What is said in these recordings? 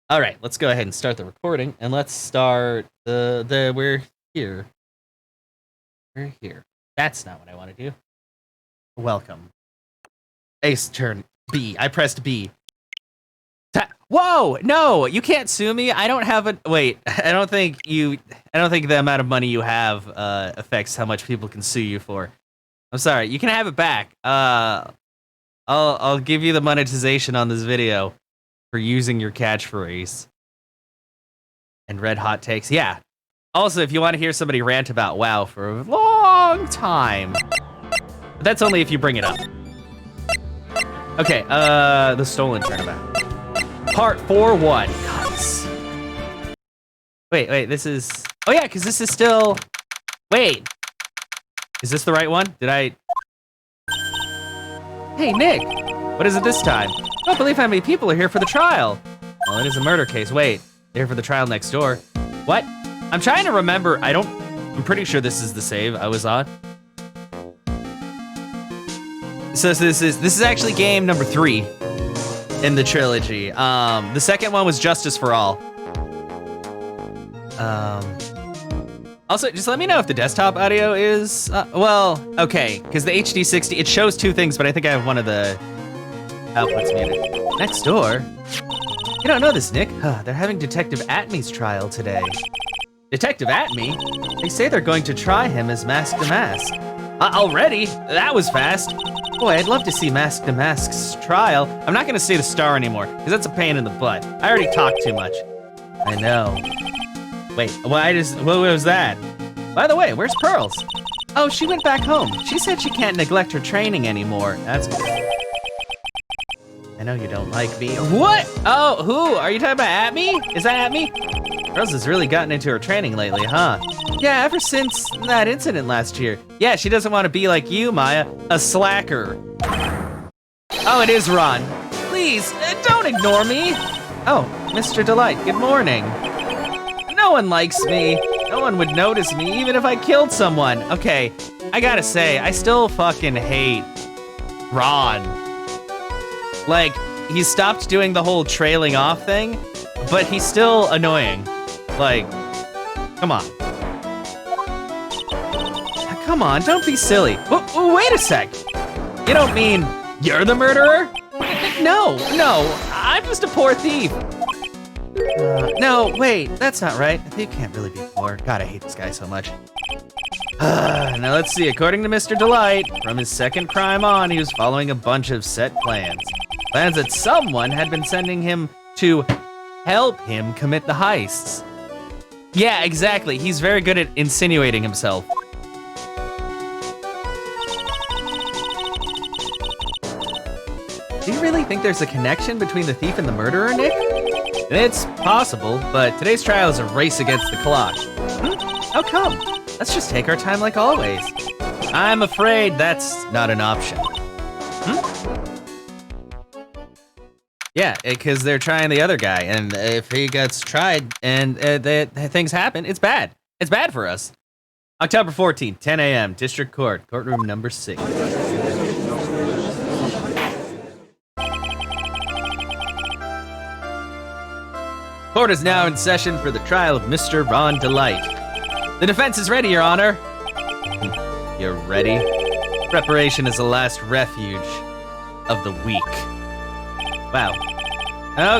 All right, let's go ahead and start the recording, and let's start we're here. We're here. That's not what I want to do. Welcome. Ace turn B. I pressed B. Whoa! No, you can't sue me. I don't have a wait. I don't think the amount of money you have affects how much people can sue you for. I'm sorry. You can have it back. I'll give you the monetization on this video for using your catchphrase. And red hot takes. Yeah. Also, if you want to hear somebody rant about WoW for a long time, but that's only if you bring it up. Okay, the stolen turnabout. Part 4-1. Cuts. Wait, this is... Oh yeah, because this is still... Wait. Is this the right one? Did I... Hey, Nick. What is it this time? I don't believe how many people are here for the trial. Well, it is a murder case. Wait, they're here for the trial next door. What? I'm trying to remember. I'm pretty sure this is the save I was on. So this is actually game number 3 in the trilogy. The second one was Justice for All. Also, just let me know if the desktop audio is, well, okay, because the HD60, it shows 2 things, but I think I have one of the outputs muted. Next door? You don't know this, Nick. They're having Detective Atme's trial today. Detective Atme? They say they're going to try him as Mask to Mask. Already? That was fast. Boy, I'd love to see Mask to Mask's trial. I'm not gonna say the star anymore, because that's a pain in the butt. I already talked too much. I know. Wait, what was that? By the way, where's Pearls? Oh, she went back home. She said she can't neglect her training anymore. That's good. I know you don't like me. What? Oh, who? Are you talking about Atme? Is that Atme? Pearls has really gotten into her training lately, huh? Yeah, ever since that incident last year. Yeah, she doesn't want to be like you, Maya, a slacker. Oh, it is Ron. Please, don't ignore me. Oh, Mr. Delight, good morning. No one likes me. No one would notice me, even if I killed someone. Okay, I gotta say, I still fucking hate Ron. Like, he stopped doing the whole trailing off thing, but he's still annoying. Like, come on. Come on, don't be silly. Wait a sec. You don't mean you're the murderer? No, I'm just a poor thief. No, wait, that's not right. A thief can't really be poor. God, I hate this guy so much. Now let's see, according to Mr. Delight, from his second crime on, he was following a bunch of set plans. Plans that someone had been sending him to help him commit the heists. Yeah, exactly. He's very good at insinuating himself. Do you really think there's a connection between the thief and the murderer, Nick? It's possible, but today's trial is a race against the clock. How come? Let's just take our time like always. I'm afraid that's not an option. Yeah, because they're trying the other guy, and if he gets tried and things happen, it's bad. It's bad for us. October 14th, 10 a.m., District Court, courtroom number 6. Court is now in session for the trial of Mr. Ron Delight. The defense is ready, Your Honor. You're ready? Preparation is the last refuge of the weak. Wow.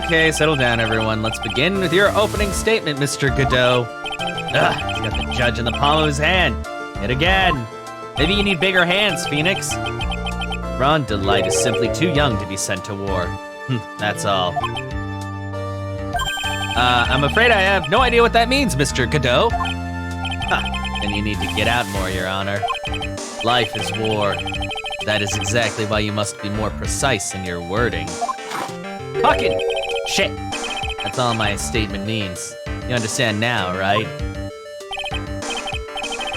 Okay, settle down, everyone. Let's begin with your opening statement, Mr. Godot. He's got the judge in the palm of his hand. Yet again. Maybe you need bigger hands, Phoenix. Ron Delight is simply too young to be sent to war. That's all. I'm afraid I have no idea what that means, Mr. Godot. Then you need to get out more, Your Honor. Life is war. That is exactly why you must be more precise in your wording. Fucking shit. That's all my statement means. You understand now, right?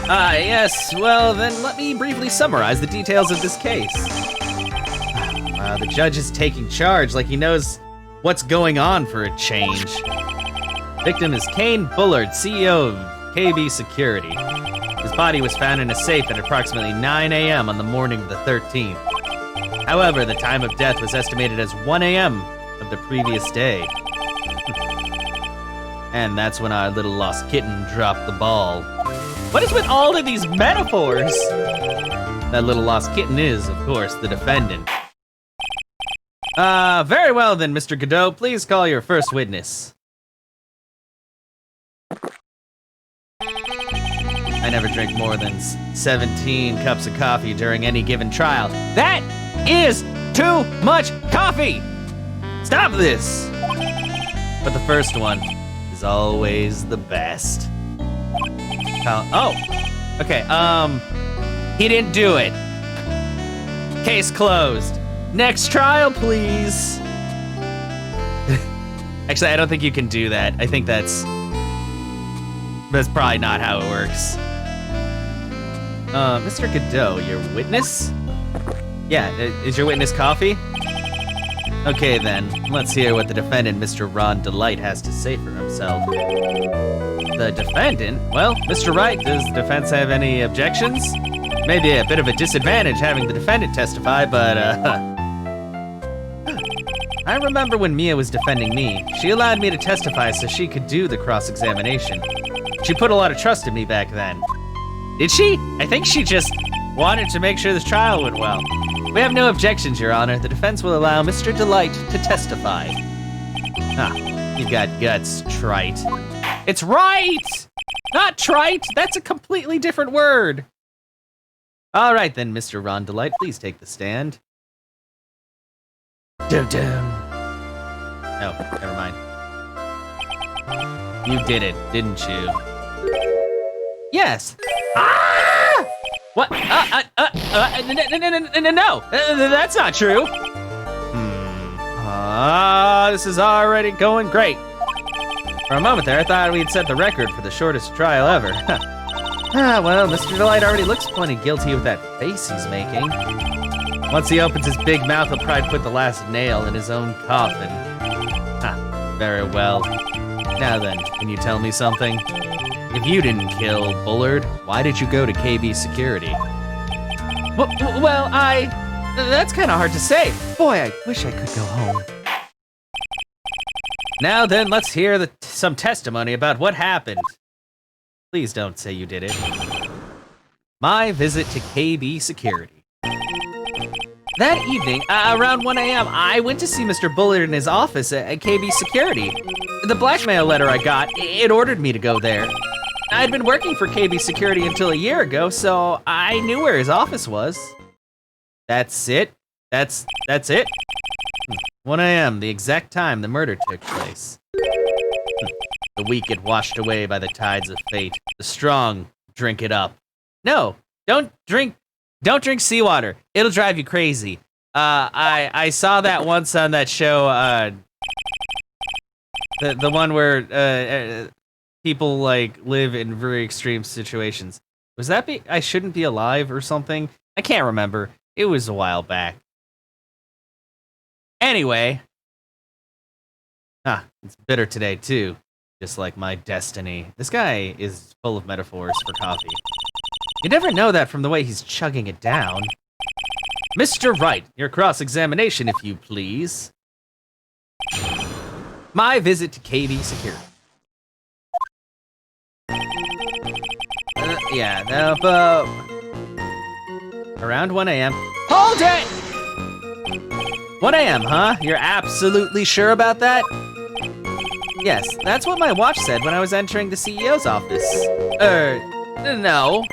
Yes. Well, then let me briefly summarize the details of this case. The judge is taking charge like he knows what's going on for a change. Victim is Kane Bullard, CEO of KB Security. His body was found in a safe at approximately 9 a.m. on the morning of the 13th. However, the time of death was estimated as 1 a.m. of the previous day. And that's when our little lost kitten dropped the ball. What is with all of these metaphors? That little lost kitten is, of course, the defendant. Very well then, Mr. Godot. Please call your first witness. I never drink more than 17 cups of coffee during any given trial. That is too much coffee! Stop this! But the first one is always the best. Oh, okay, he didn't do it. Case closed. Next trial, please. Actually, I don't think you can do that. I think that's probably not how it works. Mr. Godot, your witness? Yeah, is your witness coffee? Okay then, let's hear what the defendant, Mr. Ron Delight, has to say for himself. The defendant? Well, Mr. Wright, does the defense have any objections? Maybe a bit of a disadvantage having the defendant testify, but I remember when Mia was defending me, she allowed me to testify so she could do the cross-examination. She put a lot of trust in me back then. Did she? I think she just wanted to make sure this trial went well. We have no objections, Your Honor. The defense will allow Mr. Delight to testify. Ah, you got guts, trite. It's right! Not trite! That's a completely different word. All right then, Mr. Ron Delight, please take the stand. Dum-dum. No, never mind. You did it, didn't you? Yes. Ah! What? No, that's not true. This is already going great. For a moment there, I thought we'd set the record for the shortest trial ever. Well, Mr. Delight already looks plenty guilty with that face he's making. Once he opens his big mouth, he'll probably put the last nail in his own coffin. Very well. Now then, can you tell me something? If you didn't kill Bullard, why did you go to KB Security? Well, that's kind of hard to say. Boy, I wish I could go home. Now then, let's hear some testimony about what happened. Please don't say you did it. My visit to KB Security. That evening, around 1 a.m., I went to see Mr. Bullard in his office at KB Security. The blackmail letter I got, it ordered me to go there. I'd been working for KB Security until a year ago, so I knew where his office was. That's it? That's it? 1 a.m., the exact time the murder took place. The weak get washed away by the tides of fate. The strong drink it up. No, don't drink seawater. It'll drive you crazy. I saw that once on that show, the one where people like live in very extreme situations. Was that I Shouldn't Be Alive or something? I can't remember. It was a while back. Anyway. It's bitter today too. Just like my destiny. This guy is full of metaphors for coffee. You never know that from the way he's chugging it down. Mr. Wright, your cross-examination, if you please. My visit to KB Security. Around 1 a.m. Hold it! 1 a.m., huh? You're absolutely sure about that? Yes, that's what my watch said when I was entering the CEO's office. No.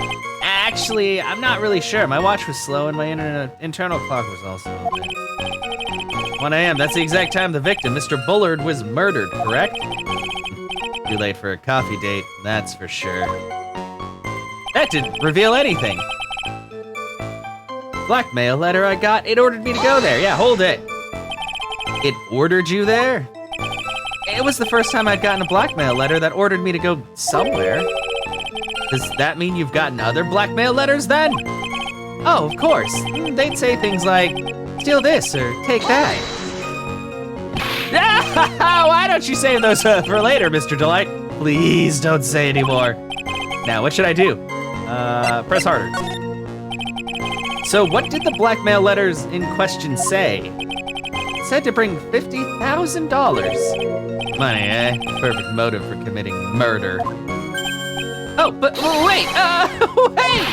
Actually, I'm not really sure. My watch was slow and my internal clock was also open. 1 a.m., that's the exact time the victim, Mr. Bullard, was murdered, correct? Too late for a coffee date, that's for sure. That didn't reveal anything. Blackmail letter I got, it ordered me to go there. Yeah, hold it. It ordered you there? It was the first time I'd gotten a blackmail letter that ordered me to go somewhere. Does that mean you've gotten other blackmail letters then? Oh, of course. They'd say things like, steal this or take that. Why don't you save those for later, Mr. Delight? Please don't say any more. Now, what should I do? Press harder. So what did the blackmail letters in question say? It said to bring $50,000. Money, eh? Perfect motive for committing murder. Oh, but wait, wait!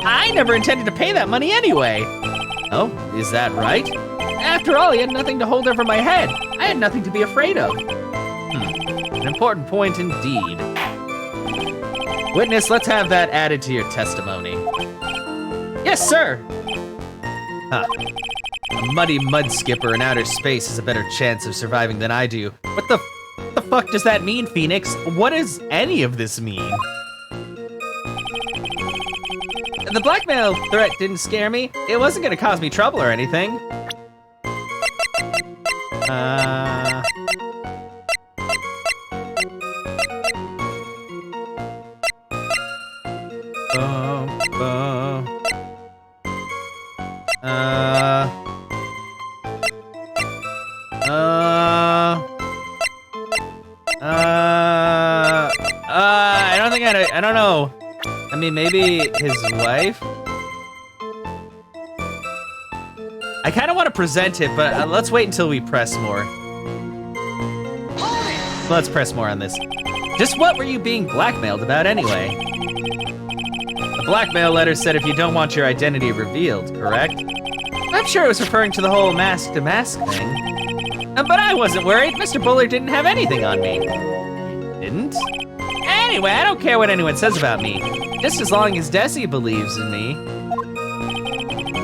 I never intended to pay that money anyway. Oh, is that right? After all, he had nothing to hold over my head. I had nothing to be afraid of. An important point indeed. Witness, let's have that added to your testimony. Yes, sir. Huh. A muddy mud skipper in outer space has a better chance of surviving than I do. What the fuck does that mean, Phoenix? What does any of this mean? The blackmail threat didn't scare me. It wasn't gonna cause me trouble or anything. I don't know. I mean, maybe his wife? I kind of want to present it, but let's wait until we press more. Let's press more on this. Just what were you being blackmailed about anyway? The blackmail letter said if you don't want your identity revealed, correct? I'm sure it was referring to the whole mask-to-mask thing. But I wasn't worried. Mr. Bullard didn't have anything on me. Didn't? Anyway, I don't care what anyone says about me. Just as long as Desi believes in me.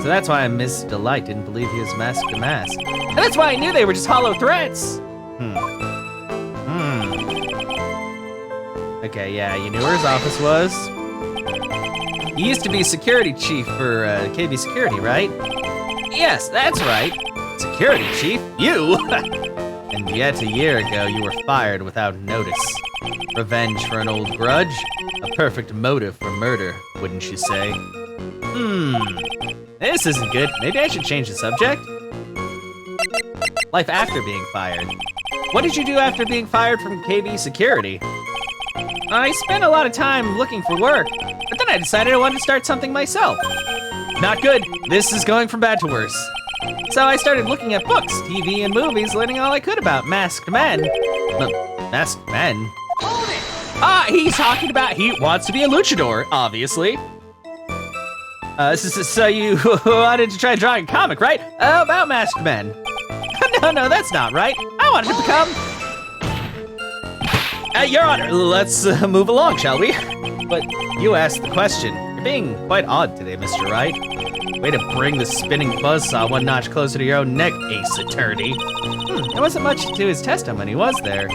So that's why Miss Delight didn't believe he was mask to mask. And that's why I knew they were just hollow threats. Okay, yeah, you knew where his office was. He used to be security chief for KB Security, right? Yes, that's right. Security chief? You? And yet a year ago, you were fired without notice. Revenge for an old grudge? A perfect motive for murder, wouldn't you say? This isn't good. Maybe I should change the subject? Life after being fired. What did you do after being fired from KB Security? I spent a lot of time looking for work, but then I decided I wanted to start something myself. Not good. This is going from bad to worse. So I started looking at books, TV, and movies, learning all I could about masked men. Masked men? He's talking about he wants to be a luchador, obviously. So you wanted to try drawing a comic, right? About masked men. No, that's not right. I wanted to become... Your Honor, let's move along, shall we? But you asked the question. You're being quite odd today, Mr. Wright. Way to bring the spinning buzzsaw one notch closer to your own neck, Ace Attorney. There wasn't much to his testimony, was there?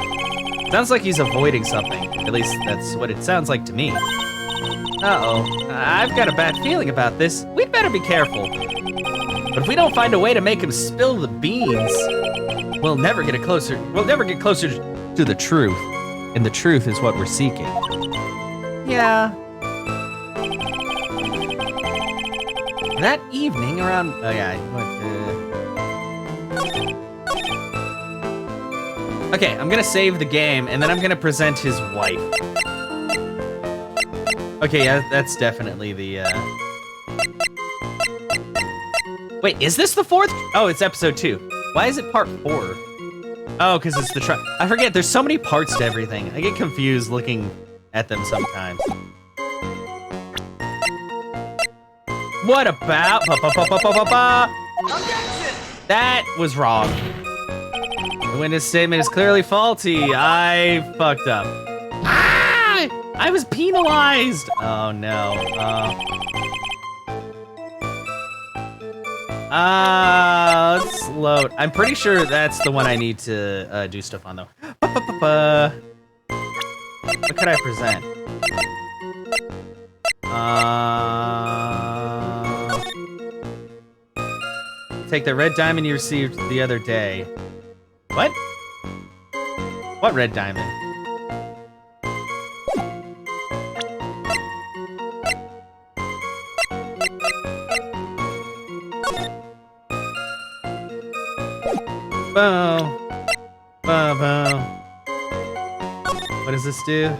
Sounds like he's avoiding something. At least that's what it sounds like to me. Uh-oh. I've got a bad feeling about this. We'd better be careful. But if we don't find a way to make him spill the beans, we'll never get closer to the truth. And the truth is what we're seeking. Yeah. That evening around, oh yeah, okay, I'm gonna save the game and then I'm gonna present his wife. Okay, yeah, that's definitely the, Wait, is this the fourth? Oh, it's episode 2. Why is it part 4? Oh, because it's the I forget, there's so many parts to everything. I get confused looking at them sometimes. What about... That was wrong. The witness statement is clearly faulty. I fucked up. Ah! I was penalized! Oh no. Let's load. I'm pretty sure that's the one I need to do stuff on though. What could I present? Take the red diamond you received the other day. What? What red diamond? Boom. Boom, boom. What does this do?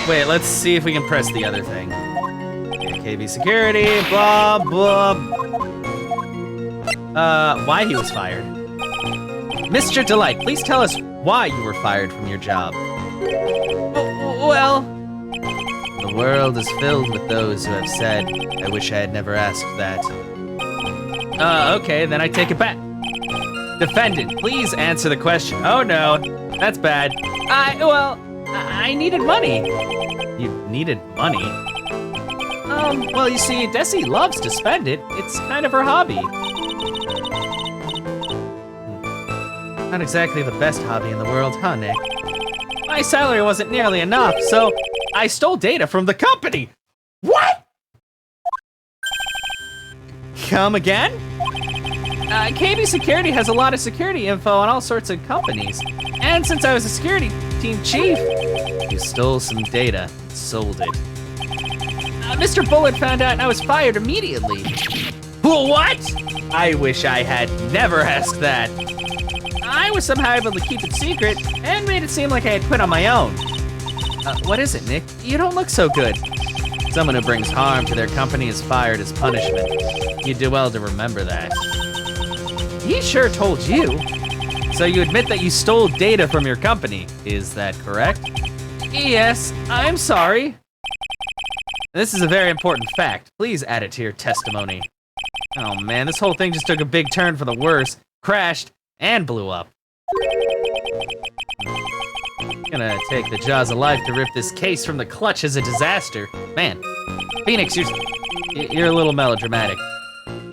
Wait, let's see if we can press the other thing. Okay, KB security, blah, blah. Why he was fired. Mr. Delight, please tell us why you were fired from your job. Well, the world is filled with those who have said, I wish I had never asked that. Okay, then I take it back. Defendant, please answer the question. Oh no, that's bad. I needed money. You needed money? Well, you see, Desi loves to spend it. It's kind of her hobby. Not exactly the best hobby in the world, huh, Nick? My salary wasn't nearly enough, so I stole data from the company. What? Come again? KB Security has a lot of security info on all sorts of companies. And since I was a security team chief, you stole some data and sold it. Mr. Bullard found out and I was fired immediately. What? I wish I had never asked that. I was somehow able to keep it secret and made it seem like I had quit on my own. What is it, Nick? You don't look so good. Someone who brings harm to their company is fired as punishment. You'd do well to remember that. He sure told you. So you admit that you stole data from your company, is that correct? Yes, I'm sorry. This is a very important fact. Please add it to your testimony. Oh man, this whole thing just took a big turn for the worse, crashed, and blew up. I'm gonna take the jaws of life to rip this case from the clutches of disaster. Man, Phoenix, you're a little melodramatic.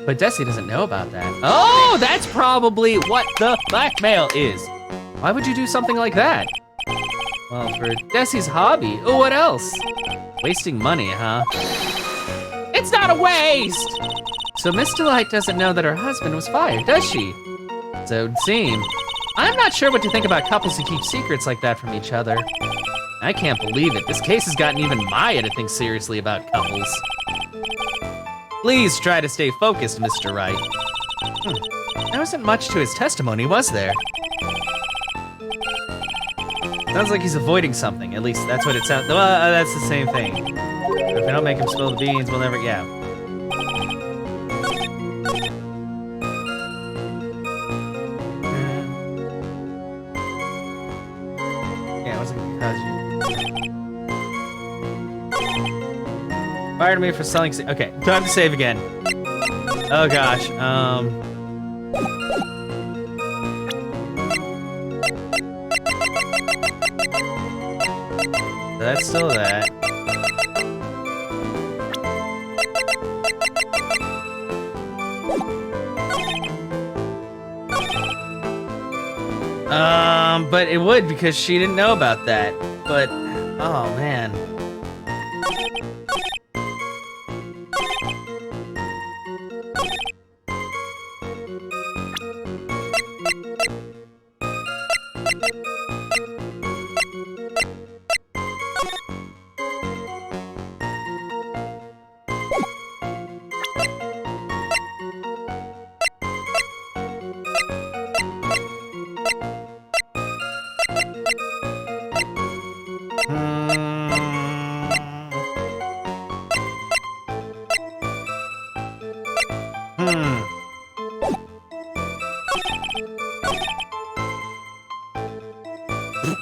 But Desi doesn't know about that. Oh, that's probably what the blackmail is. Why would you do something like that? Well, for Desi's hobby. Oh, what else? Wasting money, huh? It's not a waste! So Miss Delight doesn't know that her husband was fired, does she? So it would seem. I'm not sure what to think about couples who keep secrets like that from each other. I can't believe it. This case has gotten even Maya to think seriously about couples. Please try to stay focused, Mr. Wright. There wasn't much to his testimony, was there? Sounds like he's avoiding something. At least that's what it sounds. Well, that's the same thing. But if I don't make him spill the beans, we'll never. Yeah. Yeah, it wasn't because you fired me for selling. Okay, time to save again. Oh gosh. That's still that. But it would because she didn't know about that. But, oh man.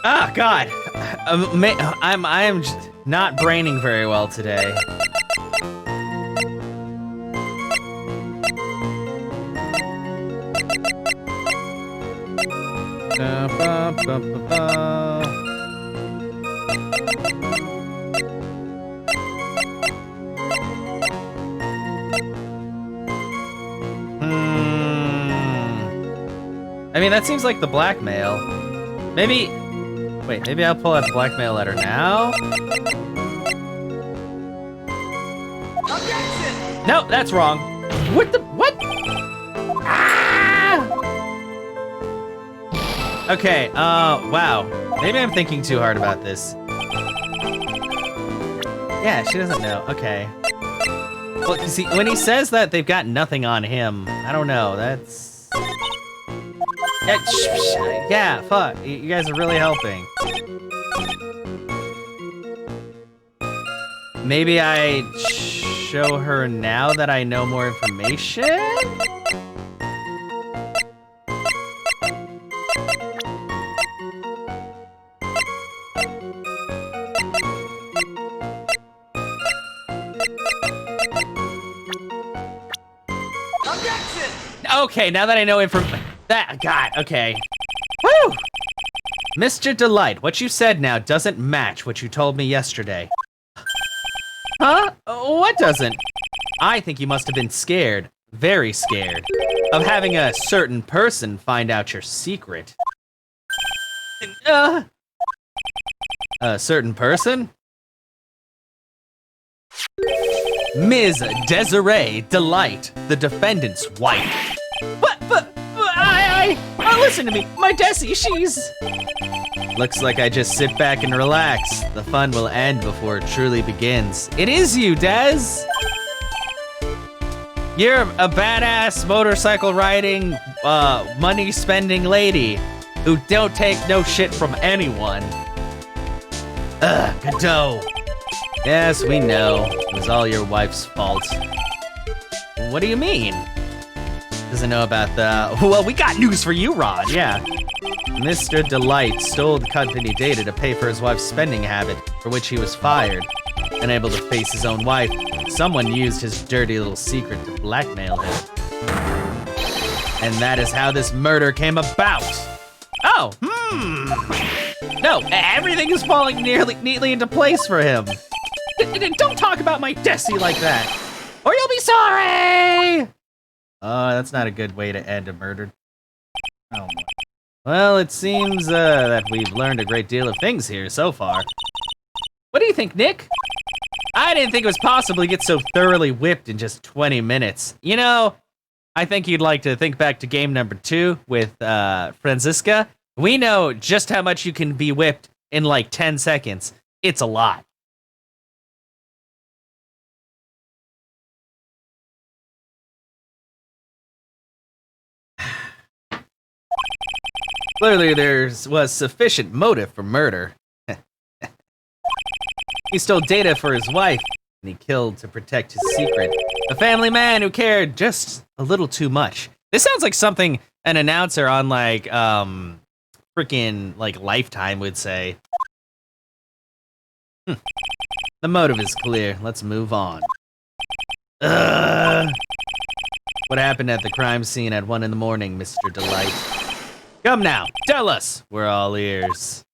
Ah, God. I'm just not braining very well today. I mean, that seems like the blackmail. Maybe... Wait, maybe I'll pull out the blackmail letter now? Objection! No, that's wrong. What the... What? Ah! Okay, wow. Maybe I'm thinking too hard about this. Yeah, she doesn't know. Okay. Well, 'cause when he says that they've got nothing on him, I don't know, that's... Yeah, fuck. You guys are really helping. Maybe I show her now that I know more information? Okay, now that I know God, okay. Woo! Mr. Delight, what you said now doesn't match what you told me yesterday. Huh? What doesn't? I think you must have been scared, very scared, of having a certain person find out your secret. A certain person? Ms. Desiree Delight, the defendant's wife. But listen to me, my Desi, she's... Looks like I just sit back and relax. The fun will end before it truly begins. It is you, Des! You're a badass motorcycle riding, money spending lady who don't take no shit from anyone. Godot. Yes, we know. It was all your wife's fault. What do you mean? Doesn't know about the... Well, we got news for you, Rod, yeah. Mr. Delight stole the company data to pay for his wife's spending habit, for which he was fired. Unable to face his own wife, someone used his dirty little secret to blackmail him. And that is how this murder came about. Oh, No, everything is falling neatly into place for him. Don't talk about my Desi like that, or you'll be sorry! Oh, that's not a good way to end a murder. Oh, well, it seems that we've learned a great deal of things here so far. What do you think, Nick? I didn't think it was possible to get so thoroughly whipped in just 20 minutes. You know, I think you'd like to think back to game number 2 with Franziska. We know just how much you can be whipped in like 10 seconds. It's a lot. Clearly, there was sufficient motive for murder. He stole data for his wife, and he killed to protect his secret. A family man who cared just a little too much. This sounds like something an announcer on like, freaking like Lifetime would say. The motive is clear. Let's move on. What happened at the crime scene at 1 in the morning, Mr. Delight? Come now, tell us. We're all ears.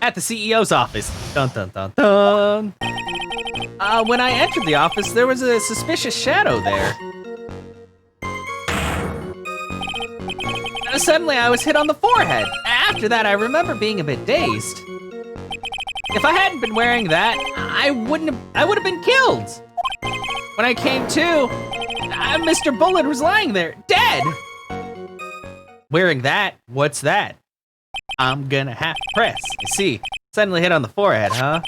At the CEO's office. Dun dun dun dun. When I entered the office, there was a suspicious shadow there. Suddenly, I was hit on the forehead. After that, I remember being a bit dazed. If I hadn't been wearing that, I would have been killed. When I came to, Mr. Bullet was lying there, dead. Wearing that? What's that? I'm gonna have to press. I see. Suddenly hit on the forehead, huh?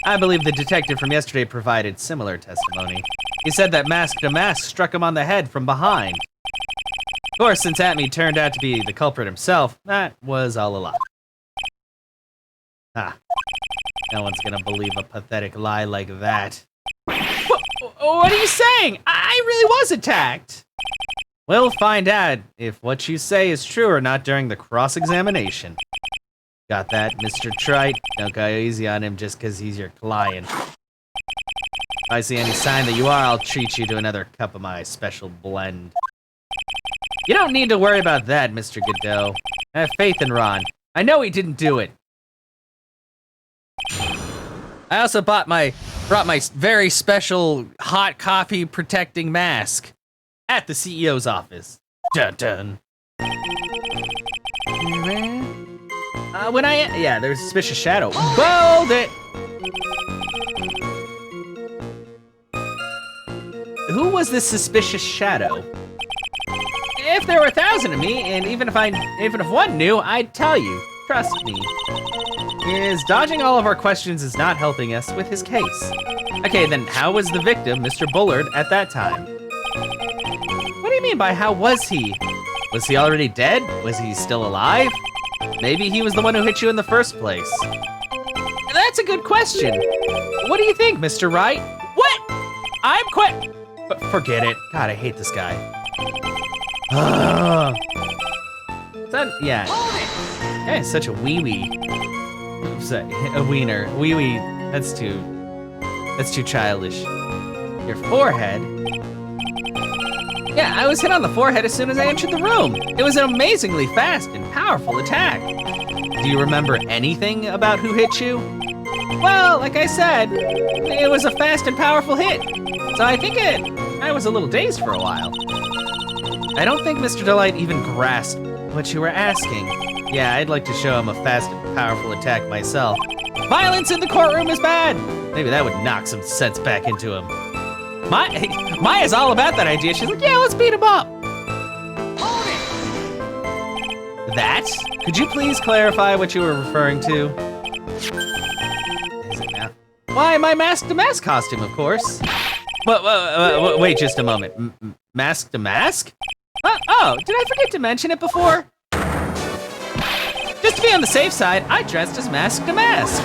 I believe the detective from yesterday provided similar testimony. He said that mask to mask struck him on the head from behind. Of course, since Atme turned out to be the culprit himself, that was all a lie. No one's gonna believe a pathetic lie like that. What are you saying? I really was attacked. We'll find out if what you say is true or not during the cross-examination. Got that, Mr. Trite? Don't go easy on him just because he's your client. If I see any sign that you are, I'll treat you to another cup of my special blend. You don't need to worry about that, Mr. Godot. I have faith in Ron. I know he didn't do it. I also brought my very special hot coffee protecting mask at the CEO's office. Dun dun. There's a suspicious shadow. Bold it! Who was this suspicious shadow? If there were 1,000 of me, and even if one knew, I'd tell you. Trust me. Dodging all of our questions is not helping us with his case. Okay, then how was the victim, Mr. Bullard, at that time? What do you you mean by how was he? Was he already dead? Was he still alive? Maybe he was the one who hit you in the first place. That's a good question. What do you think, Mr. Wright? What? I'm quit. Forget it. God, I hate this guy. Yeah. That is such a wee-wee. Oops, a wiener. Wee-wee, that's too childish. Your forehead? Yeah, I was hit on the forehead as soon as I entered the room. It was an amazingly fast and powerful attack. Do you remember anything about who hit you? Well, like I said, it was a fast and powerful hit. So I was a little dazed for a while. I don't think Mr. Delight even grasped what you were asking. Yeah, I'd like to show him a fast and powerful attack myself. Violence in the courtroom is bad. Maybe that would knock some sense back into him. Maya's all about that idea. She's like, yeah, let's beat him up. That? Could you please clarify what you were referring to? Is it now? Why, my Mask to Mask costume, of course. Wait just a moment. Mask to Mask? Oh, did I forget to mention it before? Just to be on the safe side, I dressed as Mask to Mask.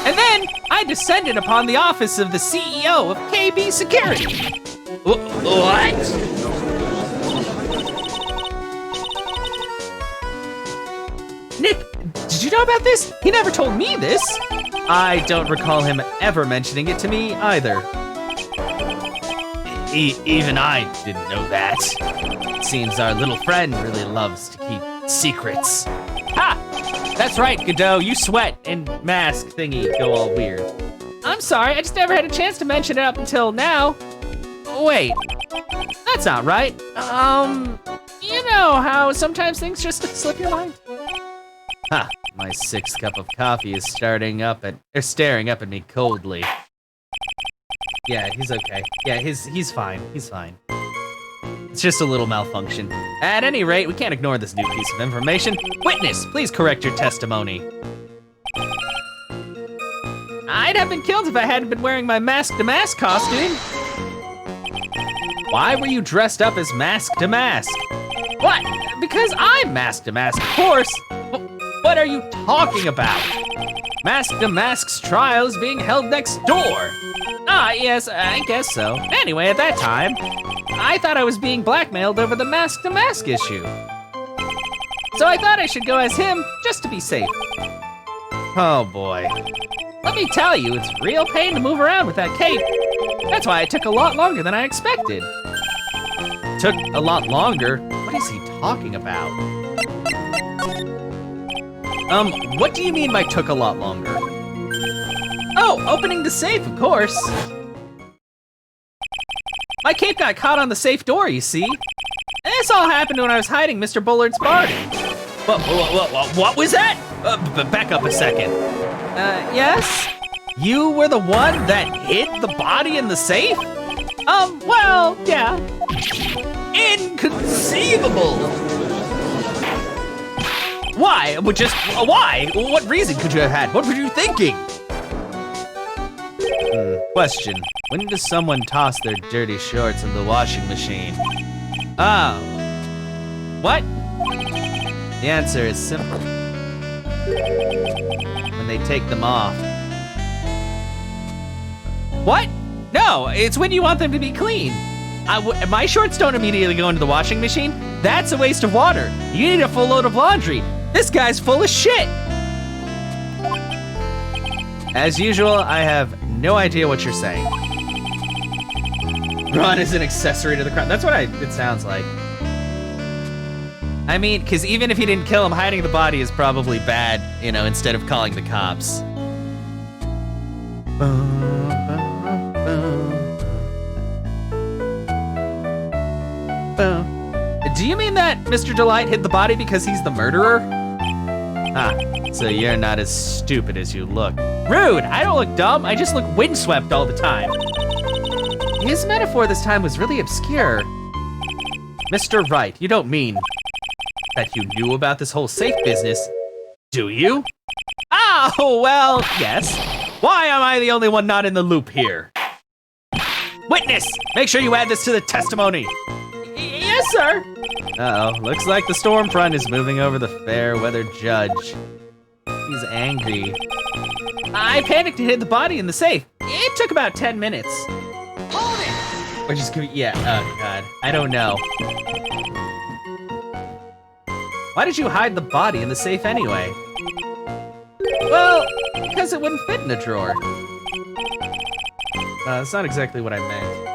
And then I descended upon the office of the CEO of KB Security. What? Nick, did you know about this? He never told me this. I don't recall him ever mentioning it to me either. Even I didn't know that. It seems our little friend really loves to keep secrets. Ha! That's right, Godot, you sweat and mask thingy go all weird. I'm sorry, I just never had a chance to mention it up until now. Wait, that's not right. You know how sometimes things just slip your mind? Ha, my 6th cup of coffee is staring up at me coldly. Yeah, he's okay. Yeah, he's fine, he's fine. It's just a little malfunction. At any rate, we can't ignore this new piece of information. Witness, please correct your testimony. I'd have been killed if I hadn't been wearing my Mask to Mask costume. Why were you dressed up as Mask to Mask? What? Because I'm Mask to Mask, of course. What are you talking about? Mask to Mask's trial is being held next door. Ah, yes, I guess so. Anyway, at that time, I thought I was being blackmailed over the Mask to Mask issue. So I thought I should go as him, just to be safe. Oh boy. Let me tell you, it's real pain to move around with that cape. That's why it took a lot longer than I expected. Took a lot longer? What is he talking about? What do you mean by took a lot longer? Oh, opening the safe, of course. My cape got caught on the safe door, you see. And this all happened when I was hiding Mr. Bullard's body. What was that? Back up a second. Yes? You were the one that hid the body in the safe? Well, yeah. Inconceivable! Why? Why? What reason could you have had? What were you thinking? Question. When does someone toss their dirty shorts in the washing machine? Oh. What? The answer is simple. When they take them off. What? No, it's when you want them to be clean. My shorts don't immediately go into the washing machine. That's a waste of water. You need a full load of laundry. This guy's full of shit. As usual, I have no idea what you're saying. Ron is an accessory to the crime. That's what it sounds like. I mean, because even if he didn't kill him, hiding the body is probably bad, you know, instead of calling the cops. Do you mean that Mr. Delight hid the body because he's the murderer? Ah, so you're not as stupid as you look. Rude! I don't look dumb, I just look windswept all the time. His metaphor this time was really obscure. Mr. Wright, you don't mean that you knew about this whole safe business, do you? Oh, well, yes. Why am I the only one not in the loop here? Witness, make sure you add this to the testimony. Yes, sir. Uh-oh, looks like the storm front is moving over the fair weather judge. He's angry. I panicked and hid the body in the safe. It took about 10 minutes. Hold it! Or just give me, yeah, oh God, I don't know. Why did you hide the body in the safe anyway? Well, because it wouldn't fit in a drawer. That's not exactly what I meant.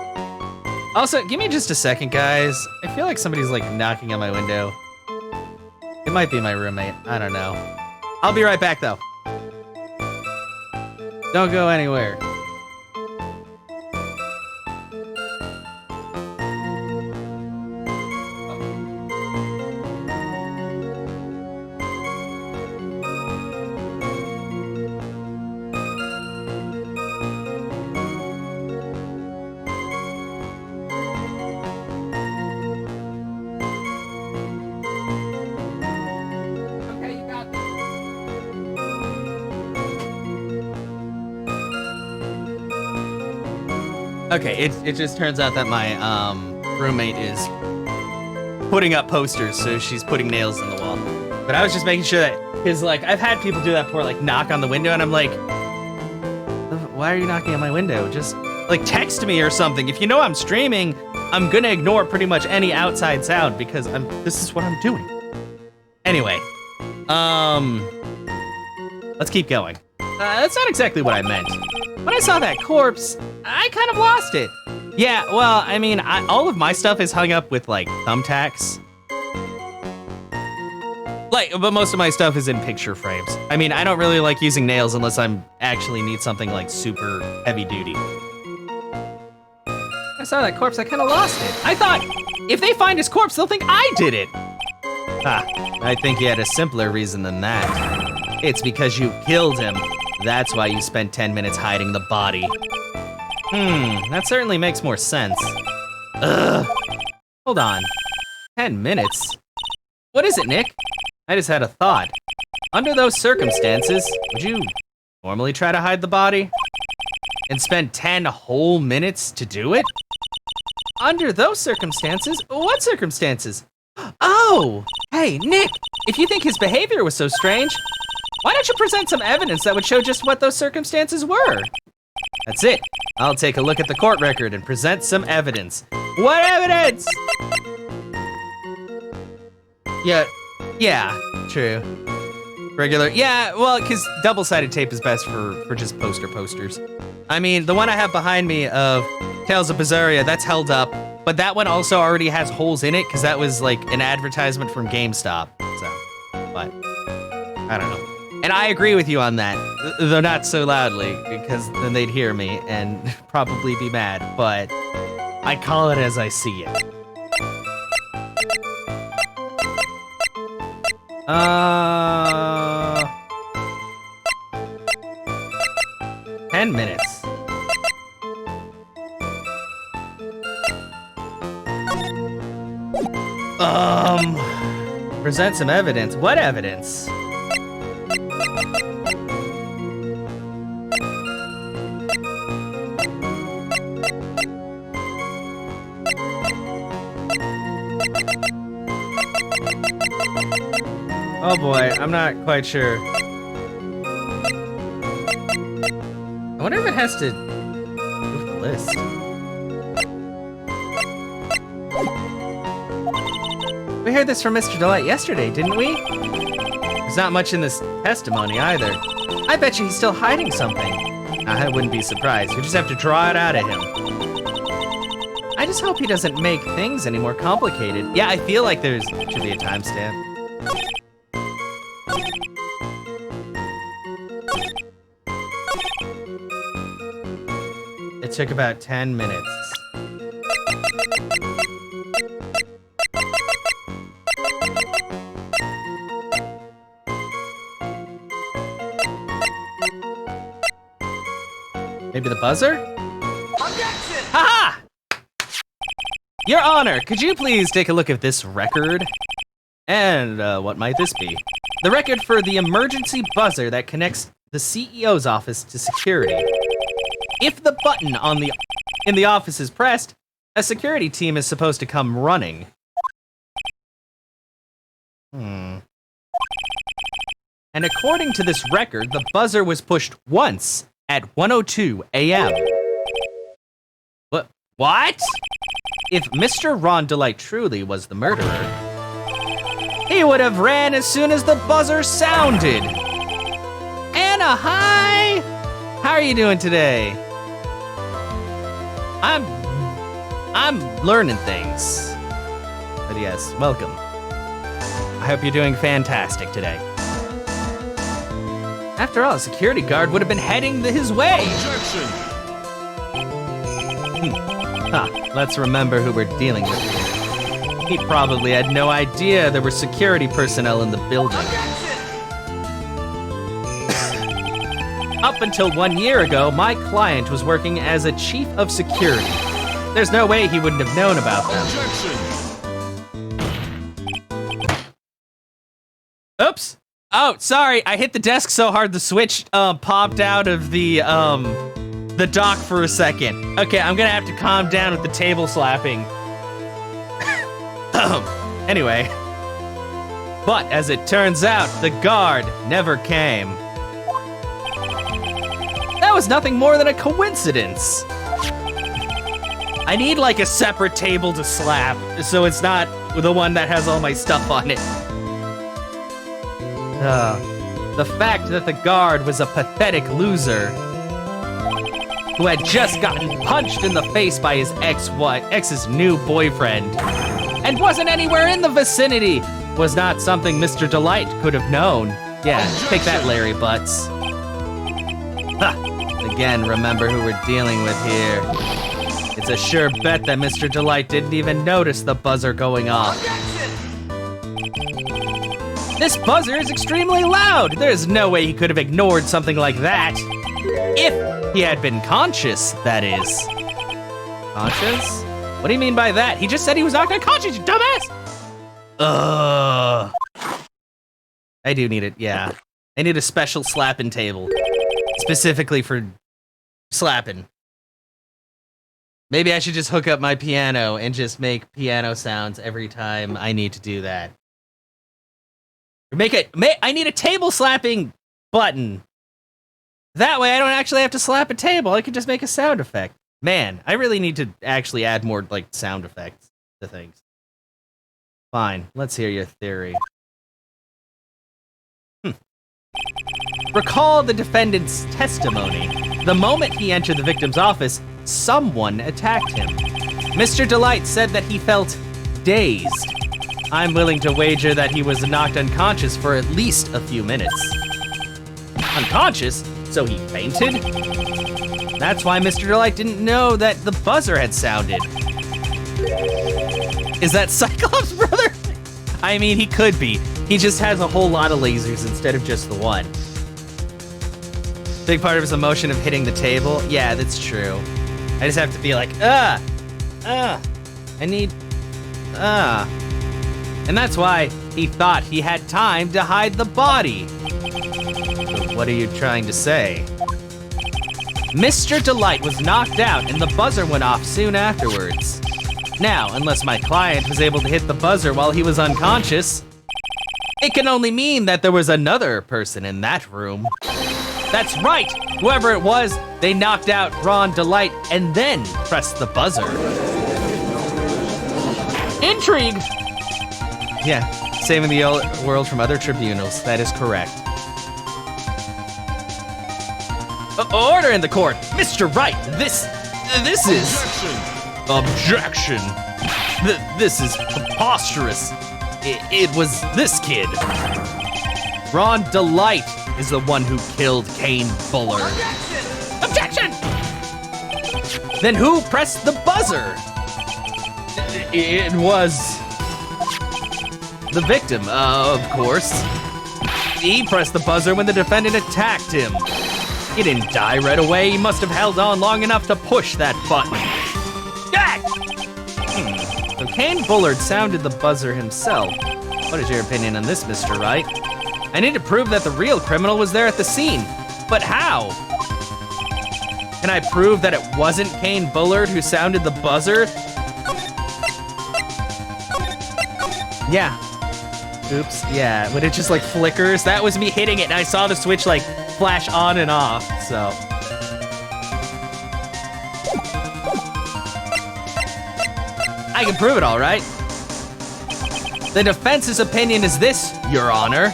Also, give me just a second, guys. I feel like somebody's like knocking on my window. It might be my roommate, I don't know. I'll be right back though. Don't go anywhere. Okay, it just turns out that my roommate is putting up posters, so she's putting nails in the wall. But I was just making sure that, because like I've had people do that before, like knock on the window, and I'm like, why are you knocking on my window? Just like text me or something. If you know I'm streaming, I'm gonna ignore pretty much any outside sound because this is what I'm doing. Anyway, let's keep going. That's not exactly what I meant. When I saw that corpse, I kind of lost it. Yeah, well, I mean, all of my stuff is hung up with, like, thumbtacks. But most of my stuff is in picture frames. I mean, I don't really like using nails unless I'm actually need something, like, super heavy duty. I saw that corpse, I kind of lost it. I thought, if they find his corpse, they'll think I did it. Ah, I think you had a simpler reason than that. It's because you killed him. That's why you spent 10 minutes hiding the body. That certainly makes more sense. Ugh. Hold on. 10 minutes? What is it, Nick? I just had a thought. Under those circumstances, would you normally try to hide the body? And spend 10 whole minutes to do it? Under those circumstances? What circumstances? Oh! Hey, Nick! If you think his behavior was so strange, why don't you present some evidence that would show just what those circumstances were? That's it. I'll take a look at the court record and present some evidence. What evidence? Yeah, true. Regular, yeah, well, because double-sided tape is best for just posters. I mean, the one I have behind me of Tales of Bizarria, that's held up, but that one also already has holes in it because that was like an advertisement from GameStop, so, but I don't know. And I agree with you on that, though not so loudly, because then they'd hear me and probably be mad, but I call it as I see it. 10 minutes. Present some evidence. What evidence? Oh boy, I'm not quite sure. I wonder if it has to move the list. We heard this from Mr. Delight yesterday, didn't we? There's not much in this testimony either. I bet you he's still hiding something. I wouldn't be surprised. We just have to draw it out of him. I just hope he doesn't make things any more complicated. Yeah, I feel like there should be a timestamp. It took about 10 minutes. Maybe the buzzer? Objection! Ha-ha! Your Honor, could you please take a look at this record? And what might this be? The record for the emergency buzzer that connects the CEO's office to security. If the button in the office is pressed, a security team is supposed to come running. And according to this record, the buzzer was pushed once at 1:02 a.m. What? If Mr. Rondelite truly was the murderer, he would have ran as soon as the buzzer sounded. Anna, hi! How are you doing today? I'm learning things. But yes, welcome. I hope you're doing fantastic today. After all, a security guard would have been heading his way. Let's remember who we're dealing with here. He probably had no idea there were security personnel in the building. Up until 1 year ago, my client was working as a chief of security. There's no way he wouldn't have known about them. Oops. Oh, sorry, I hit the desk so hard the switch popped out of the dock for a second. Okay, I'm gonna have to calm down with the table slapping. Anyway. But as it turns out, the guard never came. That was nothing more than a coincidence. I need like a separate table to slap, so it's not the one that has all my stuff on it. The fact that the guard was a pathetic loser who had just gotten punched in the face by his ex's new boyfriend and wasn't anywhere in the vicinity was not something Mr. Delight could have known. Yeah, take that, Larry Butts. Again, remember who we're dealing with here. It's a sure bet that Mr. Delight didn't even notice the buzzer going off. This buzzer is extremely loud. There's no way he could have ignored something like that. If he had been conscious, that is. Conscious? What do you mean by that? He just said he was knocked unconscious, you dumbass! I do need it, yeah. I need a special slapping table. Specifically for slapping. Maybe I should just hook up my piano and just make piano sounds every time I need to do that. I need a table slapping button. That way I don't actually have to slap a table. I can just make a sound effect. Man, I really need to actually add more like sound effects to things. Fine, let's hear your theory. Recall the defendant's testimony. The moment he entered the victim's office, someone attacked him. Mr. Delight said that he felt dazed. I'm willing to wager that he was knocked unconscious for at least a few minutes. Unconscious? So he fainted? That's why Mr. Delight didn't know that the buzzer had sounded. Is that Cyclops' brother? I mean, he could be. He just has a whole lot of lasers instead of just the one. Big part of his emotion of hitting the table? Yeah, that's true. I just have to be like, I need, And that's why he thought he had time to hide the body. So what are you trying to say? Mr. Delight was knocked out and the buzzer went off soon afterwards. Now, unless my client was able to hit the buzzer while he was unconscious, it can only mean that there was another person in that room. That's right! Whoever it was, they knocked out Ron Delight and then pressed the buzzer. Intrigue! Yeah, saving the world from other tribunals, that is correct. Order in the court! Mr. Wright, this is... Objection! This is preposterous. It was this kid. Ron Delight is the one who killed Kane Bullard. Objection! Then who pressed the buzzer? It was the victim, of course. He pressed the buzzer when the defendant attacked him. He didn't die right away. He must have held on long enough to push that button. So Kane Bullard sounded the buzzer himself. What is your opinion on this, Mr. Wright? I need to prove that the real criminal was there at the scene. But how? Can I prove that it wasn't Kane Bullard who sounded the buzzer? Yeah. Oops, yeah, when it just like flickers. That was me hitting it and I saw the switch like flash on and off, so. I can prove it all right. The defense's opinion is this, Your Honor.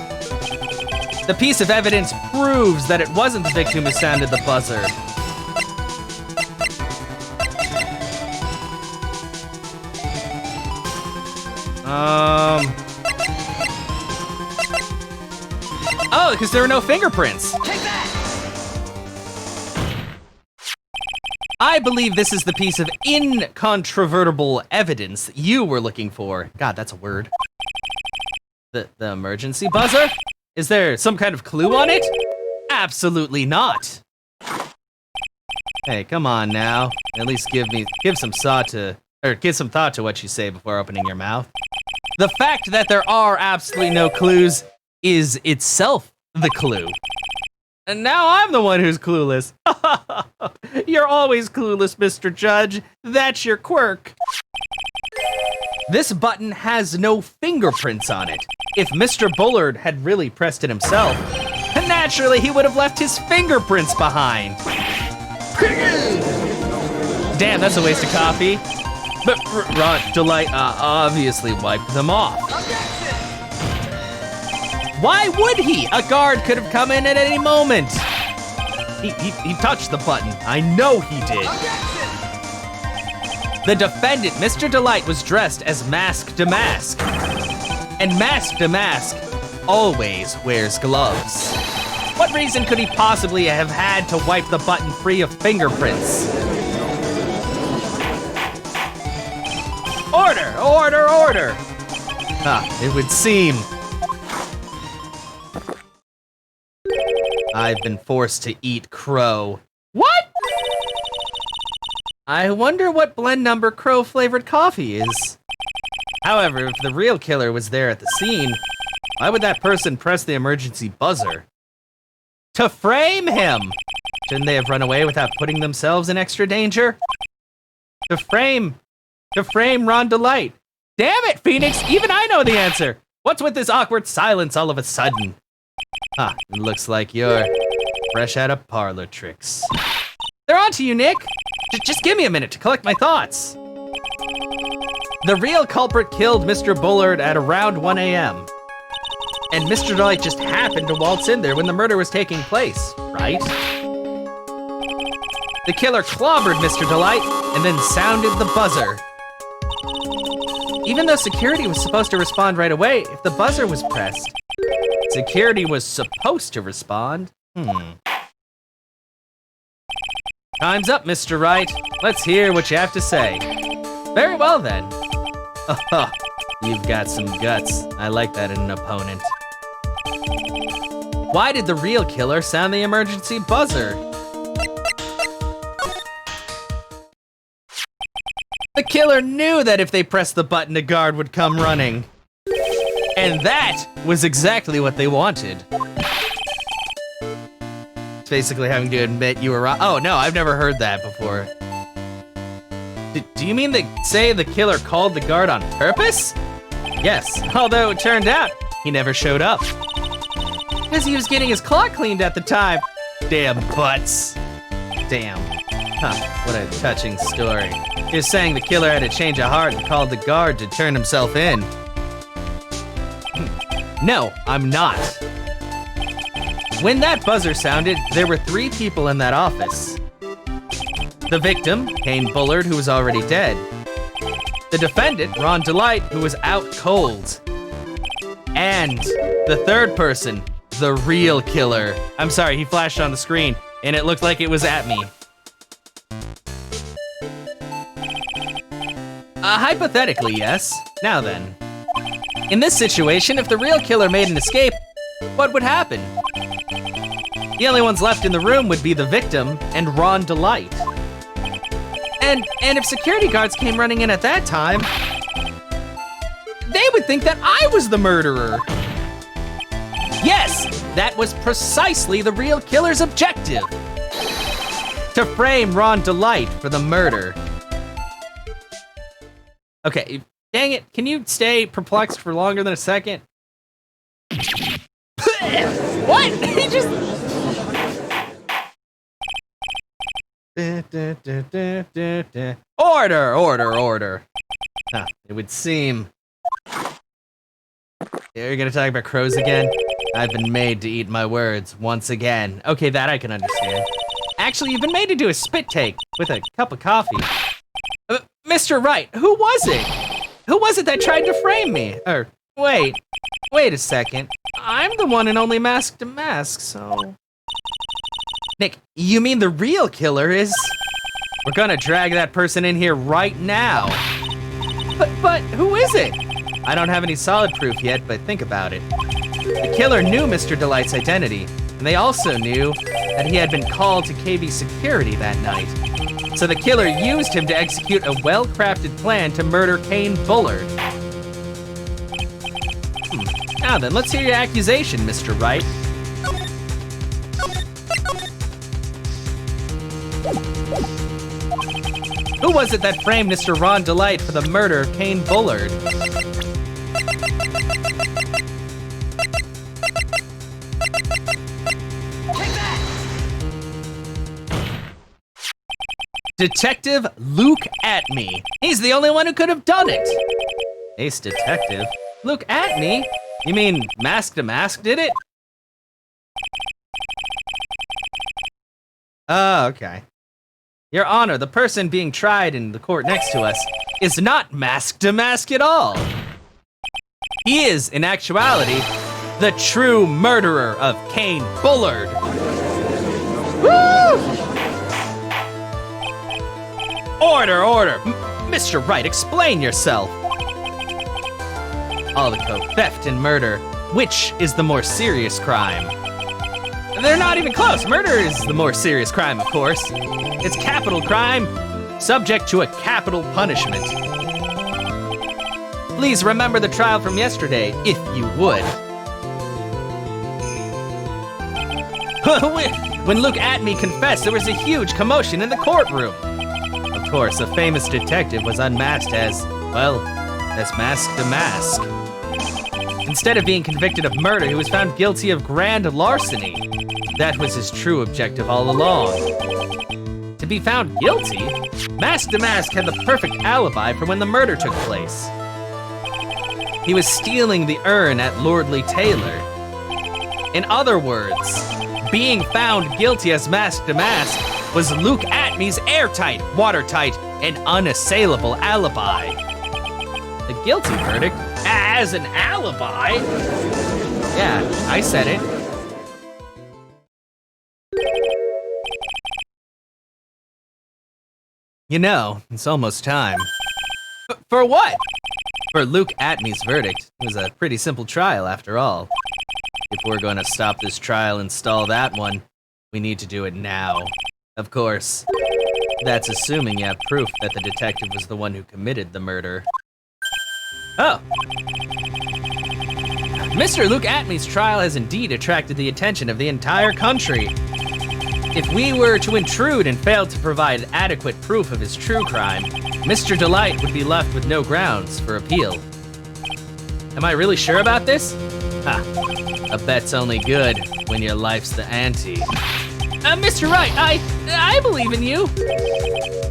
The piece of evidence proves that it wasn't the victim who sounded the buzzer. Oh, because there were no fingerprints. Take that! I believe this is the piece of incontrovertible evidence that you were looking for. God, that's a word. The emergency buzzer? Is there some kind of clue on it? Absolutely not. Hey, come on now. At least give some thought to what you say before opening your mouth. The fact that there are absolutely no clues is itself the clue. And now I'm the one who's clueless. You're always clueless, Mr. Judge. That's your quirk. This button has no fingerprints on it. If Mr. Bullard had really pressed it himself, naturally he would have left his fingerprints behind. Damn, that's a waste of coffee. But Ron Delight obviously wiped them off. Why would he? A guard could have come in at any moment. He touched the button. I know he did. The defendant, Mr. Delight, was dressed as Mask to Mask. And Mask to Mask always wears gloves. What reason could he possibly have had to wipe the button free of fingerprints? Order, order, order! It would seem. I've been forced to eat crow. What? I wonder what blend number crow-flavored coffee is. However, if the real killer was there at the scene, why would that person press the emergency buzzer? To frame him! Shouldn't they have run away without putting themselves in extra danger? To frame Ron Delight. Damn it, Phoenix, even I know the answer. What's with this awkward silence all of a sudden? It looks like you're fresh out of parlor tricks. They're on to you, Nick. Just give me a minute to collect my thoughts. The real culprit killed Mr. Bullard at around 1 a.m. And Mr. Delight just happened to waltz in there when the murder was taking place, right? The killer clobbered Mr. Delight and then sounded the buzzer. Even though security was supposed to respond right away, if the buzzer was pressed, security was supposed to respond. Time's up, Mr. Wright. Let's hear what you have to say. Very well, then. Oh, you've got some guts. I like that in an opponent. Why did the real killer sound the emergency buzzer? The killer knew that if they pressed the button, a guard would come running. And that was exactly what they wanted. It's basically having to admit you were wrong. Oh no, I've never heard that before. Do you mean they say the killer called the guard on purpose? Yes, although it turned out he never showed up. Because he was getting his clock cleaned at the time. Damn butts. Damn. What a touching story. You're saying the killer had a change of heart and called the guard to turn himself in. No, I'm not. When that buzzer sounded, there were 3 people in that office. The victim, Kane Bullard, who was already dead. The defendant, Ron Delight, who was out cold. And the third person, the real killer. I'm sorry, he flashed on the screen, and it looked like it was at me. Hypothetically, yes. Now then. In this situation, if the real killer made an escape, what would happen? The only ones left in the room would be the victim and Ron Delight. And if security guards came running in at that time, they would think that I was the murderer. Yes, that was precisely the real killer's objective. To frame Ron Delight for the murder. Okay, dang it, can you stay perplexed for longer than a second? What? He just... Order. Huh, it would seem. You're gonna talk about crows again? I've been made to eat my words once again. Okay, that I can understand. Actually, you've been made to do a spit take with a cup of coffee. Mr. Wright, who was it? Who was it that tried to frame me? Wait a second. I'm the one and only masked to mask, so... Nick, you mean the real killer is... We're gonna drag that person in here right now. But who is it? I don't have any solid proof yet, but think about it. The killer knew Mr. Delight's identity, and they also knew that he had been called to KV security that night. So the killer used him to execute a well-crafted plan to murder Kane Bullard. Now then, let's hear your accusation, Mr. Wright. Who was it that framed Mr. Ron Delight for the murder of Kane Bullard? Detective Luke Atme. He's the only one who could have done it. Ace Detective? Luke Atme? You mean Mask to Mask did it? Oh, okay. Your Honor, the person being tried in the court next to us is not Mask to Mask at all. He is, in actuality, the true murderer of Kane Bullard. Woo! Order! Mr. Wright, explain yourself. Aldico, theft and murder. Which is the more serious crime? They're not even close. Murder is the more serious crime, of course. It's capital crime, subject to a capital punishment. Please remember the trial from yesterday, if you would. When Luke Atme confessed, there was a huge commotion in the courtroom. Of course, a famous detective was unmasked as Mask to Mask. Instead of being convicted of murder, he was found guilty of grand larceny. That was his true objective all along. To be found guilty, Mask to Mask had the perfect alibi for when the murder took place. He was stealing the urn at Lordly Taylor. In other words, being found guilty as Mask to Mask was Luke Atme's airtight, watertight, and unassailable alibi. The guilty verdict as an alibi? Yeah, I said it. You know, it's almost time. For what? For Luke Atme's verdict. It was a pretty simple trial after all. If we're going to stop this trial and stall that one, we need to do it now. Of course, that's assuming you have proof that the detective was the one who committed the murder. Oh. Mr. Luke Atme's trial has indeed attracted the attention of the entire country. If we were to intrude and fail to provide adequate proof of his true crime, Mr. Delight would be left with no grounds for appeal. Am I really sure about this? Ha, a bet's only good when your life's the ante. Mr. Wright, I believe in you.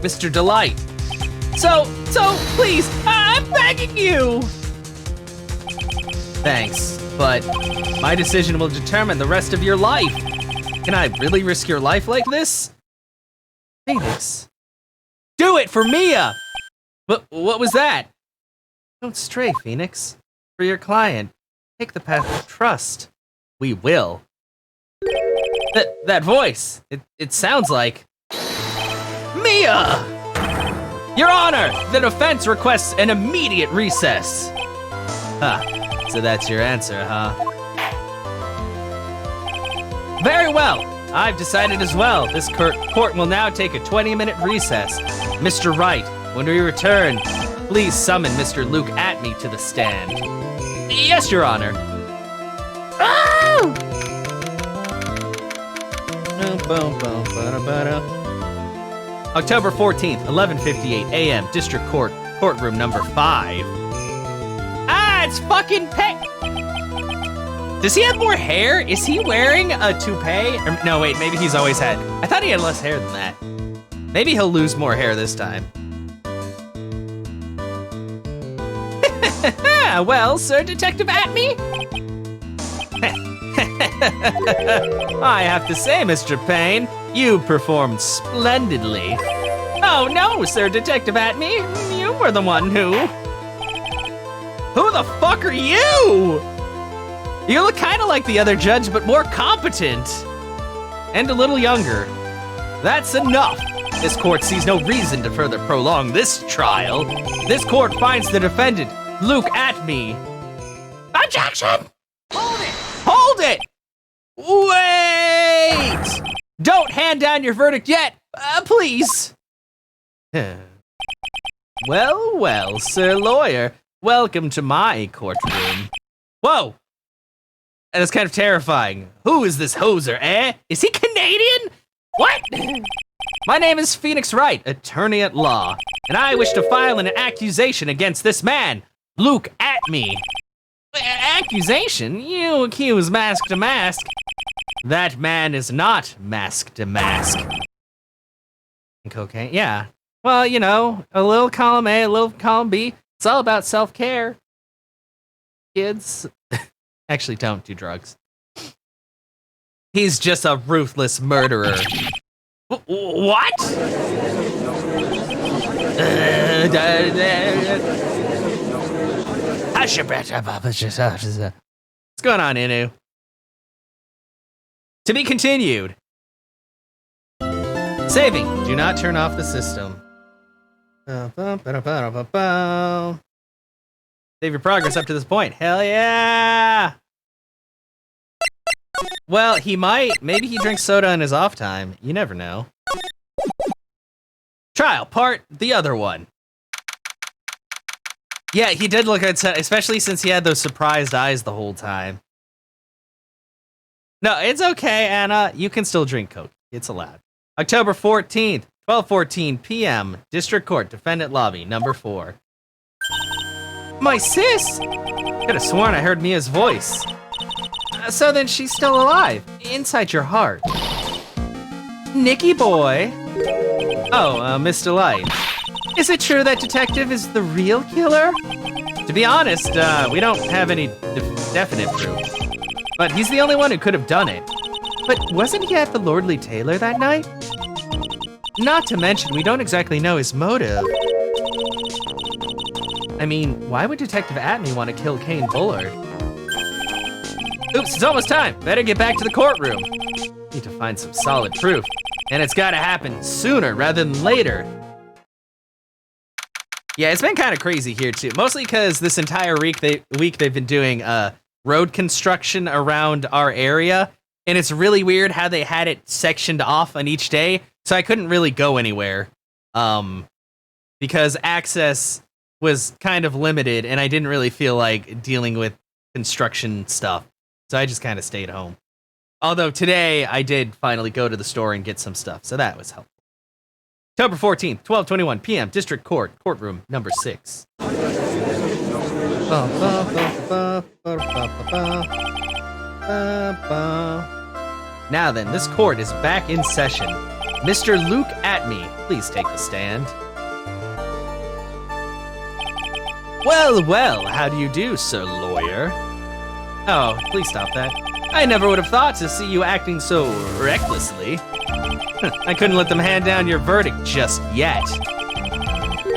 Mr. Delight. So, please, I'm begging you. Thanks, but my decision will determine the rest of your life. Can I really risk your life like this? Phoenix. Do it for Mia! What was that? Don't stray, Phoenix. For your client, take the path of trust. We will. That voice, it sounds like... Mia! Your Honor, the defense requests an immediate recess. So that's your answer, huh? Very well. I've decided as well. This court will now take a 20-minute recess. Mr. Wright, when we return, please summon Mr. Luke Atme to the stand. Yes, Your Honor. Oh! October 14th, 11:58 a.m. District Court, courtroom number 5. It's fucking Does he have more hair? Is he wearing a toupee? Or, no, wait, maybe he's always had. I thought he had less hair than that. Maybe he'll lose more hair this time. Well, Sir Detective Atme? I have to say, Mr. Payne, you performed splendidly. Oh no, Sir Detective Atme, you were the one who... Who the fuck are you? You look kind of like the other judge, but more competent. And a little younger. That's enough. This court sees no reason to further prolong this trial. This court finds the defendant, Luke Atme. Objection! Hold it! Hold it! Wait! Don't hand down your verdict yet, please. Well, well, Sir Lawyer, welcome to my courtroom. Whoa! That is kind of terrifying. Who is this hoser, eh? Is he Canadian? What? My name is Phoenix Wright, attorney at law, and I wish to file an accusation against this man, Luke Atme. Accusation? You accuse Mask to Mask. That man is not Mask to Mask. Cocaine? Yeah. Well, you know, a little column A, a little column B. It's all about self-care. Kids. Actually, don't do drugs. He's just a ruthless murderer. What? What's going on, Inu? To be continued. Saving. Do not turn off the system. Save your progress up to this point. Hell yeah! Well, he might. Maybe he drinks soda in his off time. You never know. Trial part, the other one. Yeah, he did look upset, especially since he had those surprised eyes the whole time. No, it's okay, Anna. You can still drink Coke. It's allowed. October 14th, 12:14 p.m. District Court, Defendant Lobby, number 4. My sis! Could have sworn I heard Mia's voice. So then she's still alive, inside your heart. Nicky boy. Oh, Miss Delight. Is it true that Detective is the real killer? To be honest, we don't have any definite proof. But he's the only one who could have done it. But wasn't he at the Lordly Tailor that night? Not to mention, we don't exactly know his motive. I mean, why would Detective Atme want to kill Kane Bullard? Oops, it's almost time. Better get back to the courtroom. Need to find some solid proof. And it's gotta happen sooner rather than later. Yeah, it's been kind of crazy here too. Mostly because this entire week they've been doing road construction around our area. And it's really weird how they had it sectioned off on each day. So I couldn't really go anywhere. Because access was kind of limited and I didn't really feel like dealing with construction stuff. So I just kind of stayed home. Although today I did finally go to the store and get some stuff. So that was helpful. October 14th, 12:21 p.m. District Court, courtroom number 6. Now then, this court is back in session. Mr. Luke Atme, please take the stand. Well, well, how do you do, Sir Lawyer? Oh, please stop that. I never would have thought to see you acting so recklessly. I couldn't let them hand down your verdict just yet.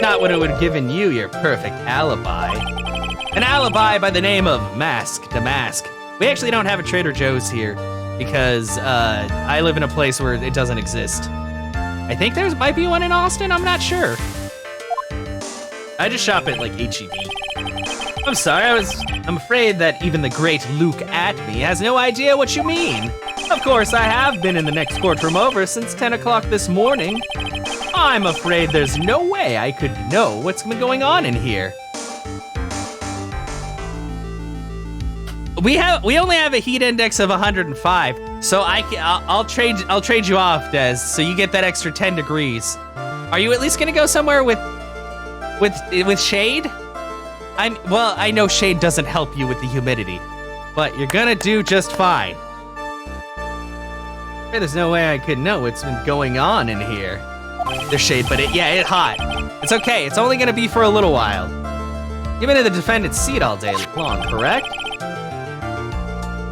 Not when it would have given you your perfect alibi. An alibi by the name of Mask to Mask. We actually don't have a Trader Joe's here because I live in a place where it doesn't exist. I think there might be one in Austin, I'm not sure. I just shop at like H-E-B. I'm sorry, I'm afraid that even the great Luke Atme has no idea what you mean. Of course, I have been in the next courtroom over since 10 o'clock this morning. I'm afraid there's no way I could know what's been going on in here. We only have a heat index of 105, so I'll trade you off, Des, so you get that extra 10 degrees. Are you at least gonna go somewhere with shade? Well, I know shade doesn't help you with the humidity, but you're gonna do just fine. There's no way I could know what's been going on in here. There's shade, but it's hot. It's okay, it's only gonna be for a little while. You've been in the defendant's seat all day long, correct?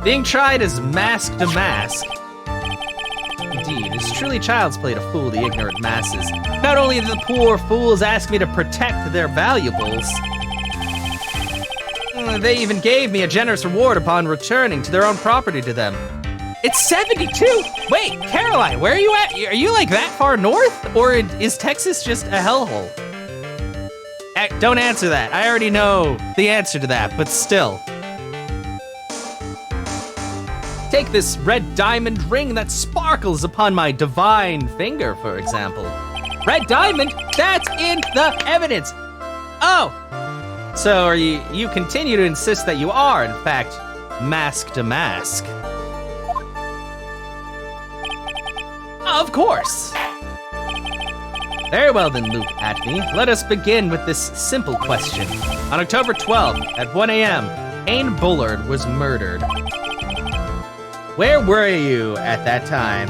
Being tried as mask to mask. Indeed, it's truly child's play to fool the ignorant masses. Not only did the poor fools ask me to protect their valuables, they even gave me a generous reward upon returning to their own property to them. It's 72! Wait, Caroline, where are you at? Are you like that far north? Or is Texas just a hellhole? Don't answer that. I already know the answer to that, but still. Take this red diamond ring that sparkles upon my divine finger, for example. Red diamond? That's in the evidence! Oh! So you continue to insist that you are, in fact, mask to mask. Of course! Very well then, Luke Atme. Let us begin with this simple question. On October 12th at 1 a.m., Kane Bullard was murdered. Where were you at that time?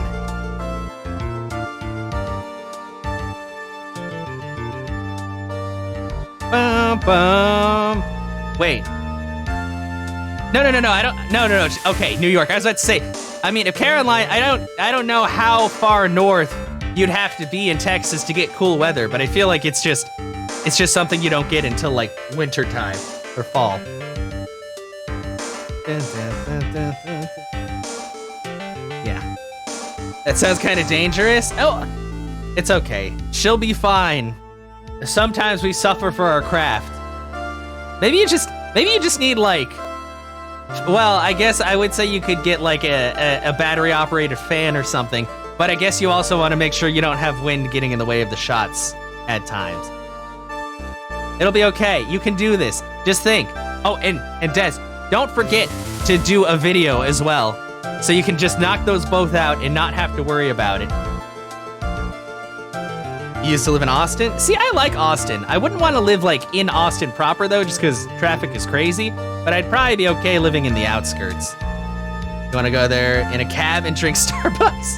Bum, bum. Wait. No, I don't. No. Okay, New York. I was about to say. I mean, if Caroline, I don't know how far north you'd have to be in Texas to get cool weather, but I feel like it's just something you don't get until like winter time or fall. Yeah. That sounds kind of dangerous. Oh, it's okay. She'll be fine. Sometimes we suffer for our craft. Maybe you just need like, well, I guess I would say you could get like a battery operated fan or something, but I guess you also want to make sure you don't have wind getting in the way of the shots at times. It'll be okay. You can do this. Just think. Oh, and Des, don't forget to do a video as well, so you can just knock those both out and not have to worry about it. You used to live in Austin? See, I like Austin. I wouldn't want to live like in Austin proper though, just because traffic is crazy, but I'd probably be okay living in the outskirts. You want to go there in a cab and drink Starbucks?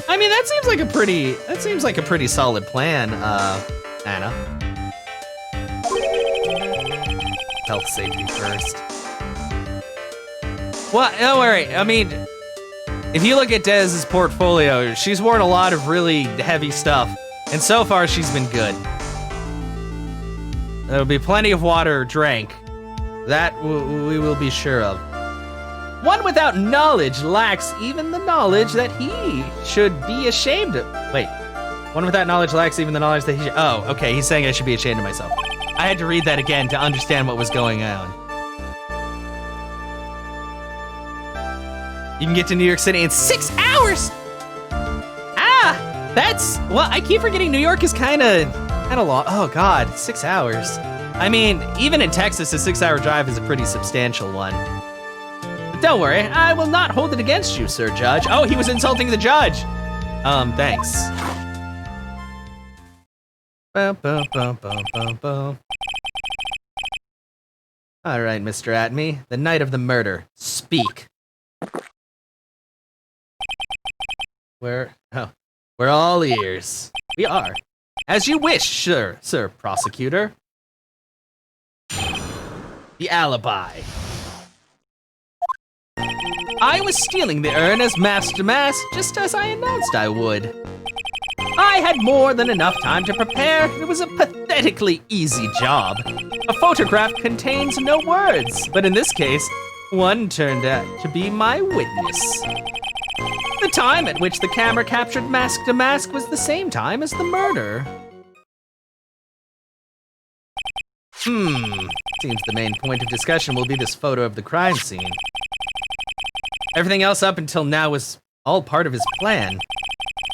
I mean, that seems like a pretty solid plan, Anna. Health safety first. Well, don't worry. I mean, if you look at Dez's portfolio, she's worn a lot of really heavy stuff, and so far she's been good. There'll be plenty of water drank. That we will be sure of. One without knowledge lacks even the knowledge that he should be ashamed of. Wait. One without knowledge lacks even the knowledge that he should. Oh, okay. He's saying I should be ashamed of myself. I had to read that again to understand what was going on. You can get to New York City in 6 hours! Well, I keep forgetting New York is kind of long. Oh God, 6 hours. I mean, even in Texas, a 6-hour drive is a pretty substantial one. But don't worry, I will not hold it against you, Sir Judge. Oh, he was insulting the judge. Thanks. Bum, bum, bum, bum, bum, bum. All right, Mr. Atme, the night of the murder. Speak. We're all ears. We are. As you wish, sir prosecutor. The alibi. I was stealing the urn as mask to mask, just as I announced I would. I had more than enough time to prepare. It was a pathetically easy job. A photograph contains no words, but in this case, one turned out to be my witness. The time at which the camera captured mask to mask was the same time as the murder. Seems the main point of discussion will be this photo of the crime scene. Everything else up until now was all part of his plan.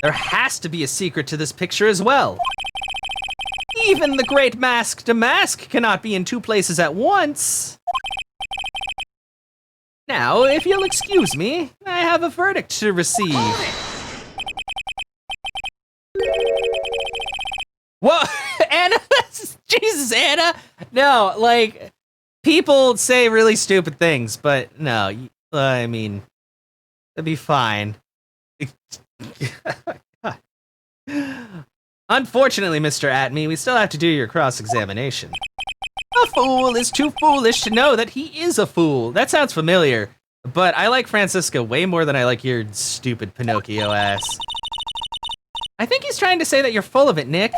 There has to be a secret to this picture as well. Even the great mask to mask cannot be in two places at once. Now, if you'll excuse me, I have a verdict to receive. Whoa, Anna, Jesus, Anna. No, like, People say really stupid things, but no, I mean, it'd be fine. Unfortunately, Mr. Atme, we still have to do your cross-examination. A fool is too foolish to know that he is a fool. That sounds familiar, but I like Francisca way more than I like your stupid Pinocchio ass. I think he's trying to say that you're full of it, Nick.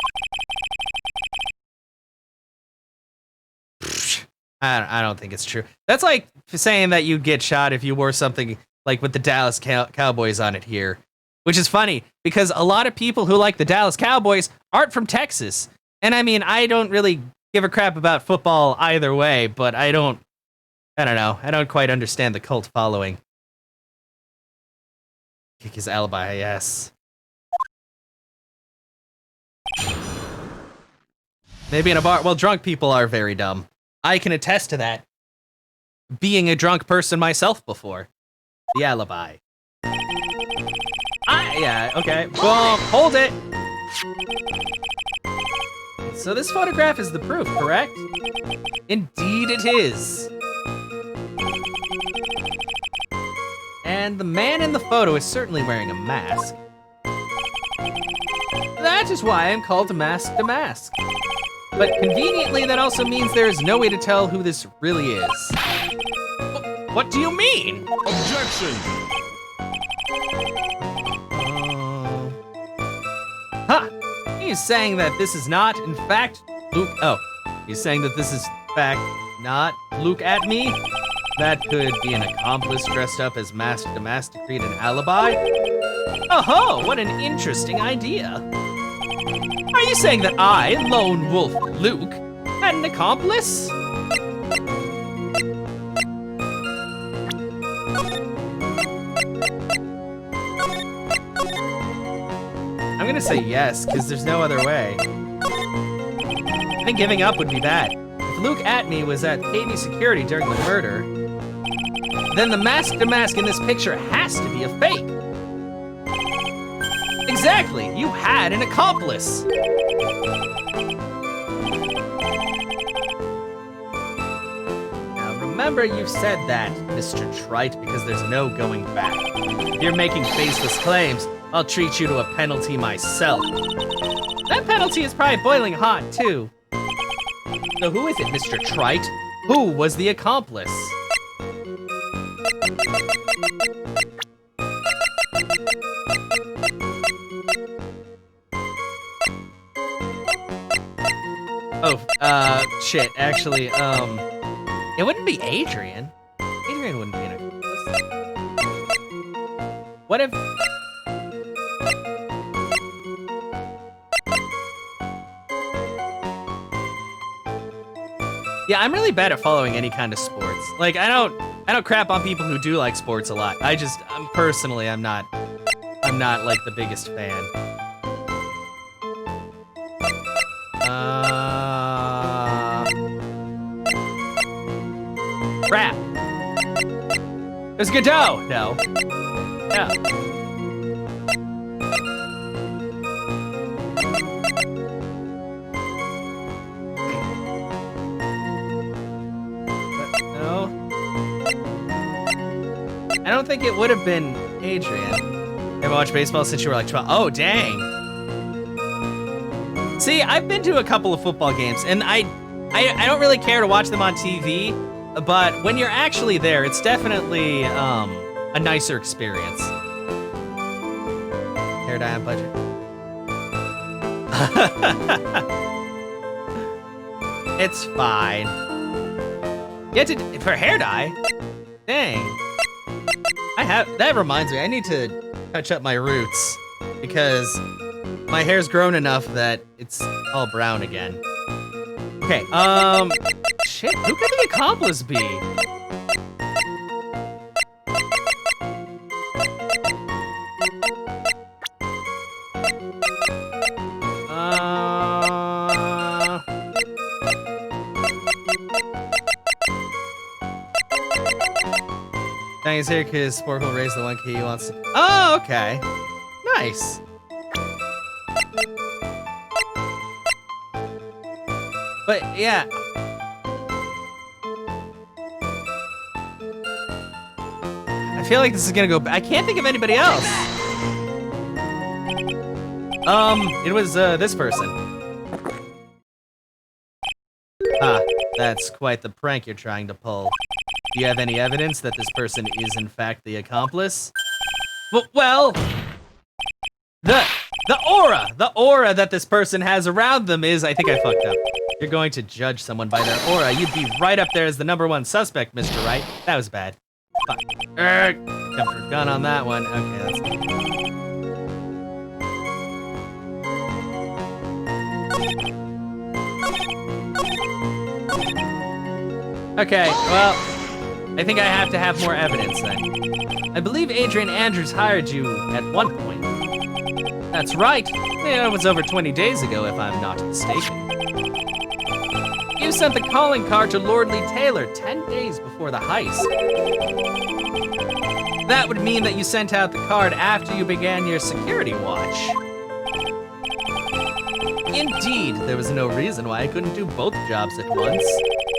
I don't think it's true. That's like saying that you'd get shot if you wore something like with the Dallas Cowboys on it here. Which is funny, because a lot of people who like the Dallas Cowboys aren't from Texas. And I mean, I don't really give a crap about football either way, but I don't know. I don't quite understand the cult following. Kick his alibi, yes. Maybe in a bar. Well, drunk people are very dumb. I can attest to that. Being a drunk person myself before. The alibi. Yeah, okay. Boom, hold it. So this photograph is the proof, correct? Indeed it is. And the man in the photo is certainly wearing a mask. That is why I'm called Mask to Mask. But conveniently, that also means there is no way to tell who this really is. What do you mean? Objection! He's saying that this is not, in fact, Luke. Oh, he's saying that this is, in fact, not Luke Atme. That could be an accomplice dressed up as Mask to Mask to create an alibi. Oh, what an interesting idea. Are you saying that I, Lone Wolf Luke, had an accomplice? I'm gonna say yes, because there's no other way. I think giving up would be bad. If Luke Atme was at Katie Security during the murder, then the Mask to Mask in this picture has to be a fake. Exactly, you had an accomplice. Now remember you've said that, Mr. Trite, because there's no going back. If you're making faceless claims, I'll treat you to a penalty myself. That penalty is probably boiling hot, too. So who is it, Mr. Trite? Who was the accomplice? Oh, shit, actually, it wouldn't be Adrian. Adrian wouldn't be an accomplice. What if... Yeah, I'm really bad at following any kind of sports. Like, I don't crap on people who do like sports a lot. I'm not like the biggest fan. Crap. There's Godot. No. Yeah. I don't think it would have been Adrian. Have you watched baseball since you were like 12? Oh, dang. See, I've been to a couple of football games, and I don't really care to watch them on TV, but when you're actually there, it's definitely a nicer experience. Hair dye on budget. It's fine. You have to, for hair dye? Dang. That reminds me, I need to touch up my roots because my hair's grown enough that it's all brown again. Okay, shit, who could the accomplice be? He's here because Sport will raise the 1K he wants to. Oh, okay. Nice. But yeah. feel like this is gonna go. I can't think of anybody else. It was this person. Ah, that's quite the prank you're trying to pull. Do you have any evidence that this person is in fact the accomplice? Well, the aura that this person has around them is. I think I fucked up. You're going to judge someone by their aura. You'd be right up there as the #1 suspect, Mr. Right. That was bad. Fuck. Jump for gun on that one. Okay, that's good. Okay, well, I think I have to have more evidence then. I believe Adrian Andrews hired you at one point. That's right. Yeah, it was over 20 days ago, if I'm not mistaken. You sent the calling card to Lordly Taylor 10 days before the heist. That would mean that you sent out the card after you began your security watch. Indeed, there was no reason why I couldn't do both jobs at once.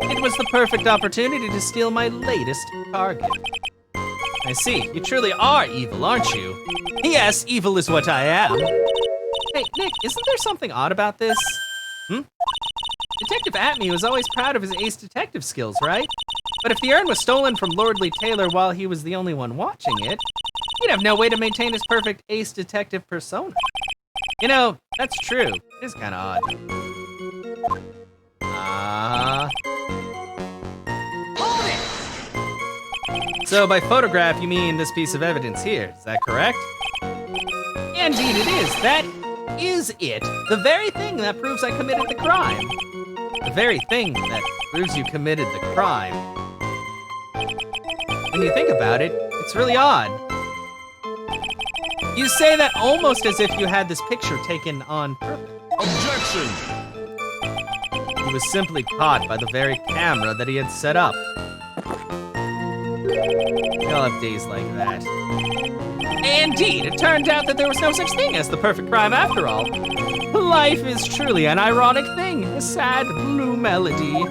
It was the perfect opportunity to steal my latest target. I see, you truly are evil, aren't you? Yes, evil is what I am. Hey, Nick, isn't there something odd about this? Detective Atme was always proud of his ace detective skills, right? But if the urn was stolen from Lordly Taylor while he was the only one watching it, he'd have no way to maintain his perfect ace detective persona. You know, that's true. It is kind of odd. Hold it! So by photograph, you mean this piece of evidence here, is that correct? Indeed it is. That is it. The very thing that proves I committed the crime. The very thing that proves you committed the crime. When you think about it, it's really odd. You say that almost as if you had this picture taken on purpose. Objection! He was simply caught by the very camera that he had set up. We all have days like that. Indeed, it turned out that there was no such thing as the perfect crime after all. Life is truly an ironic thing, a sad blue melody.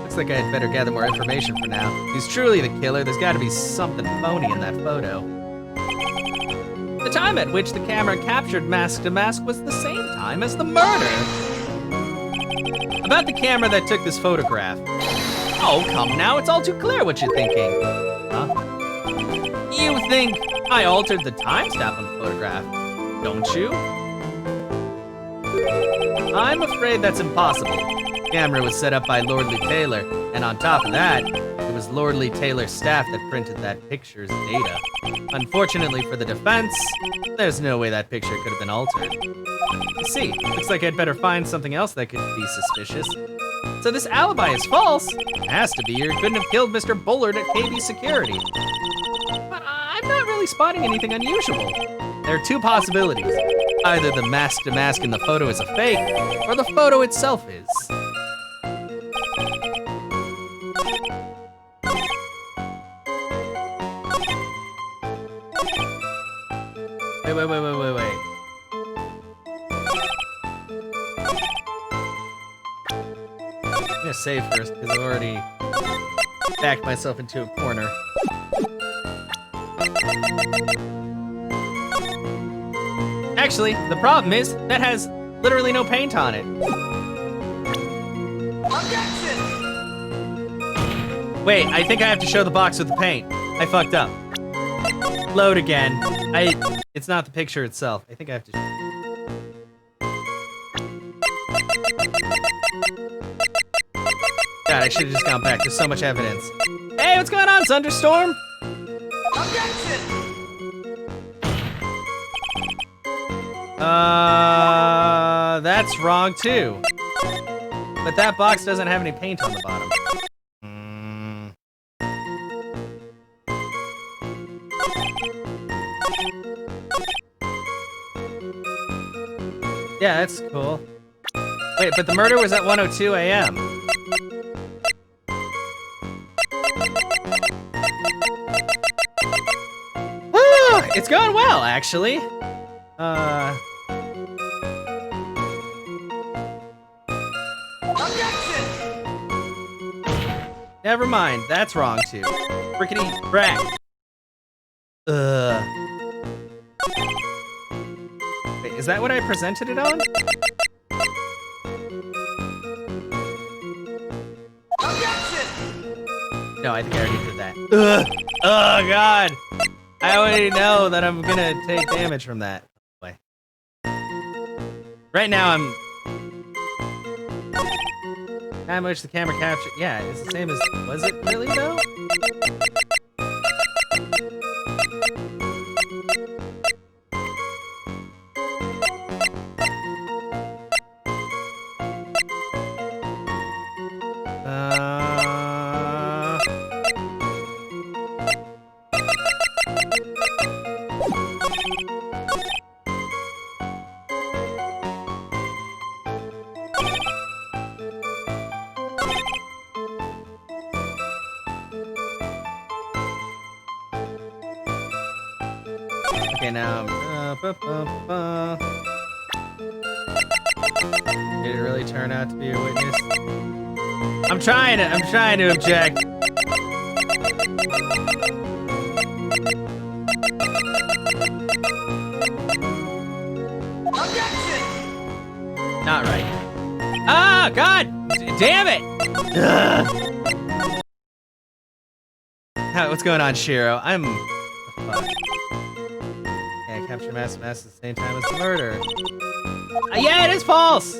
Looks like I'd better gather more information for now. If he's truly the killer, there's gotta be something phony in that photo. The time at which the camera captured Mask to Mask was the same time as the murder. About the camera that took this photograph. Oh, come now, it's all too clear what you're thinking. Huh? You think I altered the timestamp on the photograph, don't you? I'm afraid that's impossible. The camera was set up by Lordly Taylor, and on top of that, it was Lordly Taylor's staff that printed that picture's data. Unfortunately for the defense, there's no way that picture could have been altered. You see, looks like I'd better find something else that could be suspicious. So this alibi is false? It has to be, or you couldn't have killed Mr. Bullard at KB Security. But I'm not really spotting anything unusual. There are two possibilities. Either the mask to mask in the photo is a fake, or the photo itself is. Wait. I'm gonna save first, because I've already backed myself into a corner. Actually, the problem is, that has literally no paint on it. Objection! Wait, I think I have to show the box with the paint. I fucked up. Load again. It's not the picture itself. I think I have to. God, I should have just gone back. There's so much evidence. Hey, what's going on, Thunderstorm? Objection! That's wrong too. But that box doesn't have any paint on the bottom. Yeah, that's cool. Wait, but the murder was at 1:02 a.m. It's going well, actually. Objection! Never mind. That's wrong too. Frickety crack. Wait, is that what I presented it on? Objection! No, I think I already did that. Oh god! I already know that I'm gonna take damage from that. Boy. Right now I'm... How much the camera capture... Yeah, it's the same as... Was it really though? Okay, now did it really turn out to be a witness? I'm trying to object. Objection! Not right. Ah, God! Damn it! Ugh. What's going on, Shiro? I'm... Fuck. Yeah, capture mass at the same time as the murder. Yeah, it is false!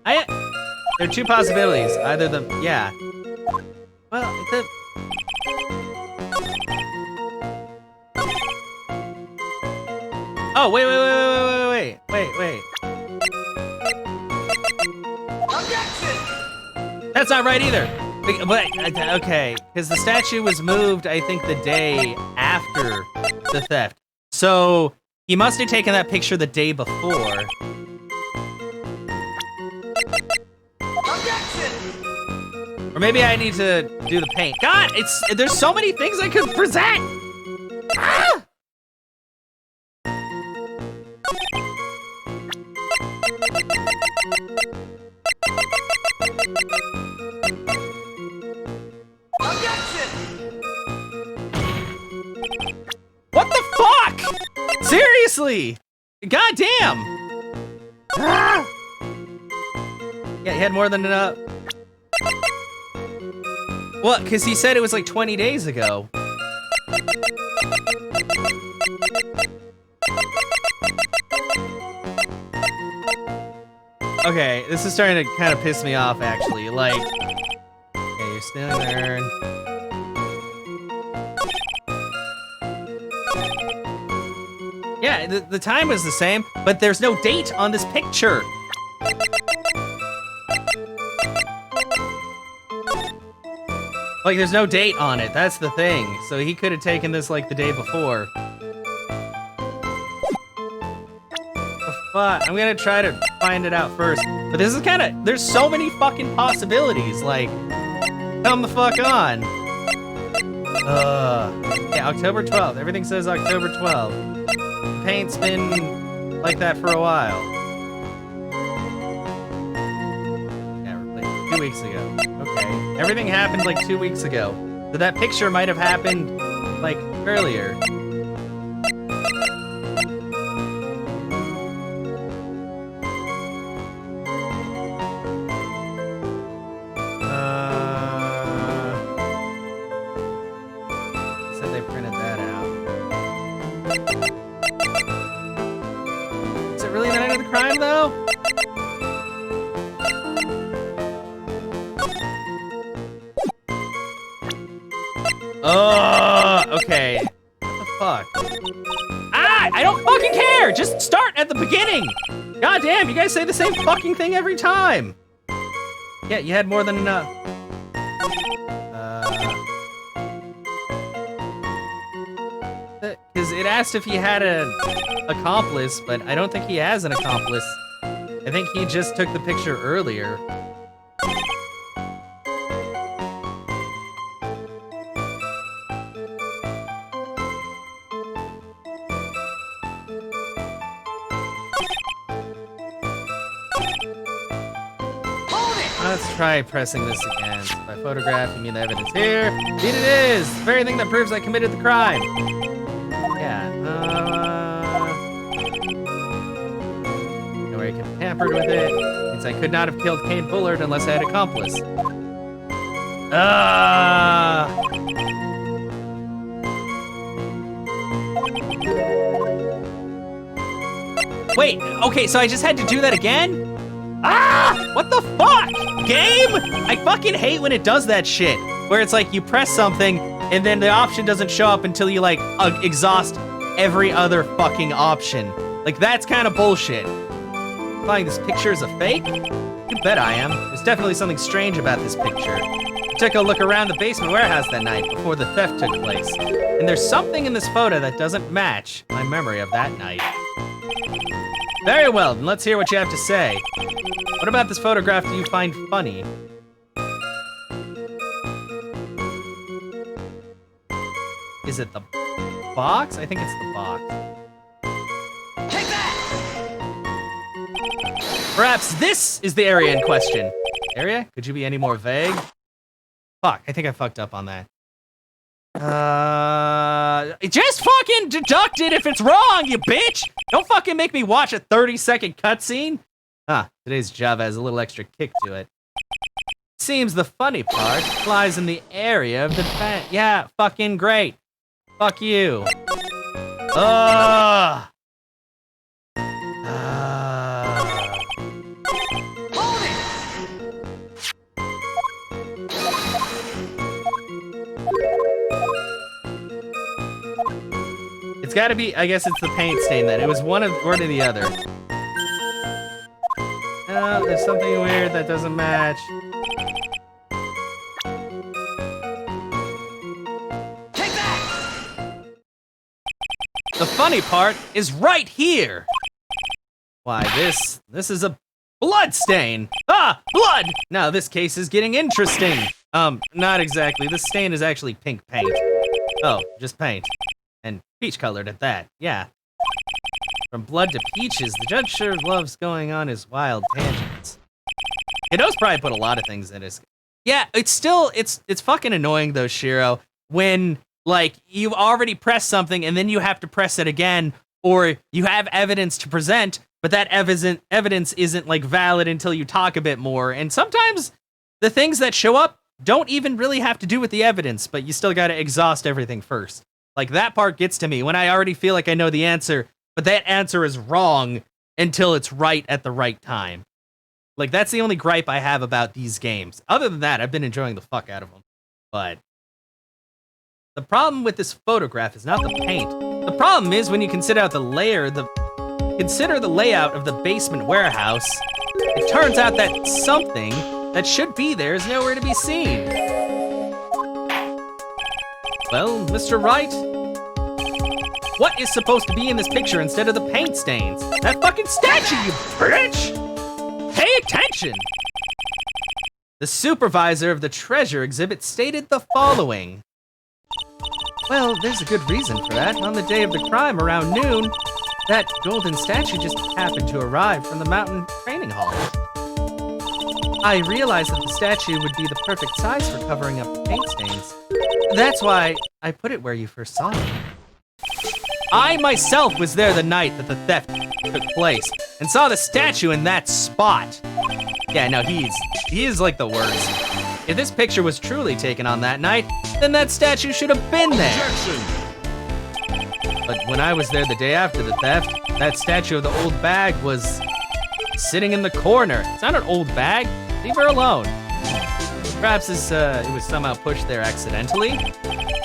There are two possibilities. Either the... Yeah. Well, the... Oh, wait. Objection! That's not right either. But, okay, because the statue was moved, I think, the day after the theft. So, he must have taken that picture the day before. Objection! Or maybe I need to do the paint. God, there's so many things I could present! Ah! Objection! What the fuck? Seriously? God damn! Ah! Yeah, he had more than enough. Well, because he said it was like 20 days ago. Okay, this is starting to kind of piss me off, actually. Like, okay, you're standing there and... Yeah, the time was the same, but there's no date on this picture. Like, there's no date on it, that's the thing. So he could have taken this, like, the day before. But I'm gonna try to find it out first. But this is kind of... There's so many fucking possibilities, like... Come the fuck on. Yeah, October 12th. Everything says October 12th. The paint's been like that for a while. Yeah, like 2 weeks ago. Okay. Everything happened like 2 weeks ago. So that picture might have happened, like, earlier. Said they printed that out. Is it really the night of the crime, though? Oh, okay. What the fuck? Ah, I don't fucking care! Just start at the beginning! God damn, you guys say the same fucking thing every time! Yeah, you had more than enough. Because it asked if he had an accomplice, but I don't think he has an accomplice. I think he just took the picture earlier. let's try pressing this again. So by photograph, you mean the evidence here? Indeed it is! The very thing that proves I committed the crime. Yeah, no way I could have tampered with it. Means I could not have killed Kane Bullard unless I had an accomplice. Wait, okay, so I just had to do that again? What the fuck? Game? I fucking hate when it does that shit. Where it's like you press something and then the option doesn't show up until you like exhaust every other fucking option. Like that's kind of bullshit. Implying this picture is a fake? You bet I am. There's definitely something strange about this picture. I took a look around the basement warehouse that night before the theft took place. And there's something in this photo that doesn't match my memory of that night. Very well, then let's hear what you have to say. What about this photograph do you find funny? Is it the box? I think it's the box. Take that! Perhaps this is the area in question. Area? Could you be any more vague? Fuck, I think I fucked up on that. Just fucking deduct it if it's wrong, you bitch! Don't fucking make me watch a 30-second cutscene. Today's Java has a little extra kick to it. Seems the funny part lies in the area of the defense. Yeah, fucking great. Fuck you. Hold it! It's gotta be, I guess it's the paint stain then. It was one or the other. There's something weird that doesn't match. Take that! The funny part is right here. Why, this is a blood stain. Blood! Now this case is getting interesting. Not exactly. This stain is actually pink paint. Oh, just paint. And peach colored at that, yeah. From blood to peaches, the judge sure loves going on his wild tangents. Kiddo's probably put a lot of things in his... Yeah, it's fucking annoying though, Shiro, when, like, you've already pressed something and then you have to press it again, or you have evidence to present, but that evidence isn't, like, valid until you talk a bit more, and sometimes the things that show up don't even really have to do with the evidence, but you still gotta exhaust everything first. Like, that part gets to me, when I already feel like I know the answer, but that answer is wrong until it's right at the right time. Like, that's the only gripe I have about these games. Other than that, I've been enjoying the fuck out of them. But the problem with this photograph is not the paint. The problem is when you consider the layout of the basement warehouse, it turns out that something that should be there is nowhere to be seen. Well, Mr. Wright, what is supposed to be in this picture instead of the paint stains? That fucking statue, you bitch! Pay attention! The supervisor of the treasure exhibit stated the following. Well, there's a good reason for that. On the day of the crime, around noon, that golden statue just happened to arrive from the mountain training hall. I realized that the statue would be the perfect size for covering up the paint stains. That's why I put it where you first saw it. I myself was there the night that the theft took place and saw the statue in that spot. Yeah, no, he is like the worst. If this picture was truly taken on that night, then that statue should have been there. But when I was there the day after the theft, that statue of the old bag was sitting in the corner. It's not an old bag. Leave her alone. Perhaps it was somehow pushed there accidentally.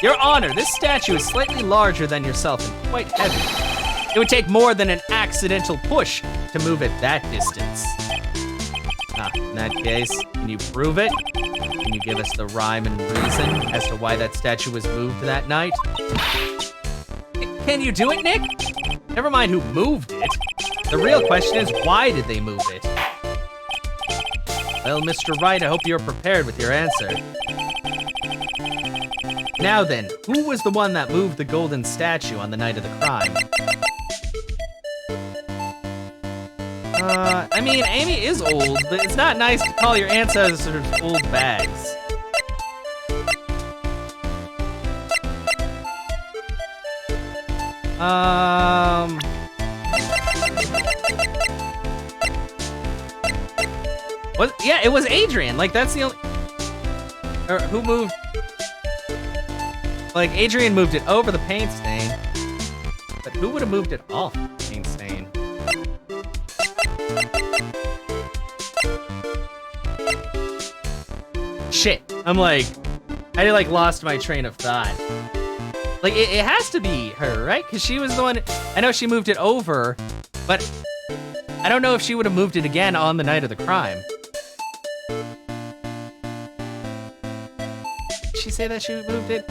Your Honor, this statue is slightly larger than yourself and quite heavy. It would take more than an accidental push to move it that distance. In that case, can you prove it? Can you give us the rhyme and reason as to why that statue was moved that night? Can you do it, Nick? Never mind who moved it. The real question is, why did they move it? Well, Mr. Wright, I hope you're prepared with your answer. Now then, who was the one that moved the golden statue on the night of the crime? I mean, Amy is old, but it's not nice to call your ancestors old bags. What? Yeah, it was Adrian. Like, that's the only... Or who moved... Like, Adrian moved it over the paint stain. But who would have moved it off the paint stain? Shit. I'm like... I, like, lost my train of thought. Like, it has to be her, right? Because she was the one... I know she moved it over, but... I don't know if she would have moved it again on the night of the crime. Did she say that she moved it?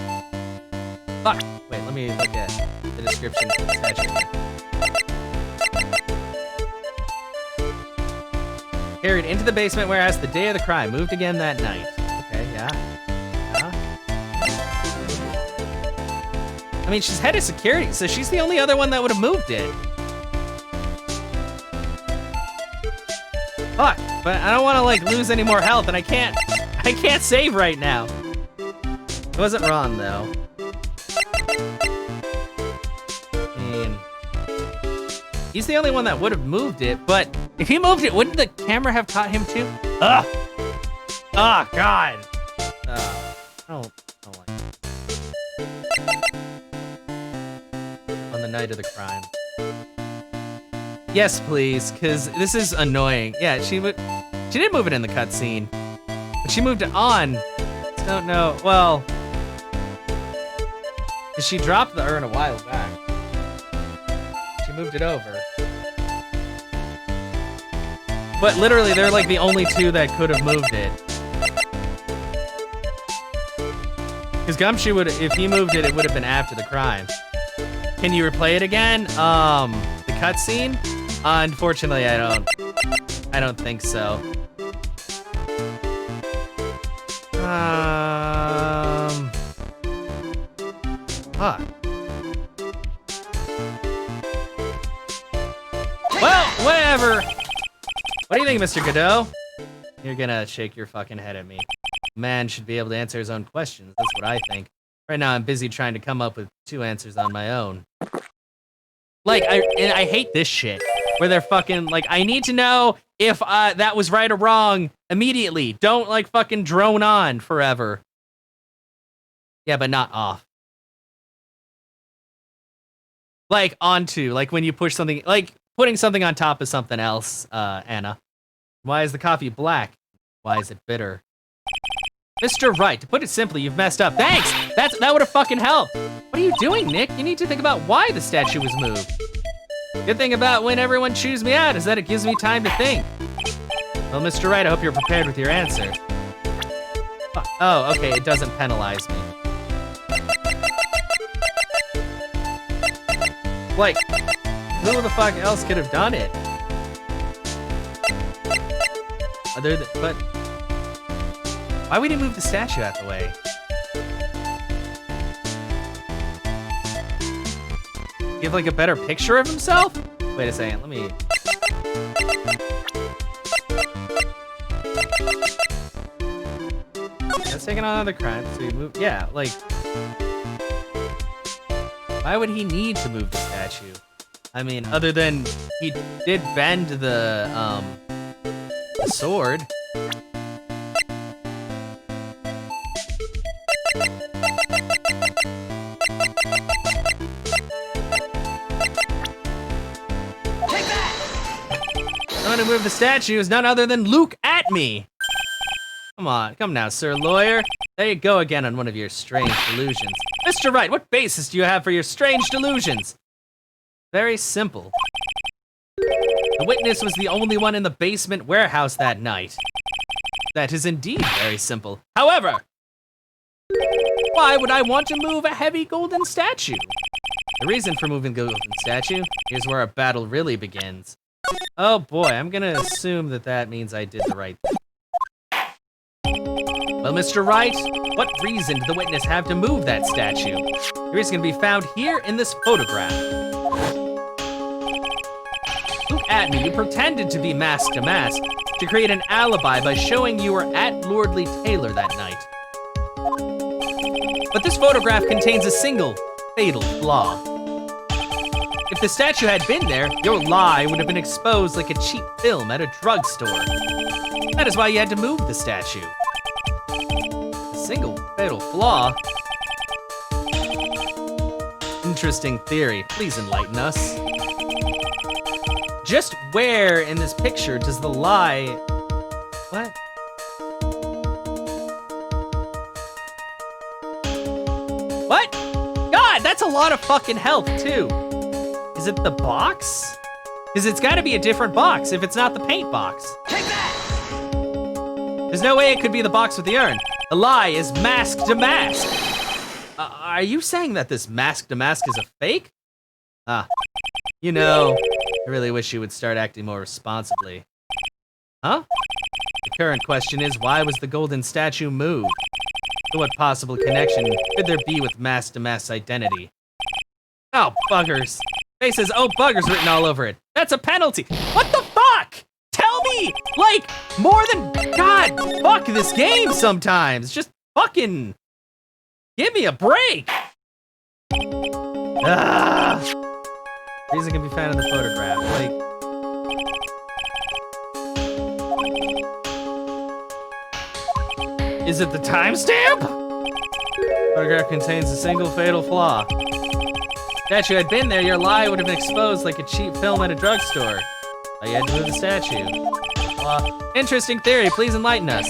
Fuck. Wait, let me look at the description for the statue. Carried into the basement warehouse the day of the crime. Moved again that night. Okay, yeah. I mean, she's head of security, so she's the only other one that would have moved it. Fuck, but I don't want to like lose any more health, and I can't save right now. It wasn't Ron though. I mean, he's the only one that would have moved it, but if he moved it, wouldn't the camera have caught him too? Ugh. Oh God. I don't like it. On the night of the crime. Yes, please, because this is annoying. Yeah, she did move it in the cutscene, but she moved it on. I don't know. Well, because she dropped the urn a while back. She moved it over. But literally, they're like the only two that could have moved it. Because Gumshoe would, if he moved it, it would have been after the crime. Can you replay it again? The cutscene? Unfortunately, I don't think so. Huh. Well, whatever. What do you think, Mr. Godot? You're gonna shake your fucking head at me. Man should be able to answer his own questions. That's what I think. Right now, I'm busy trying to come up with 2 answers on my own. Like, I hate this shit. Where they're fucking, like, I need to know if that was right or wrong immediately. Don't, like, fucking drone on forever. Yeah, but not off. Like, onto, like, when you push something, like, putting something on top of something else, Anna. Why is the coffee black? Why is it bitter? Mr. Wright, to put it simply, you've messed up. Thanks! That would have fucking helped. What are you doing, Nick? You need to think about why the statue was moved. Good thing about when everyone chews me out is that it gives me time to think. Well, Mr. Wright, I hope you're prepared with your answer. Oh, okay, it doesn't penalize me. Like, who the fuck else could have done it? Other than, but why would he move the statue out the way? Give like a better picture of himself? Wait a second, let me... Let's take on another crime, so he moved, yeah, like... Why would he need to move the statue? I mean, other than he did bend the sword. To move the statue is none other than Luke at me. Come now, sir lawyer. There you go again on one of your strange delusions. Mr. Wright, what basis do you have for your strange delusions? Very simple. The witness was the only one in the basement warehouse that night. That is indeed very simple. However, why would I want to move a heavy golden statue? The reason for moving the golden statue is where our battle really begins. Oh boy, I'm gonna assume that means I did the right thing. Well, Mr. Wright, what reason did the witness have to move that statue? The reason can be found here in this photograph. Luke Atme, you pretended to be mask to mask to create an alibi by showing you were at Lordly Taylor that night. But this photograph contains a single fatal flaw. If the statue had been there, your lie would have been exposed like a cheap film at a drugstore. That is why you had to move the statue. A single fatal flaw? Interesting theory. Please enlighten us. Just where in this picture does the lie... What? What? God, that's a lot of fucking health, too. Is it the box? Because it's gotta be a different box if it's not the paint box. Take that! There's no way it could be the box with the urn. The lie is mask to mask. Are you saying that this mask to mask is a fake? You know, I really wish you would start acting more responsibly. Huh? The current question is, why was the golden statue moved? What possible connection could there be with mask to mask identity? Oh, buggers. Face says, oh, buggers written all over it. That's a penalty. What the fuck? Tell me, like, more than, God, fuck this game sometimes. Just fucking give me a break. Reason can be found in the photograph. Like, is it the timestamp? Photograph contains a single fatal flaw. Statue had been there, your lie would have been exposed like a cheap film at a drugstore. Oh, you had to move the statue. Interesting theory, please enlighten us.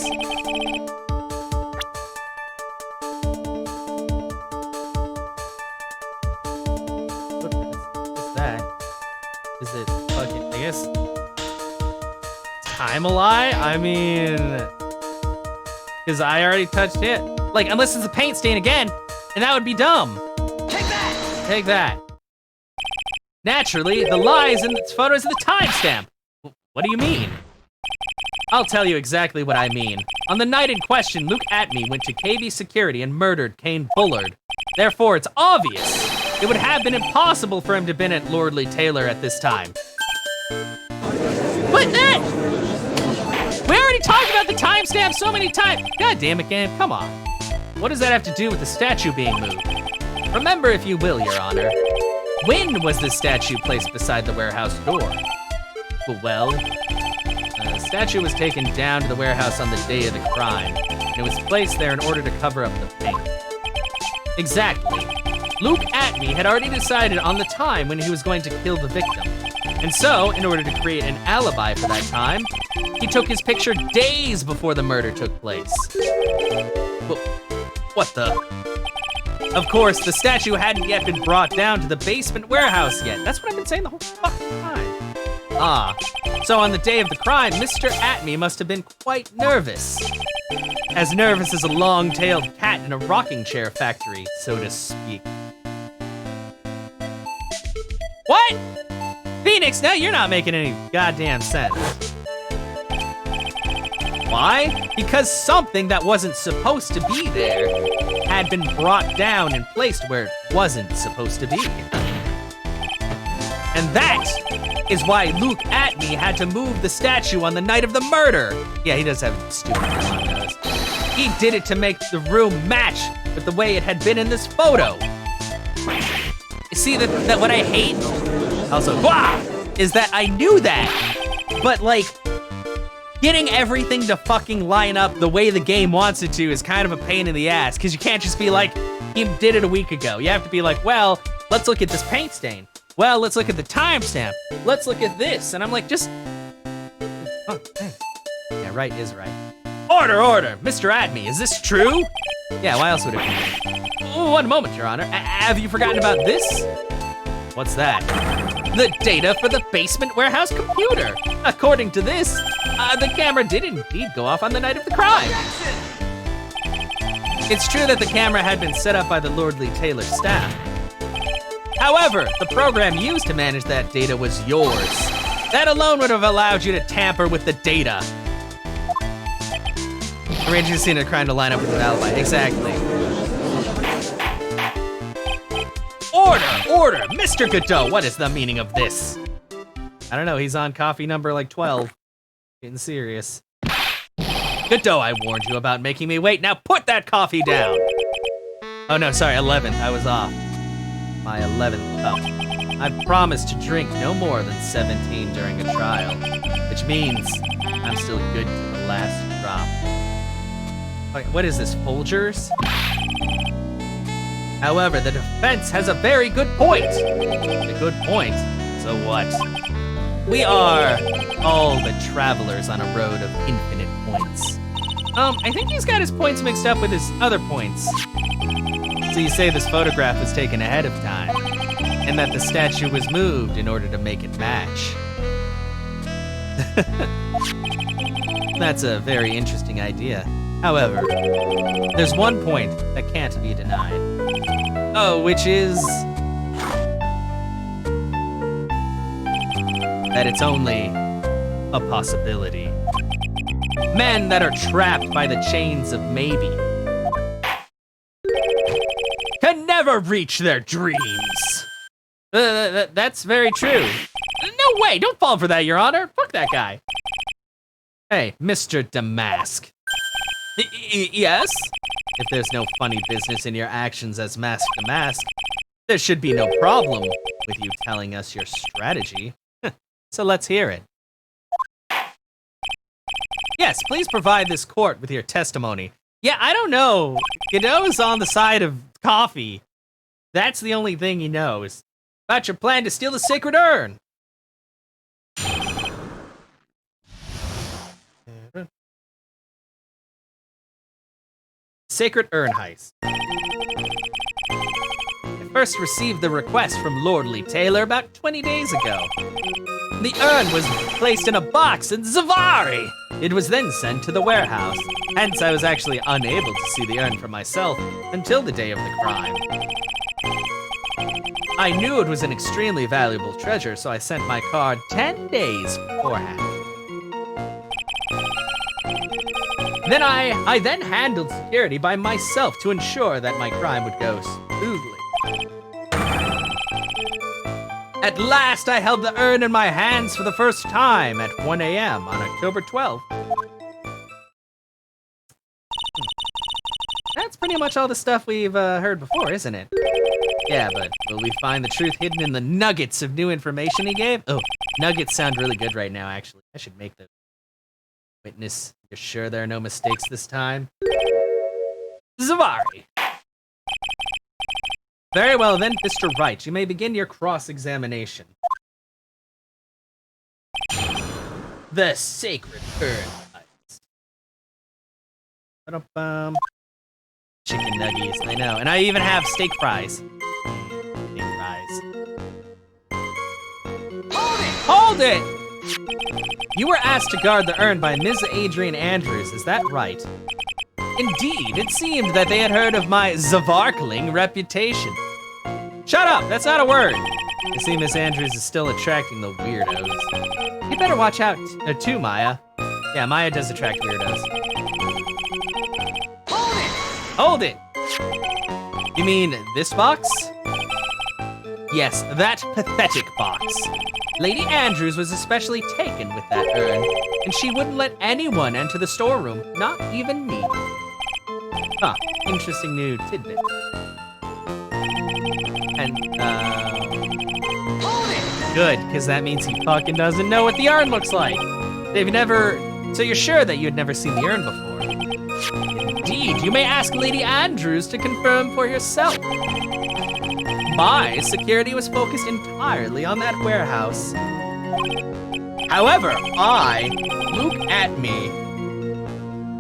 What's that? Is it fucking, I guess, time a lie? I mean, because I already touched it. Like, unless it's a paint stain again, and that would be dumb. Take that. Naturally, the lies in its photos of the timestamp. What do you mean? I'll tell you exactly what I mean. On the night in question, Luke Atme went to KV Security and murdered Kane Bullard. Therefore, it's obvious it would have been impossible for him to have been at Lordly Taylor at this time. But that! We already talked about the timestamp so many times. God damn it, game, come on. What does that have to do with the statue being moved? Remember, if you will, Your Honor, when was the statue placed beside the warehouse door? Well, the statue was taken down to the warehouse on the day of the crime, and it was placed there in order to cover up the paint. Exactly. Luke Atme had already decided on the time when he was going to kill the victim. And so, in order to create an alibi for that time, he took his picture days before the murder took place. What the? Of course, the statue hadn't yet been brought down to the basement warehouse yet. That's what I've been saying the whole fucking time. So on the day of the crime, Mr. Atme must have been quite nervous. As nervous as a long-tailed cat in a rocking chair factory, so to speak. What? Phoenix, now you're not making any goddamn sense. Why? Because something that wasn't supposed to be there had been brought down and placed where it wasn't supposed to be. And that is why Luke Atme had to move the statue on the night of the murder. Yeah, he does have stupid does. He did it to make the room match with the way it had been in this photo. You see that what I hate? Also, is that I knew that, but like, getting everything to fucking line up the way the game wants it to is kind of a pain in the ass, because you can't just be like, he did it a week ago. You have to be like, well, let's look at this paint stain. Well, let's look at the timestamp. Let's look at this. And I'm like, just, oh, dang. Yeah, right is right. Order, Mr. Atme, is this true? Yeah, why else would it be? Oh, one moment, Your Honor. Have you forgotten about this? What's that? The data for the basement warehouse computer. According to this, the camera did indeed go off on the night of the crime. It's true that the camera had been set up by the Lordly Taylor staff. However, the program used to manage that data was yours. That alone would have allowed you to tamper with the data. Arranging the scene of crime to line up with an alibi. Exactly. Order! Mr. Godot, what is the meaning of this? I don't know, he's on coffee number like 12. Getting serious. Good dough, I warned you about making me wait. Now put that coffee down. Oh no, sorry, 11th. I was off. My 11th cup. I promised to drink no more than 17 during a trial, which means I'm still good to the last drop. Wait, what is this, Folgers? However, the defense has a very good point. A good point? So what? We are all the travelers on a road of infinite points. I think he's got his points mixed up with his other points. So you say this photograph was taken ahead of time, and that the statue was moved in order to make it match. That's a very interesting idea. However, there's one point that can't be denied. Oh, which is that it's only a possibility. Men that are trapped by the chains of maybe can never reach their dreams. That's very true. No way, don't fall for that, Your Honor. Fuck that guy. Hey, Mr. Damask. Yes? If there's no funny business in your actions as Mask Damask, there should be no problem with you telling us your strategy. So let's hear it. Yes, please provide this court with your testimony. Yeah, I don't know. Godot's on the side of coffee. That's the only thing he knows. About your plan to steal the sacred urn. Sacred urn heist. I first received the request from Lordly Taylor about 20 days ago. The urn was placed in a box in Zavari. It was then sent to the warehouse. Hence, I was actually unable to see the urn for myself until the day of the crime. I knew it was an extremely valuable treasure, so I sent my card 10 days beforehand. Then I then handled security by myself to ensure that my crime would go smoothly. At last, I held the urn in my hands for the first time at 1 a.m. on October 12th. That's pretty much all the stuff we've heard before, isn't it? Yeah, but will we find the truth hidden in the nuggets of new information he gave? Oh, nuggets sound really good right now, actually. I should make those. Witness, you're sure there are no mistakes this time? Zavari. Very well then, Mr. Wright, you may begin your cross-examination. The sacred urn heist. Ba-dum-bum. Chicken nuggies, I know. And I even have steak fries. Steak fries. Hold it! You were asked to guard the urn by Ms. Adrian Andrews, is that right? Indeed, it seemed that they had heard of my Zavarkling reputation. Shut up, that's not a word. You see, Miss Andrews is still attracting the weirdos. You better watch out, too, Maya. Yeah, Maya does attract weirdos. Hold it! You mean this box? Yes, that pathetic box. Lady Andrews was especially taken with that urn, and she wouldn't let anyone enter the storeroom, not even me. Huh, interesting new tidbit. And, good, because that means he fucking doesn't know what the urn looks like. So you're sure that you had never seen the urn before? Indeed, you may ask Lady Andrews to confirm for yourself. My security was focused entirely on that warehouse. However, look at me.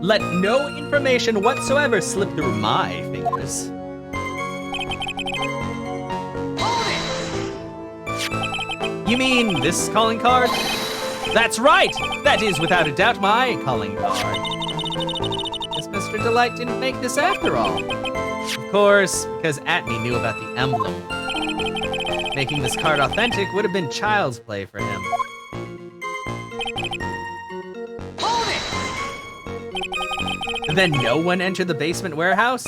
Let no information whatsoever slip through my fingers. You mean this calling card? That's right! That is without a doubt my calling card. Guess Mr. Delight didn't make this after all. Of course, because Atme knew about the emblem. Making this card authentic would have been child's play for him. Then no one entered the basement warehouse?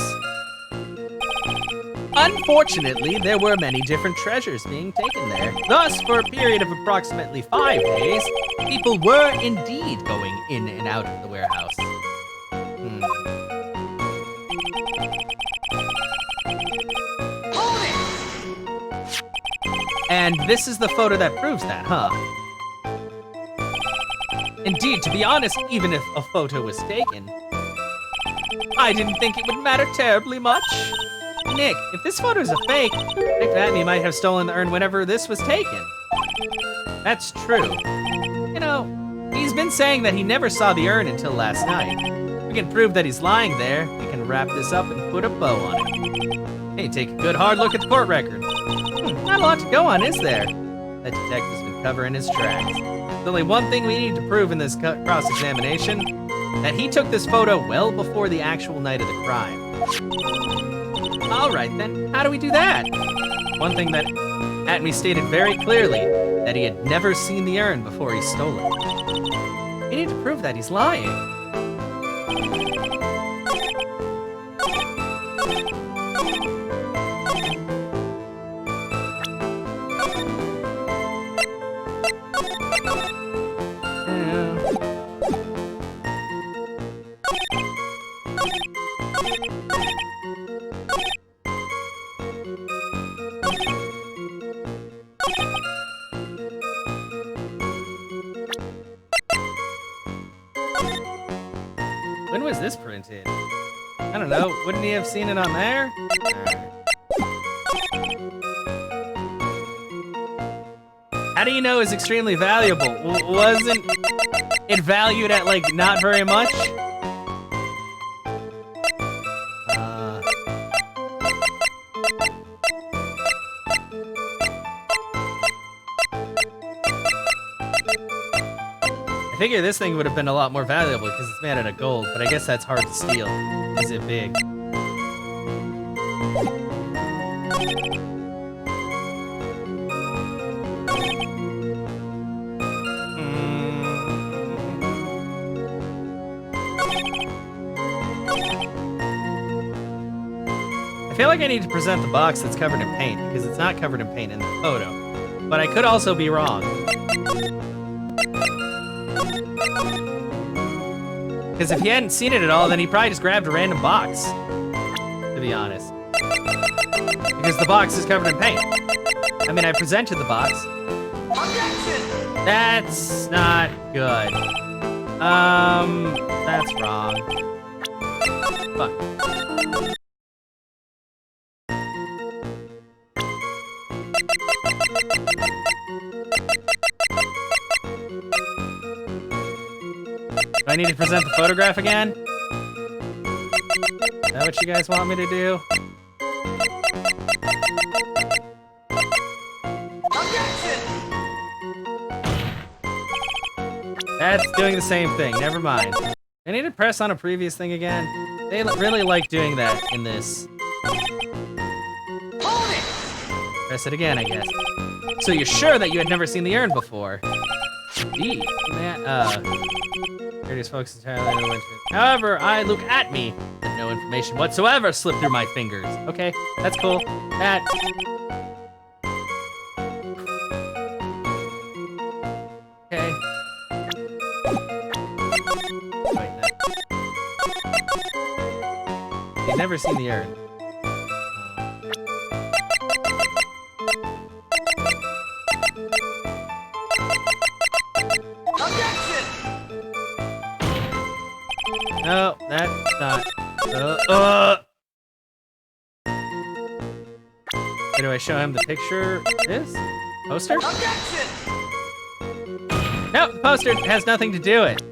Unfortunately, there were many different treasures being taken there. Thus, for a period of approximately 5 days, people were indeed going in and out of the warehouse. Hold it! And this is the photo that proves that, huh? Indeed, to be honest, even if a photo was taken, I didn't think it would matter terribly much. Nick, if this photo is a fake, Nick Vatney might have stolen the urn whenever this was taken. That's true. You know, he's been saying that he never saw the urn until last night. We can prove that he's lying there. We can wrap this up and put a bow on it. Hey, take a good hard look at the court record. Not a lot to go on, is there? That detective's been covering his tracks. There's only one thing we need to prove in this cross-examination, that he took this photo well before the actual night of the crime. All right, then, how do we do that? One thing that Atme stated very clearly, that he had never seen the urn before he stole it. We need to prove that he's lying. When was this printed? I don't know. Wouldn't he have seen it on there? How do you know it's extremely valuable? Wasn't it valued at, like, not very much? I figure this thing would have been a lot more valuable because it's made out of gold, but I guess that's hard to steal. Is it big? I feel like I need to present the box that's covered in paint because it's not covered in paint in the photo, but I could also be wrong. Because if he hadn't seen it at all, then he probably just grabbed a random box, to be honest. Because the box is covered in paint. I mean, I presented the box. Objection! That's not good. That's wrong. Fuck. Do I need to present the photograph again? Is that what you guys want me to do? Objection! That's doing the same thing. Never mind. I need to press on a previous thing again. They really like doing that in this. Hold it! Press it again, I guess. So you're sure that you had never seen the urn before? Indeed. Curious folks entirely went to. However, I look at me, and no information whatsoever slipped through my fingers. Okay, that's cool. That. Okay. Wait, that. You've never seen the urn. Objection! No, that's not. Where do I show him the picture? This? Poster? Objection! No, the poster has nothing to do with it.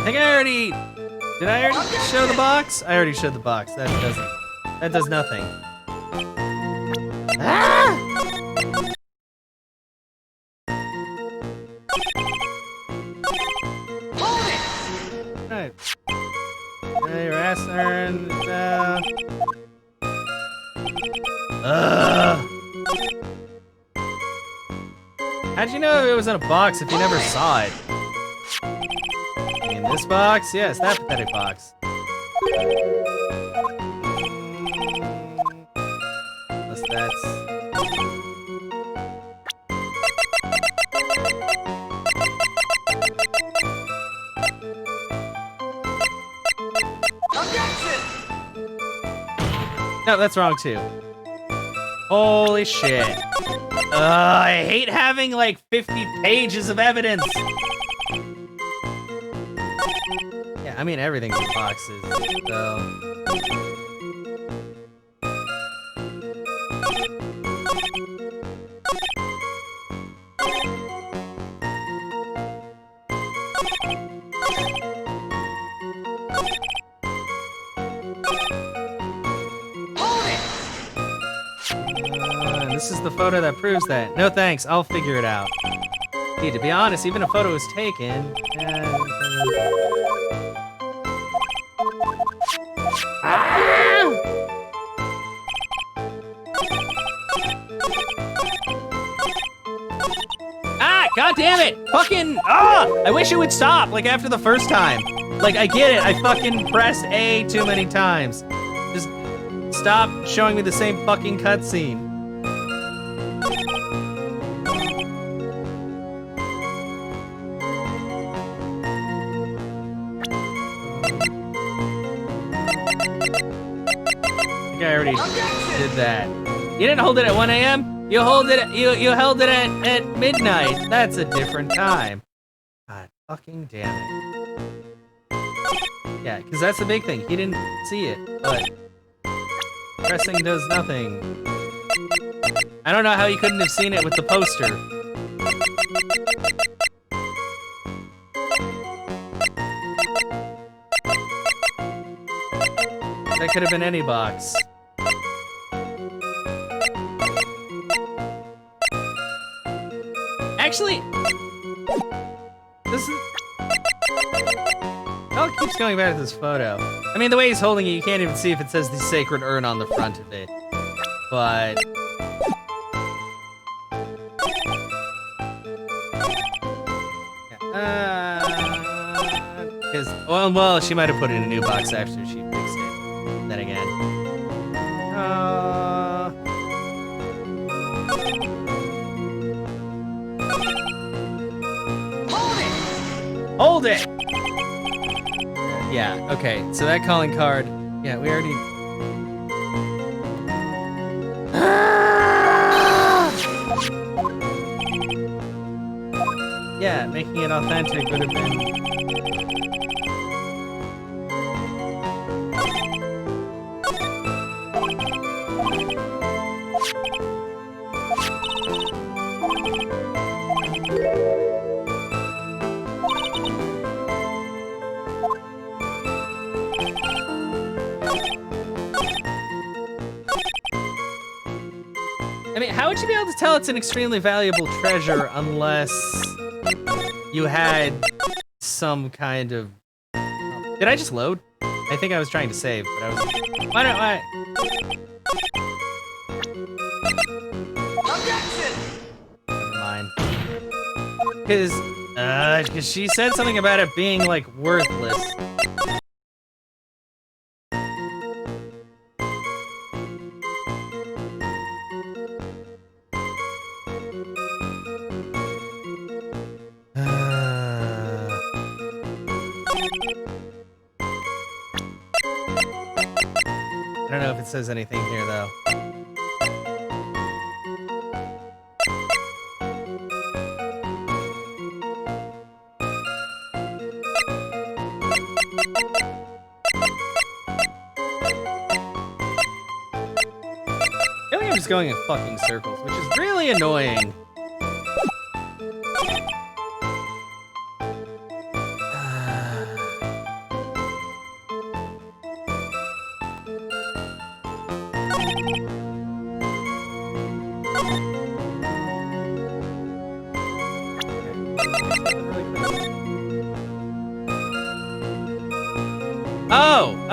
think I already... Did I already show the box? I already showed the box. That doesn't... That does nothing. Ah! Alright. Your ass earned... How'd you know it was in a box if you never saw it? In this box? Yes, that pathetic box. Unless that's... No, that's wrong too. Holy shit. I hate having like 50 pages of evidence. Yeah, I mean everything's in boxes, so. This is the photo that proves that. No thanks, I'll figure it out. See, to be honest, even a photo was taken. Ah, god damn it! Fucking, I wish it would stop, like after the first time. Like, I get it, I fucking pressed A too many times. Just stop showing me the same fucking cutscene. I already did that. You didn't hold it at 1 a.m.? You held it at midnight. That's a different time. God fucking damn it. Yeah, because that's the big thing. He didn't see it, but pressing does nothing. I don't know how he couldn't have seen it with the poster. That could have been any box. Actually, this is... Oh, it keeps going back to this photo. I mean, the way he's holding it, you can't even see if it says the sacred urn on the front of it. But... Because, well, she might have put it in a new box after she fixed it. Then again. Hold it! Yeah, okay, so that calling card, yeah, we already... Yeah, making it authentic would have been... I mean, how would you be able to tell it's an extremely valuable treasure unless you had some kind of... Did I just load? I think I was trying to save, but I was... Why don't I... Never mind. Because she said something about it being, like, worthless. I don't know if it says anything here, though. I feel like I'm just going in fucking circles, which is really annoying.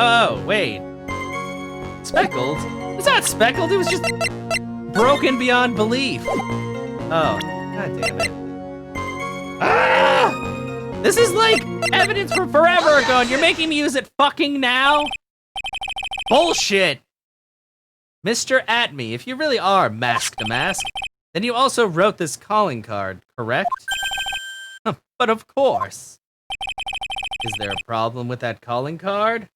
Oh, wait. Speckled? It's not speckled, it was just broken beyond belief. Oh, god damn it. Ah! This is like evidence from forever ago, and you're making me use it fucking now? Bullshit! Mr. Atme, if you really are Mask to Mask, then you also wrote this calling card, correct? But of course. Is there a problem with that calling card?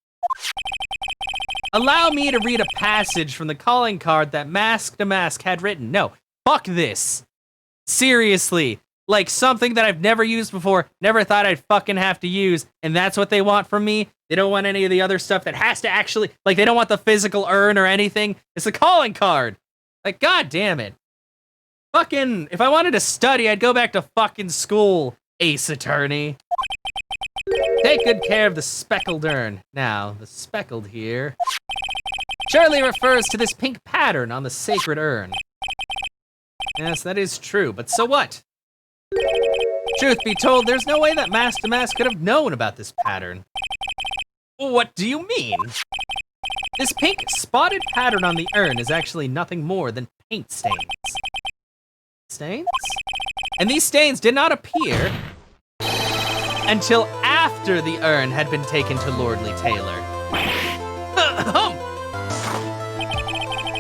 Allow me to read a passage from the calling card that Mask to Mask had written. No, fuck this. Seriously, like something that I've never used before, never thought I'd fucking have to use, and that's what they want from me? They don't want any of the other stuff that has to actually, like they don't want the physical urn or anything. It's a calling card. Like, god damn it. Fucking, if I wanted to study, I'd go back to fucking school, Ace Attorney. Take good care of the speckled urn. Now, the speckled here surely refers to this pink pattern on the sacred urn. Yes, that is true, but so what? Truth be told, there's no way that Mask to Mask could have known about this pattern. What do you mean? This pink spotted pattern on the urn is actually nothing more than paint stains. Stains? And these stains did not appear until after the urn had been taken to Lordly Taylor.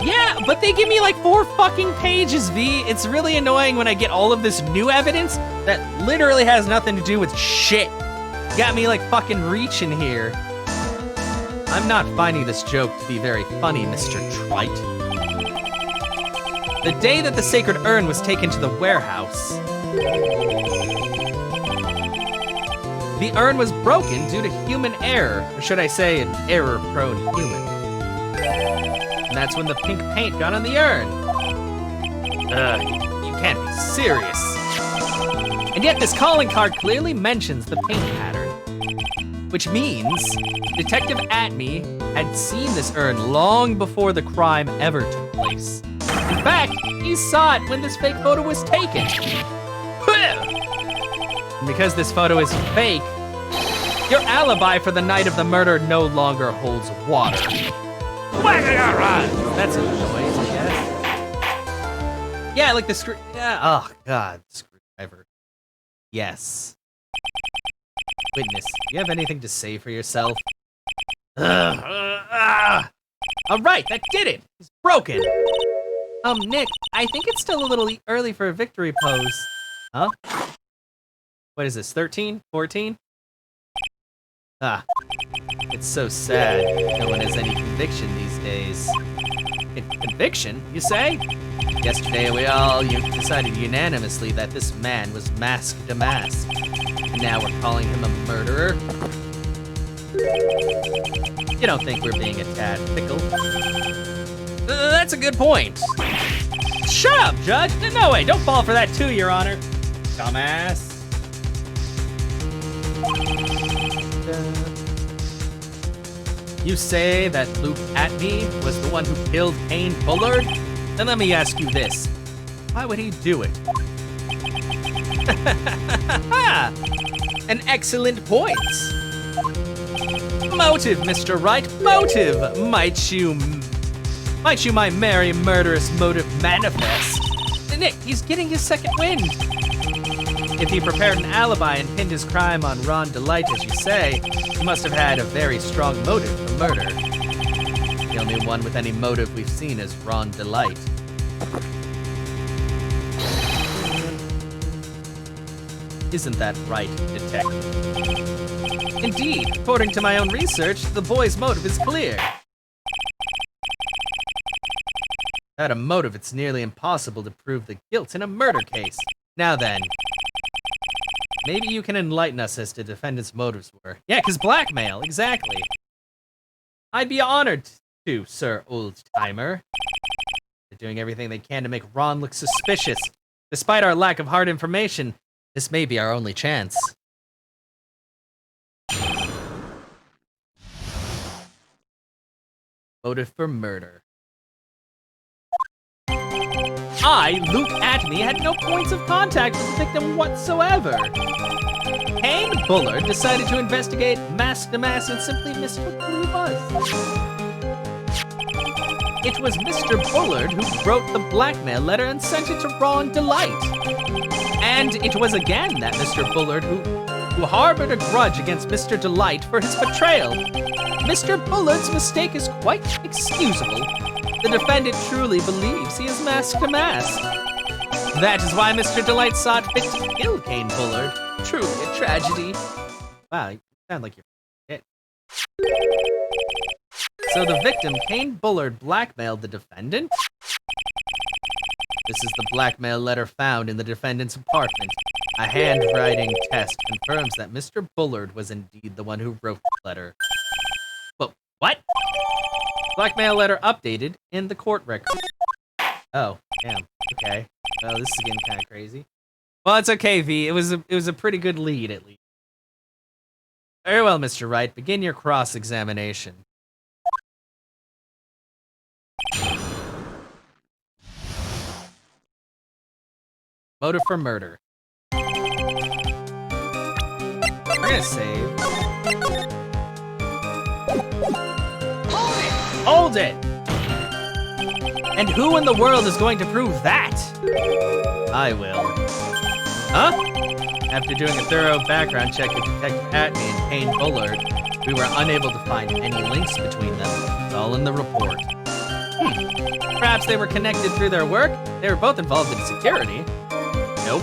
Yeah, but they give me like 4 fucking pages, V. It's really annoying when I get all of this new evidence that literally has nothing to do with shit. Got me like fucking reaching here. I'm not finding this joke to be very funny, Mr. Trite. The day that the sacred urn was taken to the warehouse, the urn was broken due to human error, or should I say an error-prone human. And that's when the pink paint got on the urn. You can't be serious. And yet this calling card clearly mentions the paint pattern, which means Detective Atme had seen this urn long before the crime ever took place. In fact, he saw it when this fake photo was taken. And because this photo is fake, your alibi for the night of the murder no longer holds water. That's a noise, I guess. Yeah, like the screw. Yeah, oh god, screwdriver. Yes. Witness, do you have anything to say for yourself? All right, that did it. It's broken. Nick, I think it's still a little early for a victory pose. Huh? What is this, 13? 14? It's so sad. No one has any conviction these days. Conviction, you say? Yesterday we all decided unanimously that this man was Mask to Mask. And now we're calling him a murderer? You don't think we're being a tad fickle? That's a good point. Shut up, Judge! No way, don't fall for that too, Your Honor. Dumbass. You say that Luke Atme was the one who killed Payne Bullard? Then let me ask you this. Why would he do it? An excellent point. Motive, Mr. Wright, motive. Might you, my merry murderous motive manifest? Nick, he's getting his second wind. If he prepared an alibi and pinned his crime on Ron Delight, as you say, he must have had a very strong motive for murder. The only one with any motive we've seen is Ron Delight. Isn't that right, Detective? Indeed, according to my own research, the boy's motive is clear. Without a motive, it's nearly impossible to prove the guilt in a murder case. Now then, maybe you can enlighten us as to defendant's motives were. Yeah, because blackmail, exactly. I'd be honored to, Sir Old-Timer. They're doing everything they can to make Ron look suspicious. Despite our lack of hard information, this may be our only chance. Motive for murder. I, Luke Atney, had no points of contact with the victim whatsoever. Kane Bullard decided to investigate mask to mask and simply mistook who he was. It was Mr. Bullard who wrote the blackmail letter and sent it to Ron Delight. And it was again that Mr. Bullard who harbored a grudge against Mr. Delight for his betrayal. Mr. Bullard's mistake is quite excusable. The defendant truly believes he is mask to mask. That is why Mr. Delight sought fit to kill Kane Bullard. Truly a tragedy. Wow, you sound like you're dead. So the victim, Kane Bullard, blackmailed the defendant? This is the blackmail letter found in the defendant's apartment. A handwriting test confirms that Mr. Bullard was indeed the one who wrote the letter. But what? Blackmail letter updated in the court record. Oh, damn. Okay. Well, this is getting kind of crazy. Well, it's okay, V. It was a pretty good lead, at least. Very well, Mr. Wright. Begin your cross-examination. Motive for murder. We're gonna save. Hold it! And who in the world is going to prove that? I will. Huh? After doing a thorough background check of Detective Atney and Kane Bullard, we were unable to find any links between them. It's all in the report. Perhaps they were connected through their work? They were both involved in security. Nope.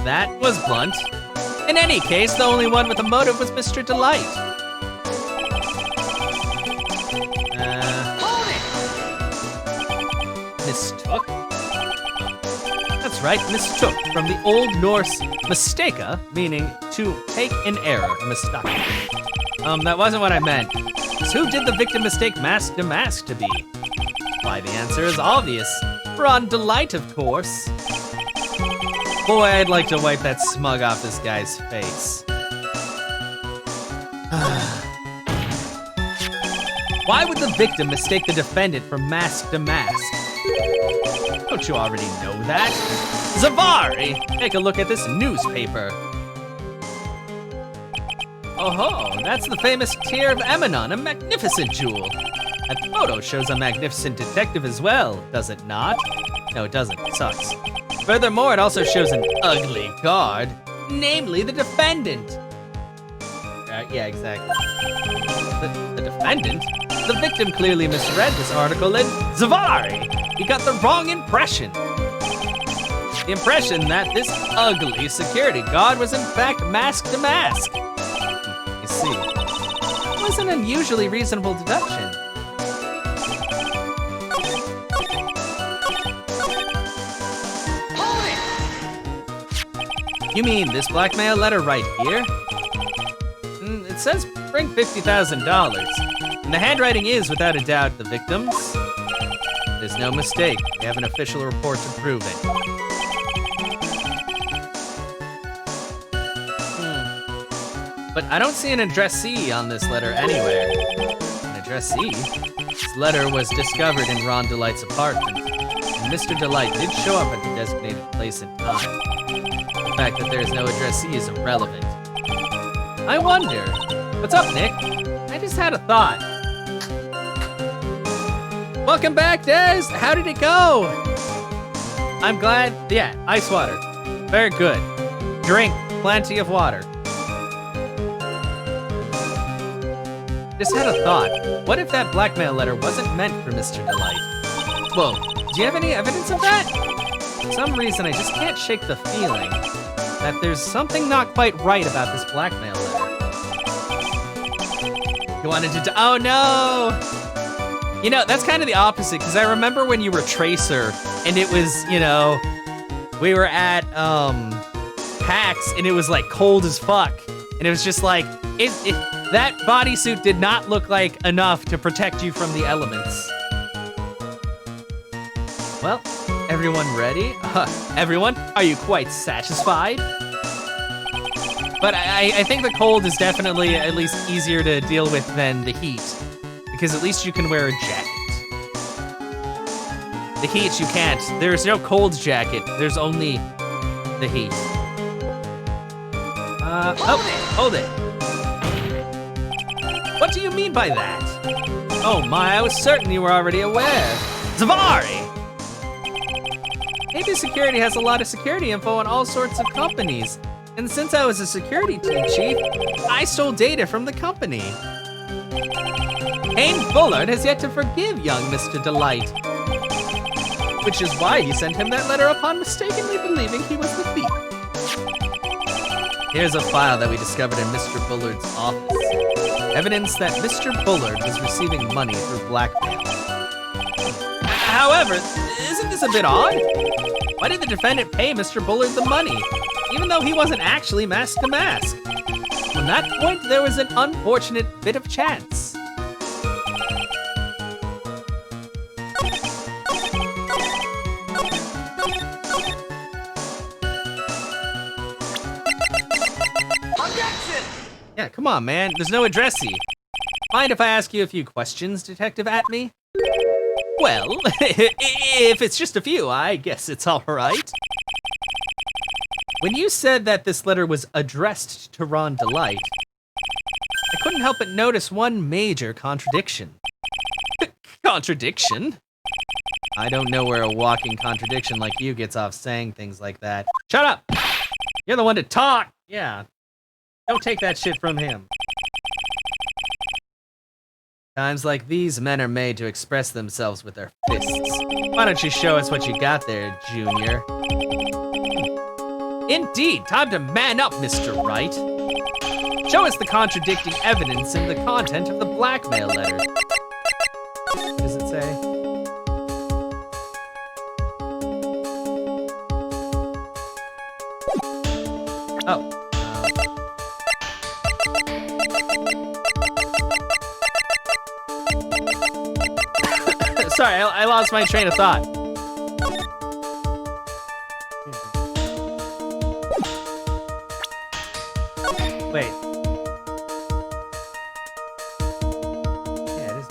That was blunt. In any case, the only one with a motive was Mr. Delight. Mistook? That's right, mistook, from the Old Norse mistaka, meaning to take in error, a mistake. That wasn't what I meant. So who did the victim mistake mask to mask to be? Why, the answer is obvious. Ron Delight, of course. Boy, I'd like to wipe that smug off this guy's face. Why would the victim mistake the defendant for mask to mask? Don't you already know that? Zavari! Take a look at this newspaper. Oh-ho, that's the famous Tear of Emanon, a magnificent jewel. That photo shows a magnificent detective as well, does it not? No, it doesn't. It sucks. Furthermore, it also shows an ugly guard, namely the defendant. Yeah, exactly. The defendant? The victim clearly misread this article and Zavari! He got the wrong impression. The impression that this ugly security guard was in fact mask to mask. You see, it was an unusually reasonable deduction. You mean this blackmail letter right here? It says bring $50,000, and the handwriting is, without a doubt, the victim's. There's no mistake. We have an official report to prove it. But I don't see an addressee on this letter anywhere. An addressee? This letter was discovered in Ron Delight's apartment, and Mr. Delight did show up at the designated place and time. The fact that there's no addressee is irrelevant. I wonder. What's up, Nick? I just had a thought. Welcome back, Des. How did it go? I'm glad. Yeah, ice water. Very good. Drink plenty of water. Just had a thought. What if that blackmail letter wasn't meant for Mr. Delight? Whoa, do you have any evidence of that? For some reason, I just can't shake the feeling that there's something not quite right about this blackmail letter. You wanted to oh no! You know, that's kind of the opposite, because I remember when you were Tracer, and it was, you know, we were at, PAX, and it was, like, cold as fuck. And it was just like, that bodysuit did not look like enough to protect you from the elements. Well, everyone ready? Everyone, are you quite satisfied? But I think the cold is definitely at least easier to deal with than the heat, because at least you can wear a jacket. The heat, you can't. There's no cold jacket. There's only the heat. Hold it. What do you mean by that? Oh my, I was certain you were already aware. Zavari! AB Security has a lot of security info on all sorts of companies. And since I was a security team chief, I stole data from the company. Kane Bullard has yet to forgive young Mr. Delight. Which is why he sent him that letter upon mistakenly believing he was the thief. Here's a file that we discovered in Mr. Bullard's office. Evidence that Mr. Bullard was receiving money through blackmail. However, isn't this a bit odd? Why did the defendant pay Mr. Bullard the money, even though he wasn't actually mask to mask? From that point, there was an unfortunate bit of chance. Objection! Yeah, come on, man. There's no addressee. Mind if I ask you a few questions, Detective Atme? Well, if it's just a few, I guess it's all right. When you said that this letter was addressed to Ron Delight, I couldn't help but notice one major contradiction. Contradiction? I don't know where a walking contradiction like you gets off saying things like that. Shut up! You're the one to talk! Yeah. Don't take that shit from him. Times like these, men are made to express themselves with their fists. Why don't you show us what you got there, Junior? Indeed, time to man up, Mr. Wright. Show us the contradicting evidence in the content of the blackmail letter. What does it say? Oh. Sorry, I lost my train of thought. Wait. Yeah, it is.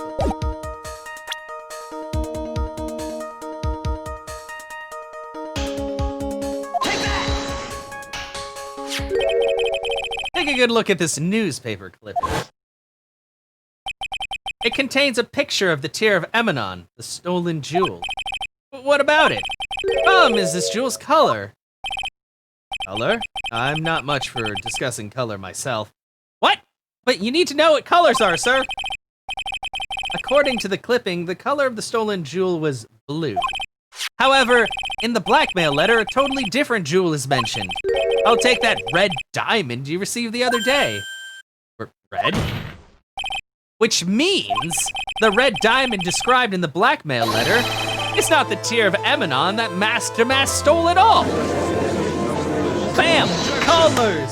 Take that! Take a good look at this newspaper clipping. It contains a picture of the tear of Emanon, the stolen jewel. But what about it? Problem is this jewel's color. Color? I'm not much for discussing color myself. What? But you need to know what colors are, sir. According to the clipping, the color of the stolen jewel was blue. However, in the blackmail letter, a totally different jewel is mentioned. I'll take that red diamond you received the other day. Red? Which means the red diamond described in the blackmail letter is not the tear of Emanon that Mask to Mask stole at all. Bam! Colors!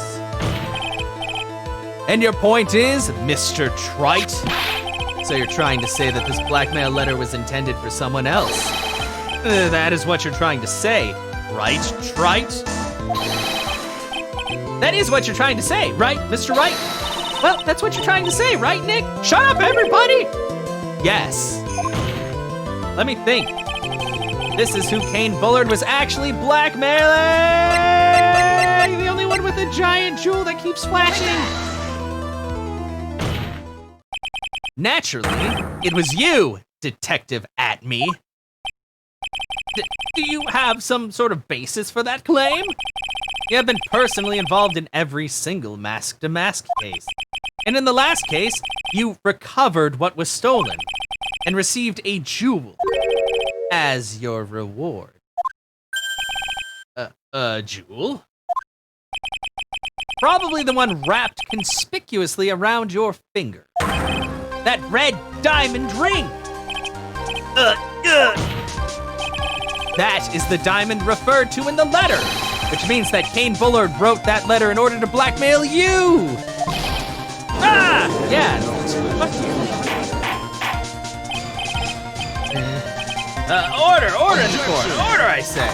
And your point is, Mr. Trite? So you're trying to say that this blackmail letter was intended for someone else? That is what you're trying to say, right, Trite? That is what you're trying to say, right, Mr. Wright? Well, that's what you're trying to say, right, Nick? Shut up, everybody! Yes. Let me think. This is who Kane Bullard was actually blackmailing! The only one with a giant jewel that keeps flashing! Naturally, it was you, Detective Atme. Do you have some sort of basis for that claim? You have been personally involved in every single mask-to-mask case. And in the last case, you recovered what was stolen and received a jewel as your reward. A jewel? Probably the one wrapped conspicuously around your finger. That red diamond ring! That is the diamond referred to in the letter, which means that Kane Bullard wrote that letter in order to blackmail you! Ah! Yeah. Order in the court. Order, I say.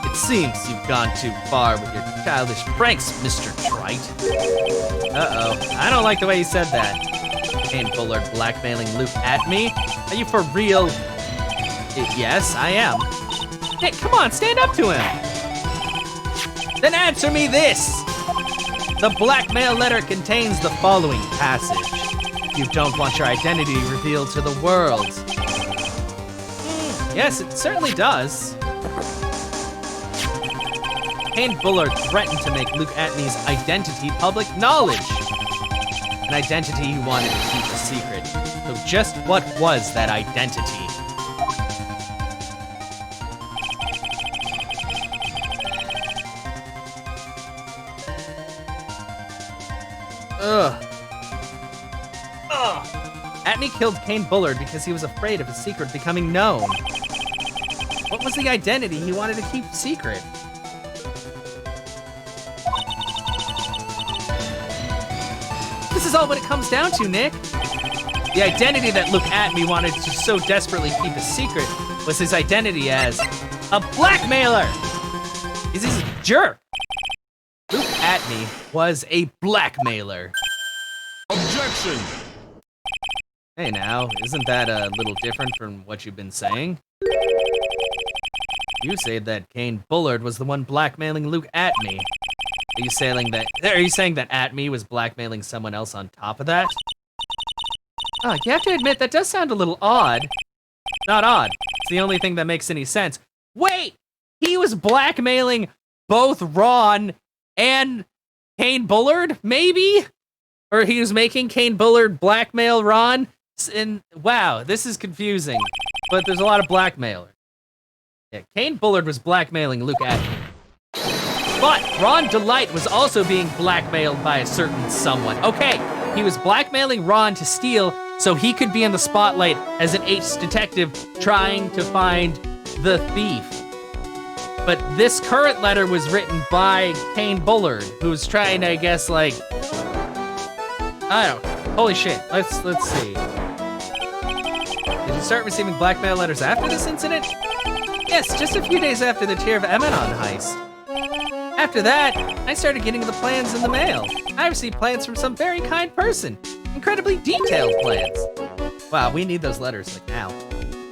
It seems you've gone too far with your childish pranks, Mr. Trite. Uh-oh. I don't like the way you said that. Kane Bullard blackmailing Luke at me? Are you for real? Yes, I am. Hey, come on, stand up to him. Then answer me this. The blackmail letter contains the following passage. You don't want your identity revealed to the world. Yes, it certainly does. Kane Bullard threatened to make Luke Atney's identity public knowledge. An identity he wanted to keep a secret. So just what was that identity? Ugh. Atney killed Kane Bullard because he was afraid of his secret becoming known. What was the identity he wanted to keep secret? This is all what it comes down to, Nick. The identity that Luke Atney wanted to so desperately keep a secret was his identity as a blackmailer. He's a jerk. Luke Atney was a blackmailer. Objection! Hey now, isn't that a little different from what you've been saying? You say that Kane Bullard was the one blackmailing Luke Atney. Are you saying that Atney was blackmailing someone else on top of that? Oh, you have to admit, that does sound a little odd. Not odd. It's the only thing that makes any sense. Wait! He was blackmailing both Ron and Kane Bullard, maybe? Or he was making Kane Bullard blackmail Ron? And wow, this is confusing. But there's a lot of blackmailer. Yeah, Kane Bullard was blackmailing Luke Atney. But Ron Delight was also being blackmailed by a certain someone. Okay, he was blackmailing Ron to steal so he could be in the spotlight as an ace detective trying to find the thief. But this current letter was written by Kane Bullard, who's trying to, I guess, like, I don't know. Holy shit. Let's see. Did you start receiving blackmail letters after this incident? Yes, just a few days after the Tear of Emanon heist. After that, I started getting the plans in the mail. I received plans from some very kind person. Incredibly detailed plans. Wow, we need those letters like now.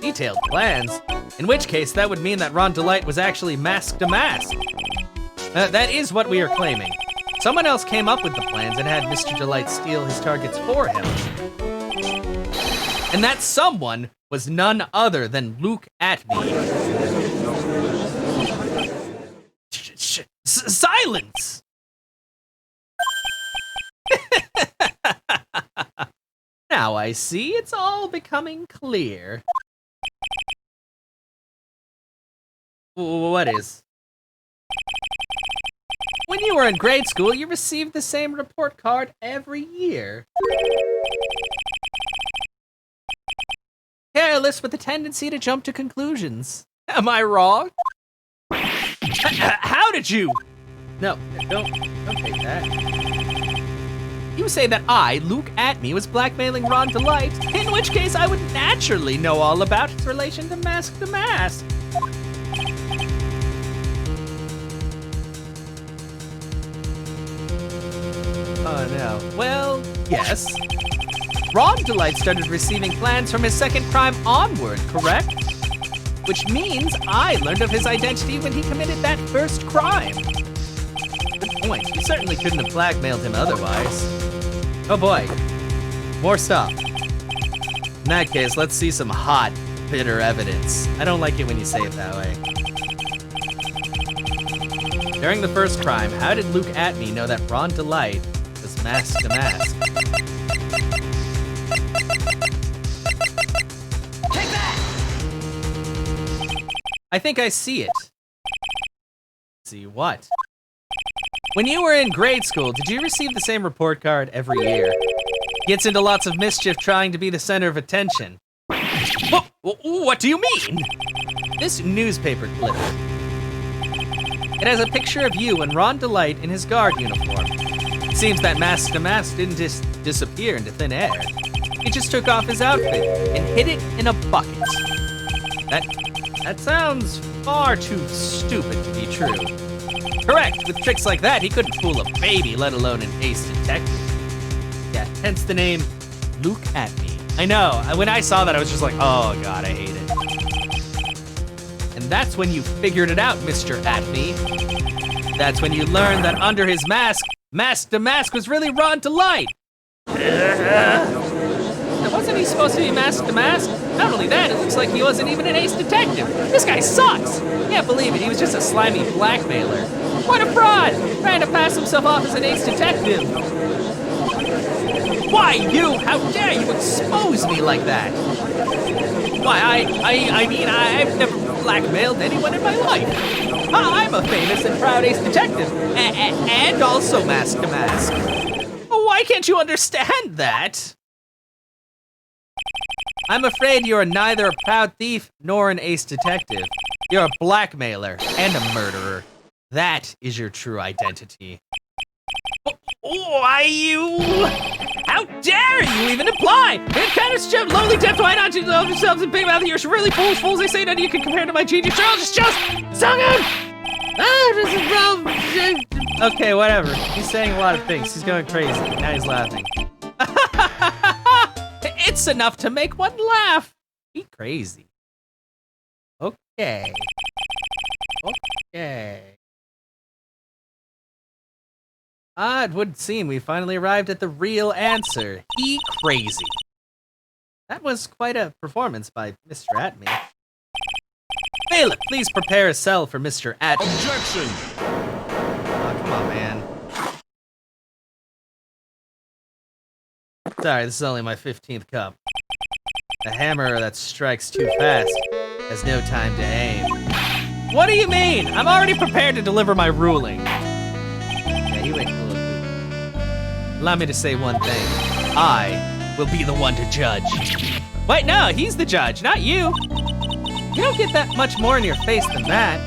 Detailed plans? In which case, that would mean that Ron Delight was actually masked to mask. That is what we are claiming. Someone else came up with the plans and had Mr. Delight steal his targets for him. And that someone was none other than Luke Atney. Silence! Now I see, it's all becoming clear. What is? When you were in grade school, you received the same report card every year. Careless with a tendency to jump to conclusions. Am I wrong? How did you? No, don't take that. You say that I, Luke Atney, was blackmailing Ron Delight, in which case I would naturally know all about its relation to Mask to Mask. Oh no. Well, yes. Ron Delight started receiving plans from his second crime onward, correct? Which means I learned of his identity when he committed that first crime. Good point. You certainly couldn't have blackmailed him otherwise. Oh boy. More stuff. In that case, let's see some hot, bitter evidence. I don't like it when you say it that way. During the first crime, how did Luke Atney know that Ron Delight was mask to mask? Take that! I think I see it. See what? When you were in grade school, did you receive the same report card every year? Gets into lots of mischief trying to be the center of attention. What do you mean? This newspaper clip. It has a picture of you and Ron Delight in his guard uniform. It seems that Mask to Mask didn't just disappear into thin air. He just took off his outfit and hid it in a bucket. That sounds far too stupid to be true. Correct, with tricks like that, he couldn't fool a baby, let alone an ace detective. Yeah, hence the name Look at me. I know, when I saw that, I was just like, oh God, I hate it. And that's when you figured it out, Mr. Atme. That's when you learned that under his mask, Mask to Mask was really Ron Delight. Wasn't he supposed to be Mask to Mask? Not only that, it looks like he wasn't even an ace detective. This guy sucks. Can't believe it, he was just a slimy blackmailer. What a fraud, trying to pass himself off as an ace detective. Why you? How dare you expose me like that? Why, I mean, I've never blackmailed anyone in my life. I'm a famous and proud ace detective, and also Mask to Mask. Why can't you understand that? I'm afraid you are neither a proud thief nor an ace detective. You're a blackmailer and a murderer. That is your true identity. Why you? How dare you even imply? Man, kind of stupid, lonely death, why not you love yourselves and big mouth? You're really fools. They say that you can compare to my genius. Charles, just so good. Okay, whatever. He's saying a lot of things. He's going crazy. Now he's laughing. It's enough to make one laugh. Be crazy. Okay. It would seem we finally arrived at the real answer. He crazy. That was quite a performance by Mr. Atme. Bailiff, please prepare a cell for Mr. Atme. Objection! Oh, come on, man. Sorry, this is only my 15th cup. A hammer that strikes too fast has no time to aim. What do you mean? I'm already prepared to deliver my ruling. Yeah, you ain't cool. Allow me to say one thing. I will be the one to judge. Wait, no, he's the judge, not you. You don't get that much more in your face than that.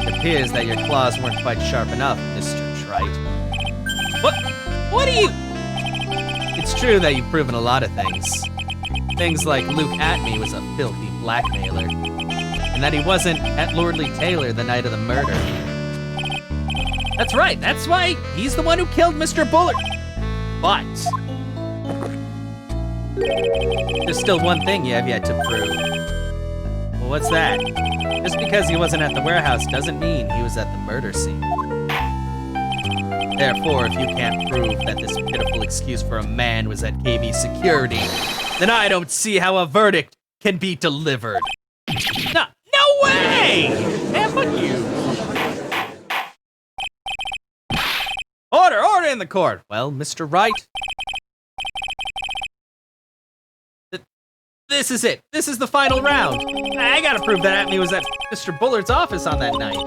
It appears that your claws weren't quite sharp enough, Mr. Trite. What do you... It's true that you've proven a lot of things. Things like Luke Atme was a filthy blackmailer, and that he wasn't at Lordly Taylor the night of the murder. That's right, that's why he's the one who killed Mr. Bullard. But there's still one thing you have yet to prove. Well, what's that? Just because he wasn't at the warehouse doesn't mean he was at the murder scene. Therefore, if you can't prove that this pitiful excuse for a man was at KB security, then I don't see how a verdict can be delivered. No way! Man, fuck you. Order in the court. Well, Mr. Wright. This is it. This is the final round. I gotta prove that Atme was at Mr. Bullard's office on that night.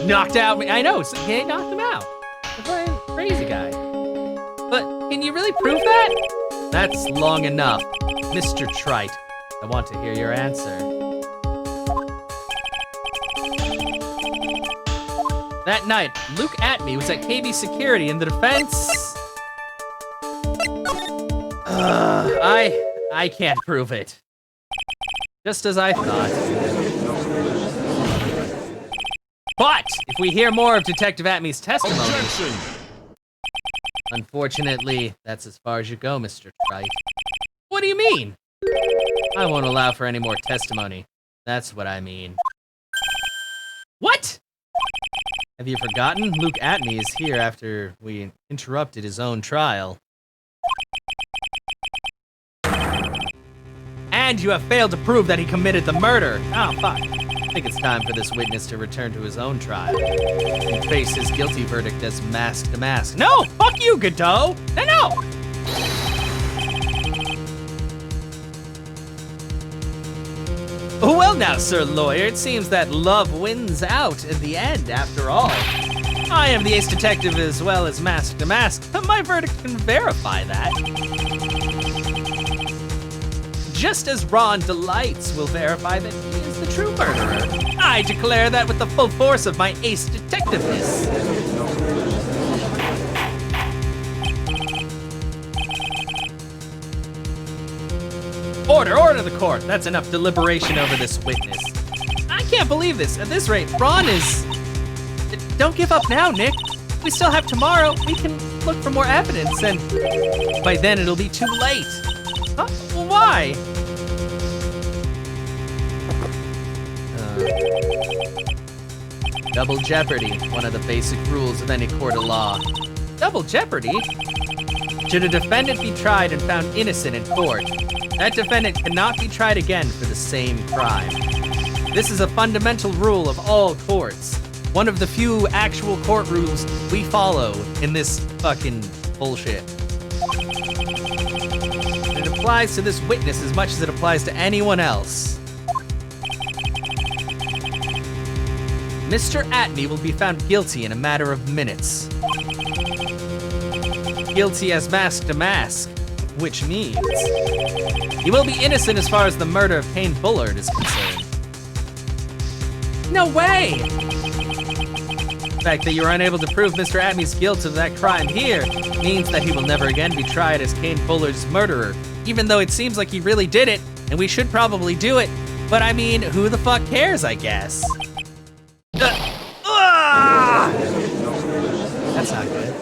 Knocked out me. I know, so he knocked him out. That's a crazy guy. But can you really prove that? That's long enough. Mr. Trite, I want to hear your answer. That night, Luke Atme was at KB Security in the defense. I can't prove it. Just as I thought. But if we hear more of Detective Atme's testimony... Objection! Unfortunately, that's as far as you go, Mr. Trite. What do you mean? I won't allow for any more testimony. That's what I mean. What? Have you forgotten? Luke Atme is here after we interrupted his own trial. And you have failed to prove that he committed the murder. Oh, fuck. I think it's time for this witness to return to his own trial and face his guilty verdict as Mask to Mask. No! Fuck you, Godot! No! Well now, Sir Lawyer, it seems that love wins out in the end, after all. I am the ace detective as well as Mask to Mask. My verdict can verify that. Just as Ron Delights will verify that he is the true murderer. I declare that with the full force of my ace detectiveness. Order the court. That's enough deliberation over this witness. I can't believe this. At this rate, Ron is... Don't give up now, Nick. We still have tomorrow. We can look for more evidence, and by then it'll be too late. Huh? Well, why? Double jeopardy, one of the basic rules of any court of law. Double jeopardy? Should a defendant be tried and found innocent in court, that defendant cannot be tried again for the same crime. This is a fundamental rule of all courts. One of the few actual court rules we follow in this fucking bullshit. It applies to this witness as much as it applies to anyone else. Mr. Atney will be found guilty in a matter of minutes. Guilty as mask to mask, which means he will be innocent as far as the murder of Kane Bullard is concerned. No way! The fact that you were unable to prove Mr. Atney's guilt of that crime here means that he will never again be tried as Kane Bullard's murderer, even though it seems like he really did it, and we should probably do it, but I mean, who the fuck cares, I guess? That's not good.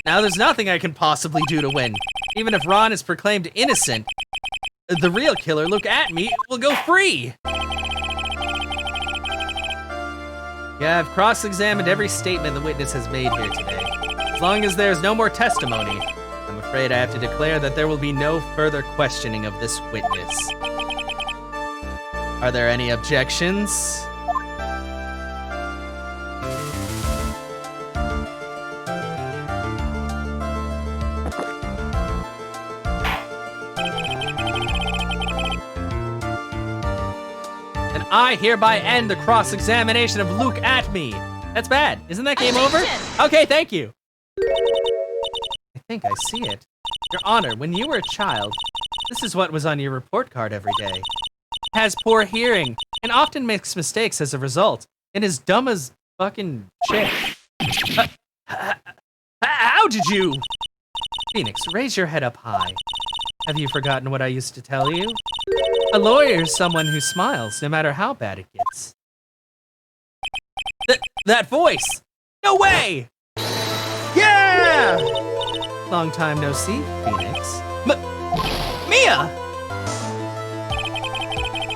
Now there's nothing I can possibly do to win. Even if Ron is proclaimed innocent, the real killer, Luke Atney, will go free. Yeah, I've cross-examined every statement the witness has made here today. As long as there's no more testimony, I'm afraid I have to declare that there will be no further questioning of this witness. Are there any objections? And I hereby end the cross-examination of Luke Atney. That's bad. Isn't that game over? Okay, thank you. I think I see it. Your Honor, when you were a child, this is what was on your report card every day. Has poor hearing, and often makes mistakes as a result, and is dumb as fucking shit. How did you? Phoenix, raise your head up high. Have you forgotten what I used to tell you? A lawyer is someone who smiles, no matter how bad it gets. That voice! No way! Yeah! Long time no see, Phoenix. Mia!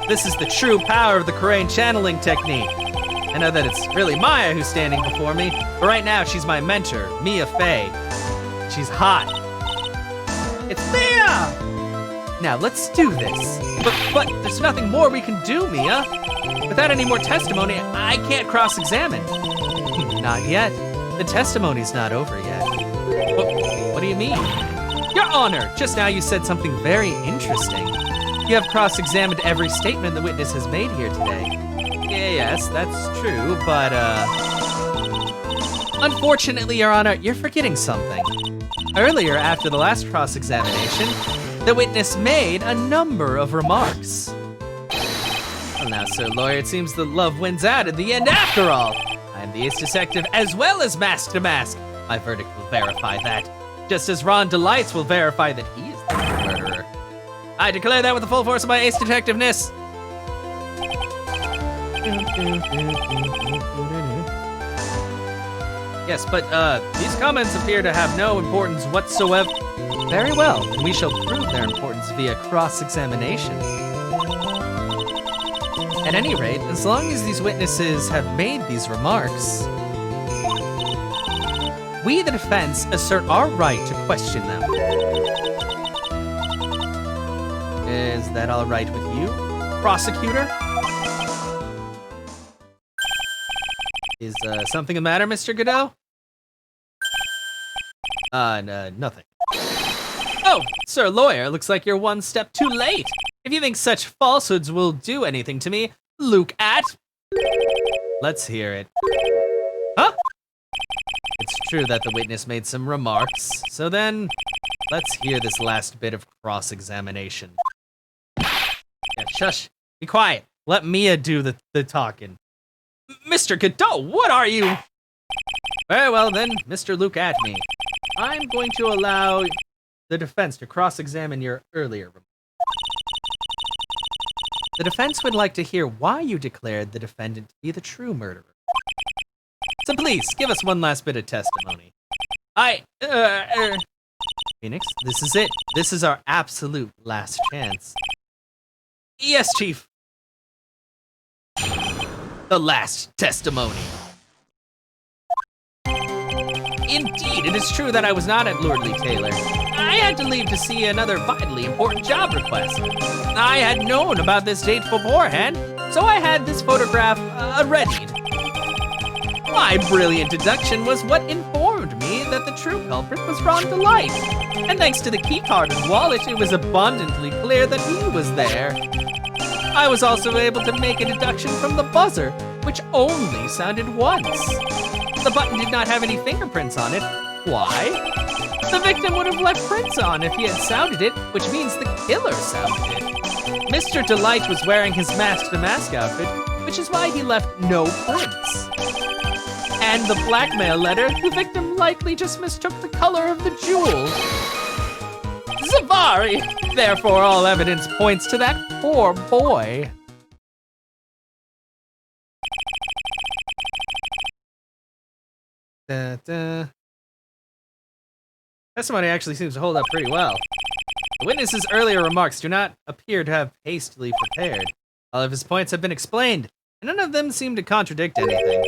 This is the true power of the Korean channeling technique. I know that it's really Maya who's standing before me, but right now she's my mentor, Mia Fey. She's hot. It's Mia! Now let's do this. But there's nothing more we can do, Mia. Without any more testimony, I can't cross-examine. Not yet. The testimony's not over yet. What do you mean? Your Honor, just now you said something very interesting. You have cross-examined every statement the witness has made here today. Yes, that's true, but, unfortunately, Your Honor, you're forgetting something. Earlier, after the last cross-examination, the witness made a number of remarks. Well now, sir lawyer, it seems that love wins out in the end after all. I am the ace detective as well as mask to mask. My verdict will verify that, just as Ron Delights will verify that he is the murderer. I declare that with the full force of my ace detectiveness. Yes, but these comments appear to have no importance whatsoever. Very well, we shall prove their importance via cross-examination. At any rate, as long as these witnesses have made these remarks, we, the defense, assert our right to question them. Is that all right with you, prosecutor? Is something the matter, Mr. Godot? Nothing. Oh, sir lawyer, looks like you're one step too late. If you think such falsehoods will do anything to me, look at... Let's hear it. Huh? It's true that the witness made some remarks, so then let's hear this last bit of cross-examination. Yeah, shush, be quiet. Let Mia do the talking. Mr. Godot, what are you? Very well then, Mr. Luke Atney. I'm going to allow the defense to cross-examine your earlier remarks. The defense would like to hear why you declared the defendant to be the true murderer. So please, give us one last bit of testimony. Phoenix, this is it. This is our absolute last chance. Yes, Chief. The last testimony. Indeed, it is true that I was not at Lordly Taylor. I had to leave to see another vitally important job request. I had known about this date beforehand, so I had this photograph readied. My brilliant deduction was what informed me that the true culprit was Ron Delight. And thanks to the keycard and wallet, it was abundantly clear that he was there. I was also able to make a deduction from the buzzer, which only sounded once. The button did not have any fingerprints on it. Why? The victim would have left prints on if he had sounded it, which means the killer sounded it. Mr. Delight was wearing his mask-to-mask outfit, which is why he left no prints. And the blackmail letter, the victim likely just mistook the color of the jewel. Zavari! Therefore, all evidence points to that poor boy. Testimony actually seems to hold up pretty well. The witness's earlier remarks do not appear to have hastily prepared. All of his points have been explained, and none of them seem to contradict anything.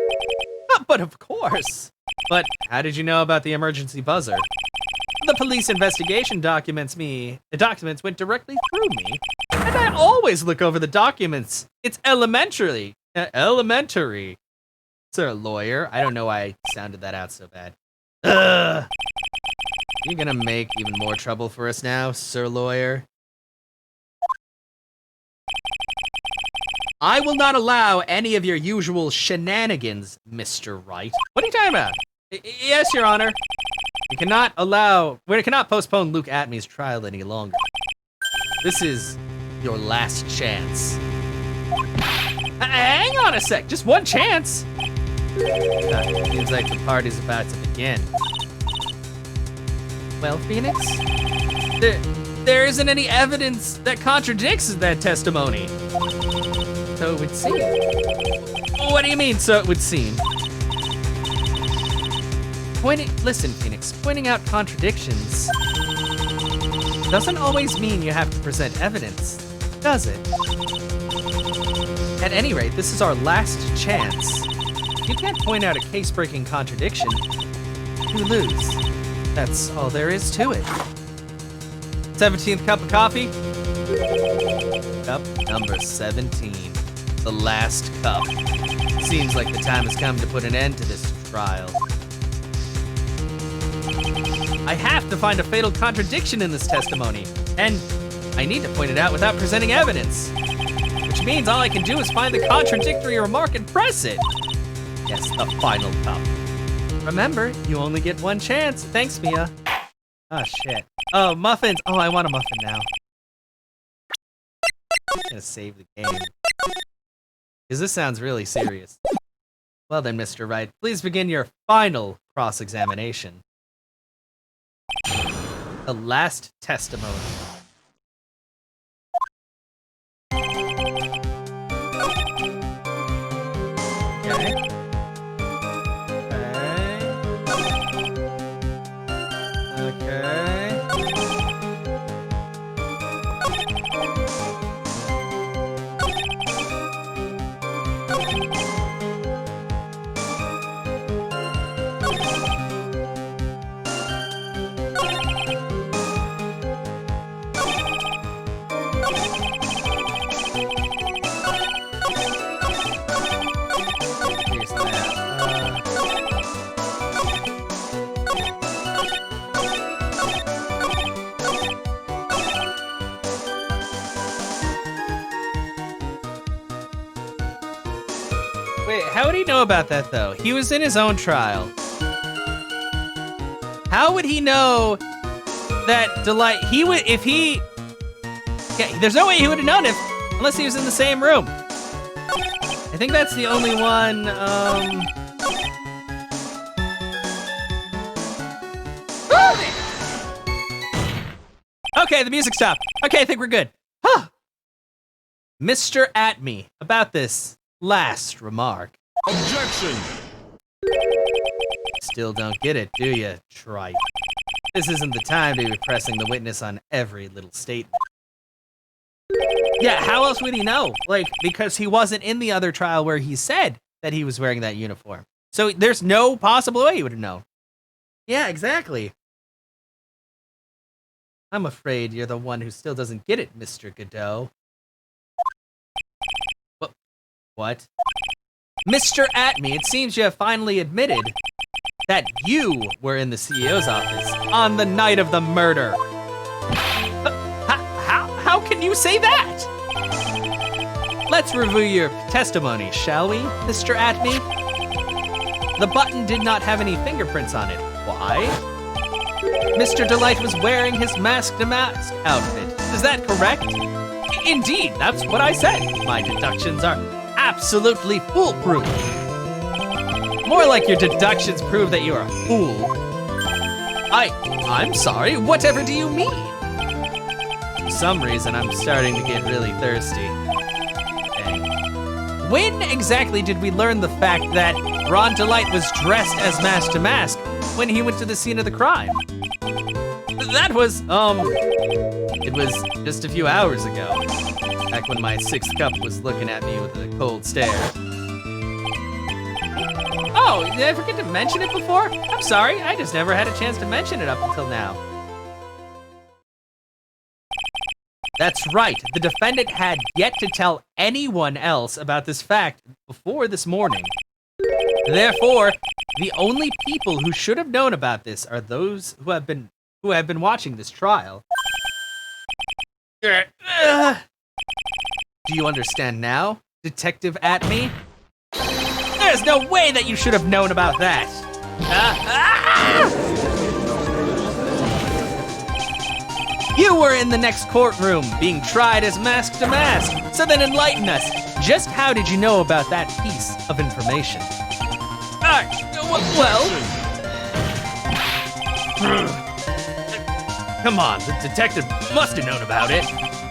But of course. But how did you know about the emergency buzzer? The police investigation documents went directly through me, and I always look over the documents. It's elementary. Sir lawyer, I don't know why I sounded that out so bad. Ugh. You gonna make even more trouble for us now, sir lawyer? I will not allow any of your usual shenanigans, Mr. Wright. What are you talking about? Yes, Your Honor. We cannot postpone Luke Atmey's trial any longer. This is your last chance. Hang on a sec, just one chance. Seems like the party's about to begin. Well, Phoenix, there isn't any evidence that contradicts that testimony. So it would seem. What do you mean, so it would seem? Listen, Phoenix, pointing out contradictions doesn't always mean you have to present evidence, does it? At any rate, this is our last chance. If you can't point out a case-breaking contradiction, you lose. That's all there is to it. 17th cup of coffee? Cup number 17. The last cup. Seems like the time has come to put an end to this trial. I have to find a fatal contradiction in this testimony, and I need to point it out without presenting evidence. Which means all I can do is find the contradictory remark and press it. Yes, the final cup. Remember, you only get one chance. Thanks, Mia. Oh, shit. Oh, muffins. Oh, I want a muffin now. I'm gonna save the game. Because this sounds really serious. Well then, Mr. Wright, please begin your final cross-examination. The last testimony. Okay. Wait, how would he know about that, though? He was in his own trial. How would he know that Delight... Yeah, there's no way he would have known unless he was in the same room. I think that's the only one, Okay, the music stopped. Okay, I think we're good. Huh. Mr. Atme, about this last remark. Objection! Still don't get it, do you, tripe? This isn't the time to be pressing the witness on every little statement. Yeah, how else would he know? Like, because he wasn't in the other trial where he said that he was wearing that uniform. So there's no possible way he would have known. Yeah, exactly. I'm afraid you're the one who still doesn't get it, Mr. Godot. What? Mr. Atme, it seems you have finally admitted that you were in the CEO's office on the night of the murder. How can you say that? Let's review your testimony, shall we, Mr. Atme? The button did not have any fingerprints on it. Why? Mr. Delight was wearing his mask-to-mask outfit. Is that correct? Indeed, that's what I said. My deductions are absolutely foolproof. More like your deductions prove that you're a fool. I'm sorry, whatever do you mean? For some reason, I'm starting to get really thirsty. Okay. When exactly did we learn the fact that Ron Delight was dressed as Mask to Mask when he went to the scene of the crime? That was, it was just a few hours ago. Back when my sixth cup was looking at me with a cold stare. Oh, did I forget to mention it before? I'm sorry, I just never had a chance to mention it up until now. That's right, the defendant had yet to tell anyone else about this fact before this morning. Therefore, the only people who should have known about this are those who have been watching this trial. Do you understand now, Detective Atme? There's no way that you should have known about that. You were in the next courtroom, being tried as Mask to Mask. So then enlighten us. Just how did you know about that piece of information? Well... Come on, the detective must have known about it.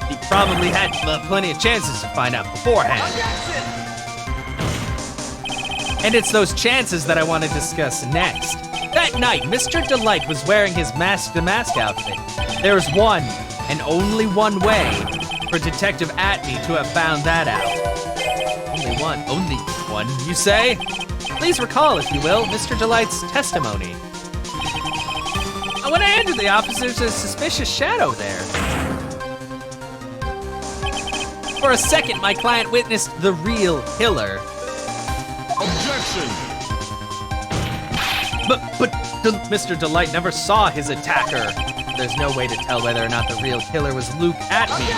He probably had plenty of chances to find out beforehand. And it's those chances that I want to discuss next. That night, Mr. Delight was wearing his mask-to-mask outfit. There was one, and only one way, for Detective Atme to have found that out. Only one, you say? Please recall, if you will, Mr. Delight's testimony. When I entered the office, there's a suspicious shadow there. For a second, my client witnessed the real killer. Objection! But Mr. Delight never saw his attacker. There's no way to tell whether or not the real killer was Luke Atme.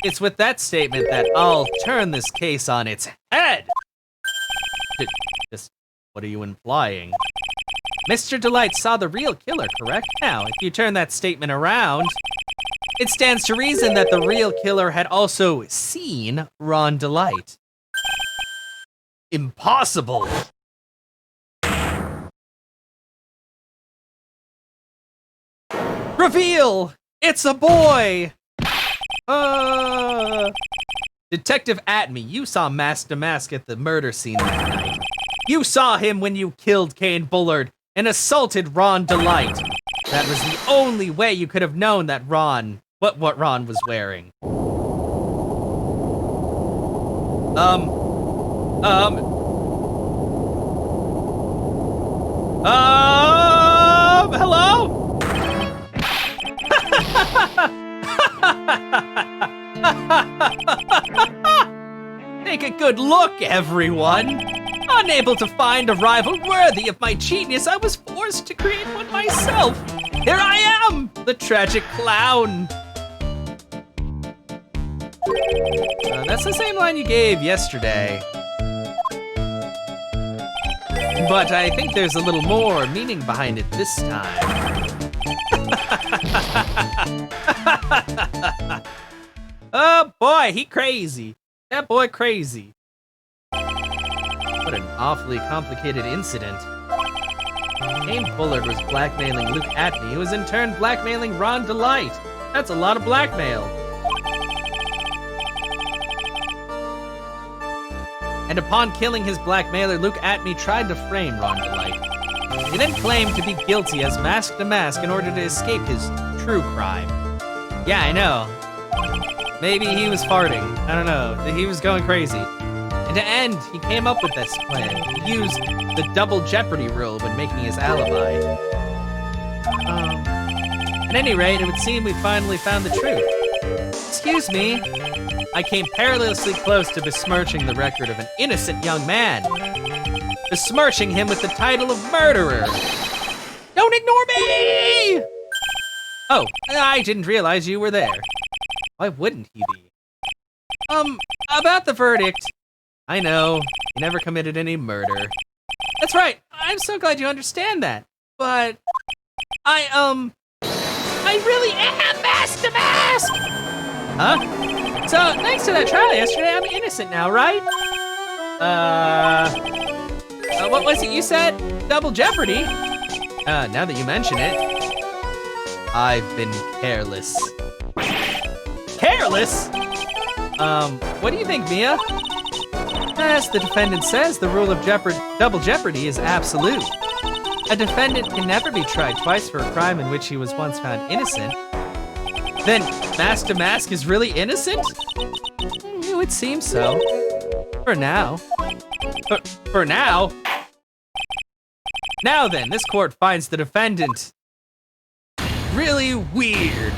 It's with that statement that I'll turn this case on its head. Just what are you implying? Mr. Delight saw the real killer, correct? Now, if you turn that statement around, it stands to reason that the real killer had also seen Ron Delight. Impossible! Reveal! It's a boy! Detective Atme, you saw Mask to Mask at the murder scene that night. You saw him when you killed Kane Bullard and assaulted Ron Delight. That was the only way you could have known that what Ron was wearing. Hello? Take a good look, everyone. Unable to find a rival worthy of my genius, I was forced to create one myself. Here I am, the tragic clown. That's the same line you gave yesterday. But I think there's a little more meaning behind it this time. Oh boy, he crazy. That boy crazy. What an awfully complicated incident. Kane Bullard was blackmailing Luke Atme, who was in turn blackmailing Ron Delight. That's a lot of blackmail. And upon killing his blackmailer, Luke Atme tried to frame Ron Delight. He then claimed to be guilty as mask to mask in order to escape his true crime. Yeah, I know. Maybe he was farting. I don't know. He was going crazy. And to end, he came up with this plan. He used the double jeopardy rule when making his alibi. At any rate, it would seem we finally found the truth. Excuse me. I came perilously close to besmirching the record of an innocent young man. Besmirching him with the title of murderer. Don't ignore me! Oh, I didn't realize you were there. Why wouldn't he be? About the verdict. I know, you never committed any murder. That's right, I'm so glad you understand that. But, I really am mask to mask! Huh? So, thanks to that trial yesterday, I'm innocent now, right? What was it you said? Double jeopardy? Now that you mention it. I've been careless. Careless? What do you think, Mia? As the defendant says, the rule of double jeopardy is absolute. A defendant can never be tried twice for a crime in which he was once found innocent. Then, mask to mask is really innocent? It would seem so. For now. For now? Now then, this court finds the defendant really weird.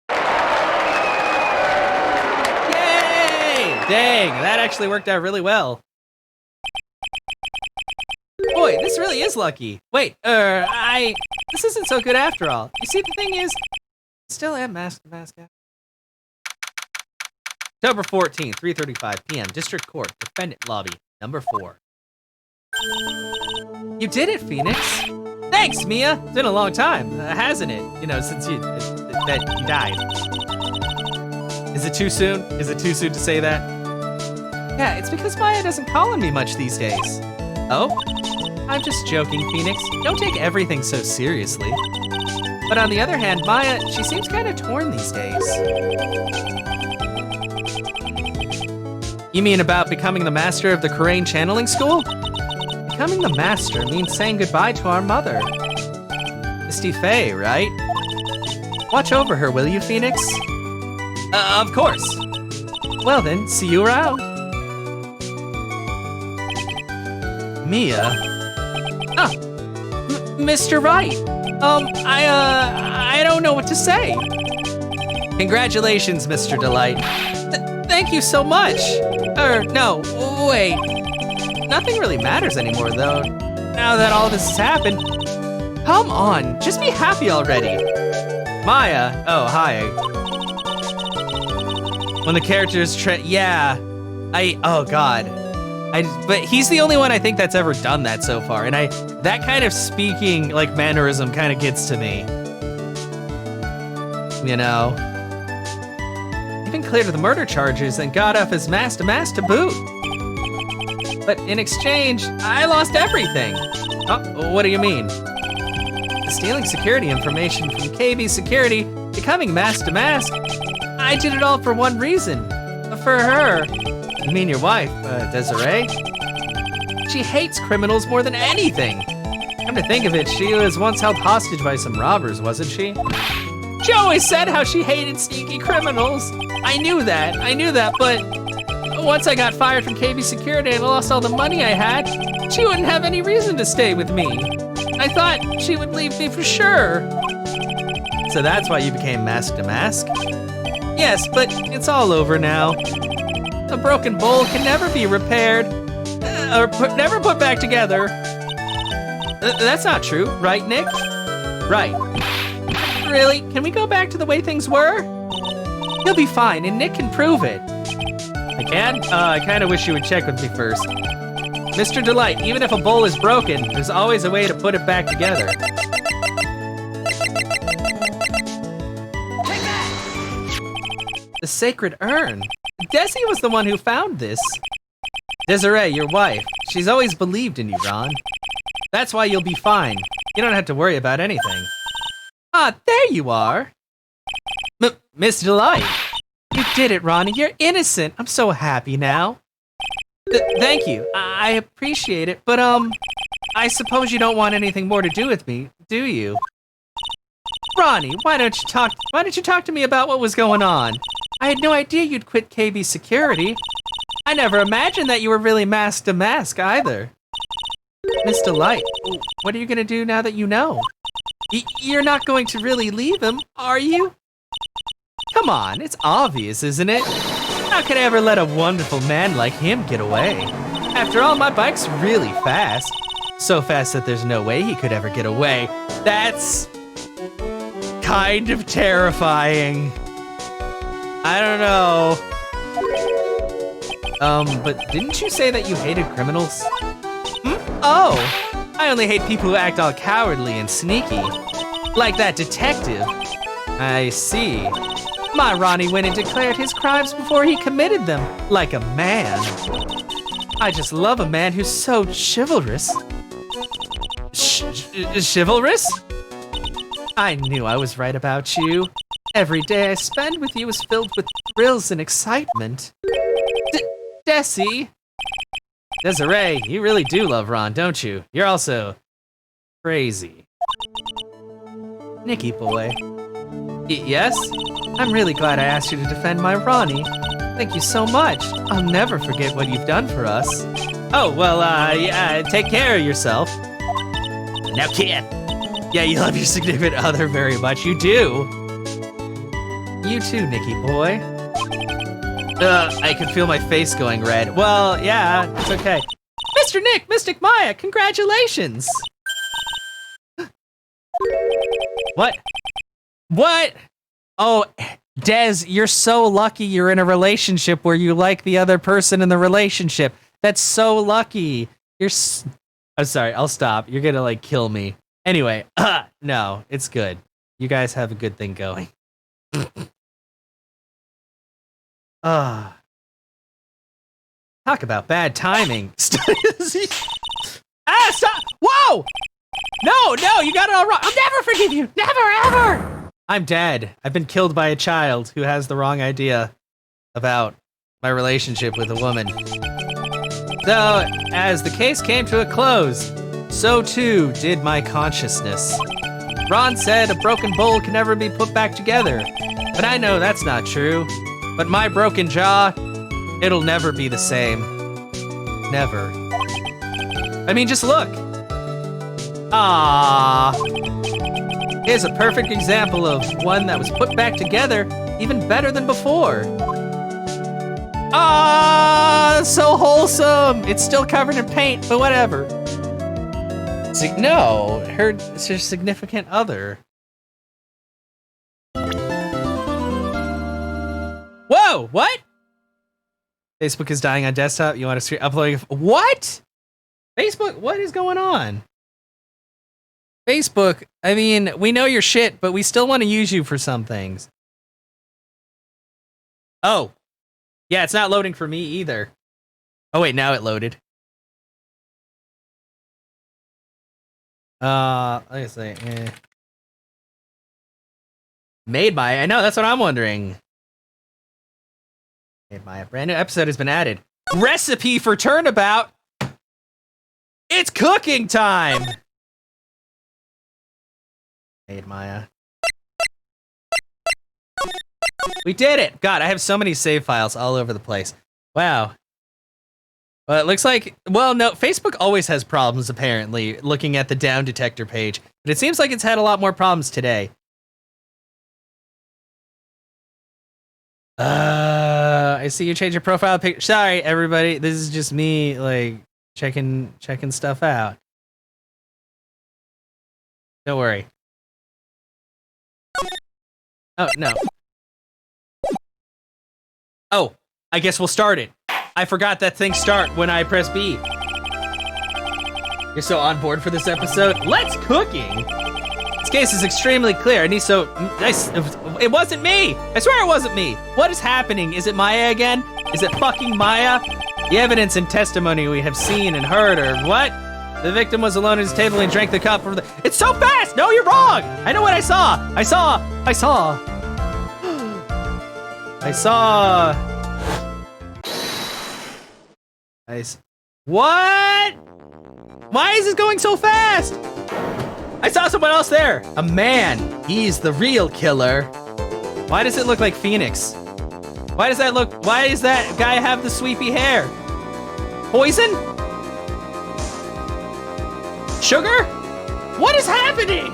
Yay! Dang, that actually worked out really well. Boy, this really is lucky. Wait, this isn't so good after all. You see, the thing is, still am mask to mask. October 14th, 3:35 p.m. District Court, Defendant Lobby, number 4. You did it, Phoenix. Thanks, Mia. It's been a long time, hasn't it? You know, since you died. Is it too soon? Is it too soon to say that? Yeah, it's because Maya doesn't call on me much these days. Oh? I'm just joking, Phoenix. Don't take everything so seriously. But on the other hand, Maya, she seems kind of torn these days. You mean about becoming the master of the Kurain channeling school? Becoming the master means saying goodbye to our mother. Misty Faye, right? Watch over her, will you, Phoenix? Of course. Well then, see you around. Mia? Ah, Mr. Wright. I don't know what to say. Congratulations, Mr. Delight. Thank you so much. No, wait. Nothing really matters anymore, though. Now that all this has happened. Come on, just be happy already. Maya, oh, hi. When the characters yeah. Oh God. But he's the only one I think that's ever done that so far, and that kind of speaking like mannerism kind of gets to me. You know, even cleared of the murder charges and got off his mask to boot. But in exchange, I lost everything. Oh, what do you mean? Stealing security information from KB Security, becoming mask to mask. I did it all for one reason, for her. You mean your wife, Desiree? She hates criminals more than anything. Come to think of it, she was once held hostage by some robbers, wasn't she? She always said how she hated sneaky criminals. I knew that, but once I got fired from KB Security and lost all the money I had, she wouldn't have any reason to stay with me. I thought she would leave me for sure. So that's why you became mask to mask? Yes, but it's all over now. A broken bowl can never be repaired, or never put back together. That's not true, right, Nick? Right. Really? Can we go back to the way things were? You'll be fine, and Nick can prove it. I can? I kind of wish you would check with me first. Mr. Delight, even if a bowl is broken, there's always a way to put it back together. Take that! The sacred urn. Desi was the one who found this. Desiree, your wife. She's always believed in you, Ron. That's why you'll be fine. You don't have to worry about anything. Ah, there you are. Miss Delight. You did it, Ronnie. You're innocent. I'm so happy now. Thank you. I appreciate it, but I suppose you don't want anything more to do with me, do you? Ronnie, why don't you talk to me about what was going on? I had no idea you'd quit KB Security. I never imagined that you were really mask to mask either. Miss Delight, what are you gonna do now that you know? You're not going to really leave him, are you? Come on, it's obvious, isn't it? How could I ever let a wonderful man like him get away? After all, my bike's really fast. So fast that there's no way he could ever get away. That's kind of terrifying. I don't know. But didn't you say that you hated criminals? Oh, I only hate people who act all cowardly and sneaky. Like that detective. I see. My Ronnie went and declared his crimes before he committed them, like a man. I just love a man who's so chivalrous. Chivalrous? I knew I was right about you. Every day I spend with you is filled with thrills and excitement. Desi. Desiree, you really do love Ron, don't you? You're also crazy. Nicky boy. Yes? I'm really glad I asked you to defend my Ronnie. Thank you so much. I'll never forget what you've done for us. Oh, well, yeah, take care of yourself. Now, kid. Yeah, you love your significant other very much. You do. You too, Nicky boy. I can feel my face going red. Well, yeah, it's okay. Mr. Nick, Mystic Maya, congratulations! What? What? Oh, Des, you're so lucky you're in a relationship where you like the other person in the relationship. That's so lucky. I'm sorry, I'll stop. You're gonna, like, kill me. Anyway, no, it's good. You guys have a good thing going. Talk about bad timing. Stop! Whoa! No, you got it all wrong. I'll never forgive you. Never, ever. I'm dead. I've been killed by a child who has the wrong idea about my relationship with a woman. So, as the case came to a close, so too did my consciousness. Ron said a broken bowl can never be put back together, but I know that's not true. But my broken jaw, it'll never be the same. Never. I mean, just look. Ah. Here's a perfect example of one that was put back together even better than before. Ah, so wholesome. It's still covered in paint, but whatever. No, it's her significant other. Whoa, what? Facebook is dying on desktop. You want to screen uploading? What? Facebook, what is going on? Facebook, I mean, we know your shit, but we still want to use you for some things. Oh. Yeah, it's not loading for me either. Oh wait, now it loaded. Let me see. Made by, I know, that's what I'm wondering. A brand new episode has been added. Recipe for turnabout. It's cooking time. Made Maya. We did it. God, I have so many save files all over the place. Wow. Well, it looks like, well, no, Facebook always has problems, apparently, looking at the down detector page. But it seems like it's had a lot more problems today. I see you change your profile picture. Sorry, everybody. This is just me, like, checking stuff out. Don't worry. Oh, no. Oh, I guess we'll start it. I forgot that things start when I press B. You're so on board for this episode? Let's cooking! This case is extremely clear, and he's so nice. It wasn't me! I swear it wasn't me! What is happening? Is it Maya again? Is it fucking Maya? The evidence and testimony we have seen and heard are what? The victim was alone at his table and drank the cup from the— It's so fast! No, you're wrong! I know what I saw! I saw! I saw... What? Why is it going so fast? I saw someone else there. A man. He's the real killer. Why does it look like Phoenix? Why does that guy have the sweepy hair? Poison? Sugar? What is happening?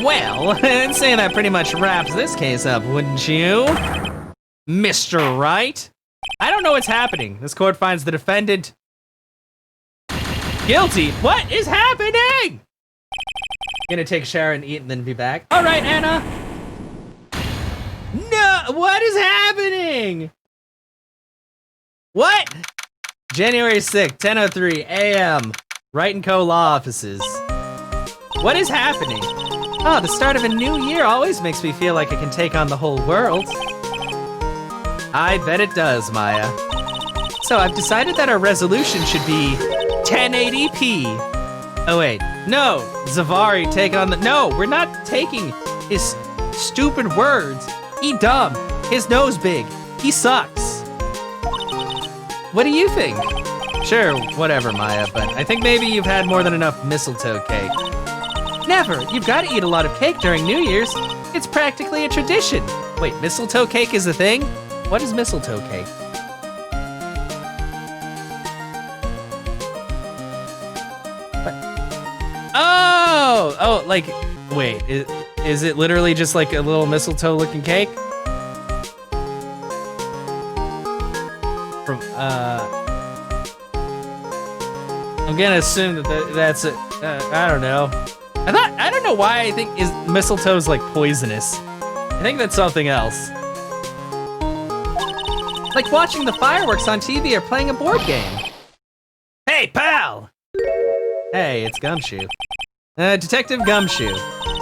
Well, I'd say that pretty much wraps this case up, wouldn't you? Mr. Wright? I don't know what's happening. This court finds the defendant guilty. What is happening? Gonna take a shower and eat and then be back. All right, Anna. No, what is happening? What? January 6th, 10:03 a.m. Wright & Co. Law Offices. What is happening? Oh, the start of a new year always makes me feel like I can take on the whole world. I bet it does, Maya. So I've decided that our resolution should be 1080p. Oh wait, no, Zavari take on the, no, we're not taking his stupid words. He dumb, his nose big, he sucks. What do you think? Sure, whatever, Maya, but I think maybe you've had more than enough mistletoe cake. Never, you've gotta eat a lot of cake during New Year's. It's practically a tradition. Wait, mistletoe cake is a thing? What is mistletoe cake? What? Oh, like, wait, is it literally just like a little mistletoe looking cake? From, I'm gonna assume that that's it. I don't know. I don't know why I think mistletoe's like poisonous. I think that's something else. Like watching the fireworks on TV or playing a board game. Hey, pal! Hey, it's Gumshoe. Detective Gumshoe.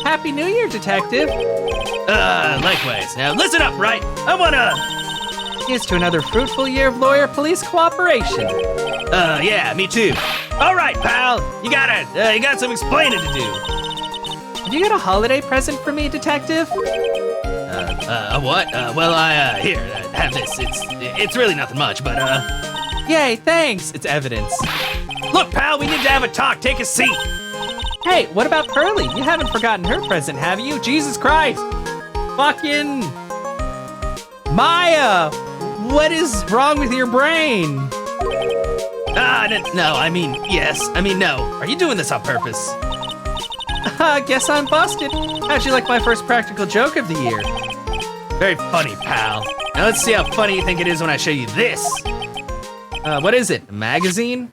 Happy New Year, Detective. Likewise. Now listen up, right? I wanna... Here's to another fruitful year of lawyer-police cooperation. Yeah, me too. All right, pal. You got some explaining to do. Have you got a holiday present for me, Detective? What? Well, here, have this. It's really nothing much, but, Yay, thanks. It's evidence. Look, pal, we need to have a talk. Take a seat. Hey, what about Pearly? You haven't forgotten her present, have you? Jesus Christ. Fucking... Maya! What is wrong with your brain? No, I mean, yes. I mean, no. Are you doing this on purpose? Guess I'm busted. How'd you like my first practical joke of the year? Very funny, pal. Now let's see how funny you think it is when I show you this. What is it, a magazine?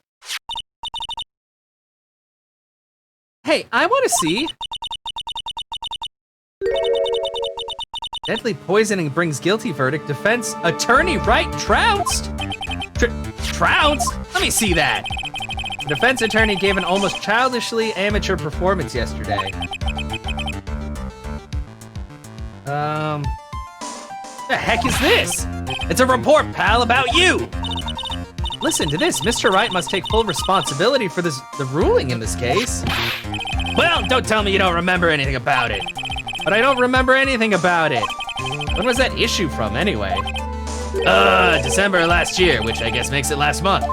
Hey, I want to see. Deadly poisoning brings guilty verdict. Defense attorney Wright trounced. Trounced? Let me see that. The defense attorney gave an almost childishly amateur performance yesterday. The heck is this? It's a report, pal, about you. Listen to this. Mr. Wright must take full responsibility for the ruling in this case. Well, don't tell me you don't remember anything about it. But I don't remember anything about it. When was that issue from, anyway? December last year, which I guess makes it last month.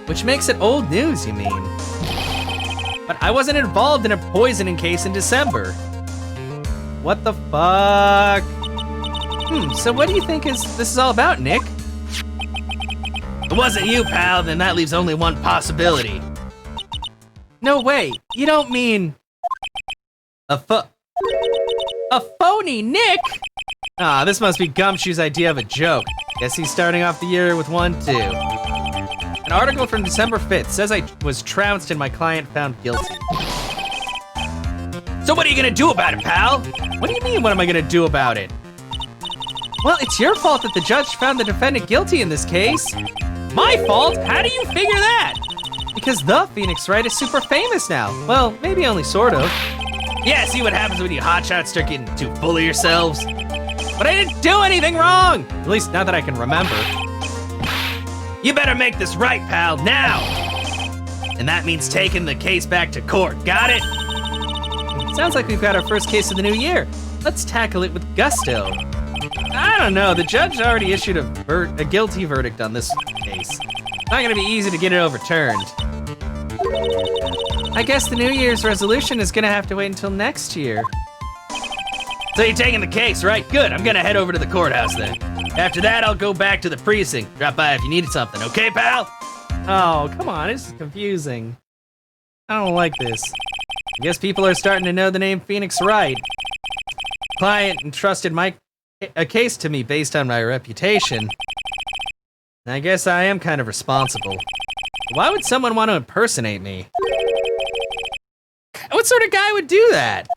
Which makes it old news, you mean? But I wasn't involved in a poisoning case in December. What the fuck? So what do you think this is all about, Nick? If it wasn't you, pal, then that leaves only one possibility. No way, you don't mean... A phony Nick? Ah, this must be Gumshoe's idea of a joke. Guess he's starting off the year with one, too. An article from December 5th says I was trounced and my client found guilty. So what are you gonna do about it, pal? What do you mean, what am I gonna do about it? Well, it's your fault that the judge found the defendant guilty in this case. My fault? How do you figure that? Because the Phoenix Wright is super famous now. Well, maybe only sort of. Yeah, see what happens when you hotshots start getting too full of yourselves? But I didn't do anything wrong! At least not that I can remember. You better make this right, pal, now! And that means taking the case back to court, got it? Sounds like we've got our first case of the new year. Let's tackle it with gusto. I don't know, the judge already issued a guilty verdict on this case. It's not gonna be easy to get it overturned. I guess the New Year's resolution is gonna have to wait until next year. So you're taking the case, right? Good, I'm gonna head over to the courthouse then. After that, I'll go back to the precinct. Drop by if you needed something, okay, pal? Oh, come on, this is confusing. I don't like this. I guess people are starting to know the name Phoenix Wright. Client entrusted a case to me based on my reputation. And I guess I am kind of responsible. Why would someone want to impersonate me? What sort of guy would do that?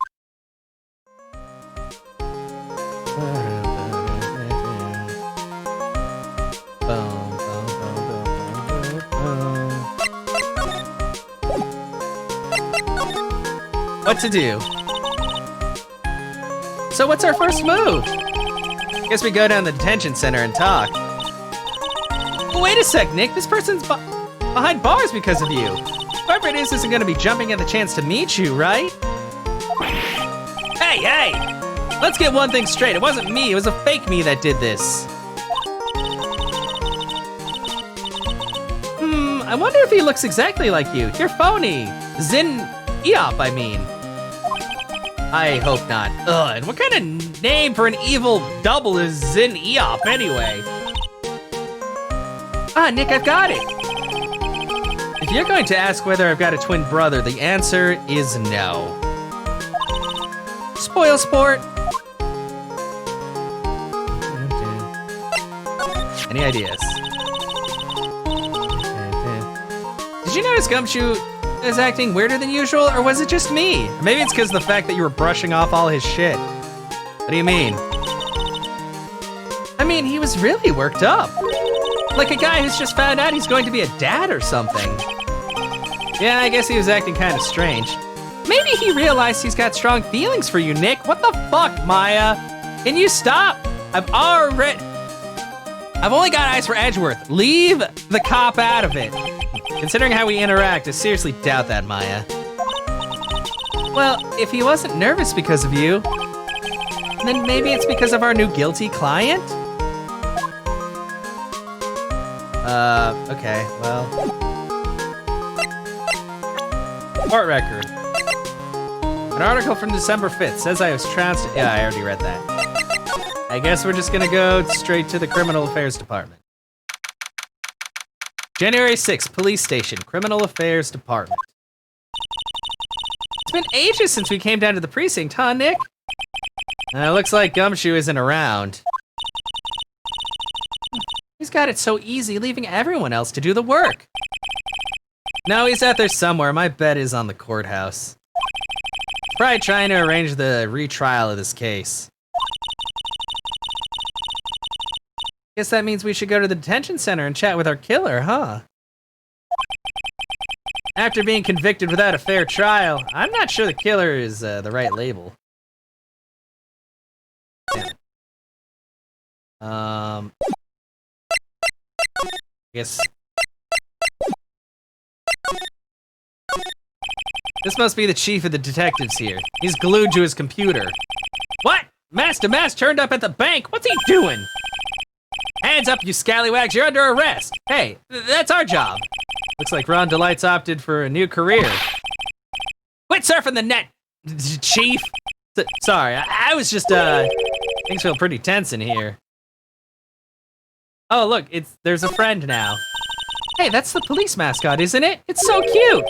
What to do? So what's our first move? Guess we go down to the detention center and talk. Wait a sec, Nick. This person's behind bars because of you. Whoever it is isn't going to be jumping at the chance to meet you, right? Hey! Let's get one thing straight. It wasn't me. It was a fake me that did this. I wonder if he looks exactly like you. You're phony. Zin Eop, I mean. I hope not. Ugh, and what kind of name for an evil double is Zin Eop anyway? Ah, Nick, I've got it. If you're going to ask whether I've got a twin brother, the answer is no. Spoil sport. Any ideas? Did you notice Gumshoe is acting weirder than usual, or was it just me? Or maybe it's because of the fact that you were brushing off all his shit. What do you mean? I mean, he was really worked up. Like a guy who's just found out he's going to be a dad or something. Yeah, I guess he was acting kind of strange. Maybe he realized he's got strong feelings for you, Nick. What the fuck, Maya? Can you stop? I've only got eyes for Edgeworth. Leave the cop out of it. Considering how we interact, I seriously doubt that, Maya. Well, if he wasn't nervous because of you, then maybe it's because of our new guilty client? Okay, well. Court record. An article from December 5th says I was trounced. Yeah, I already read that. I guess we're just gonna go straight to the Criminal Affairs Department. January 6th, Police Station, Criminal Affairs Department. It's been ages since we came down to the precinct, huh, Nick? Looks like Gumshoe isn't around. He's got it so easy, leaving everyone else to do the work. No, he's out there somewhere. My bet is on the courthouse. Probably trying to arrange the retrial of this case. Guess that means we should go to the detention center and chat with our killer, huh? After being convicted without a fair trial, I'm not sure the killer is the right label. I guess... This must be the chief of the detectives here. He's glued to his computer. What? Master Mass turned up at the bank? What's he doing? Hands up, you scallywags, you're under arrest. Hey, that's our job. Looks like Ron Delight's opted for a new career. Quit surfing the net, chief. Sorry, I was just, things feel pretty tense in here. Oh, look, there's a friend now. Hey, that's the police mascot, isn't it? It's so cute.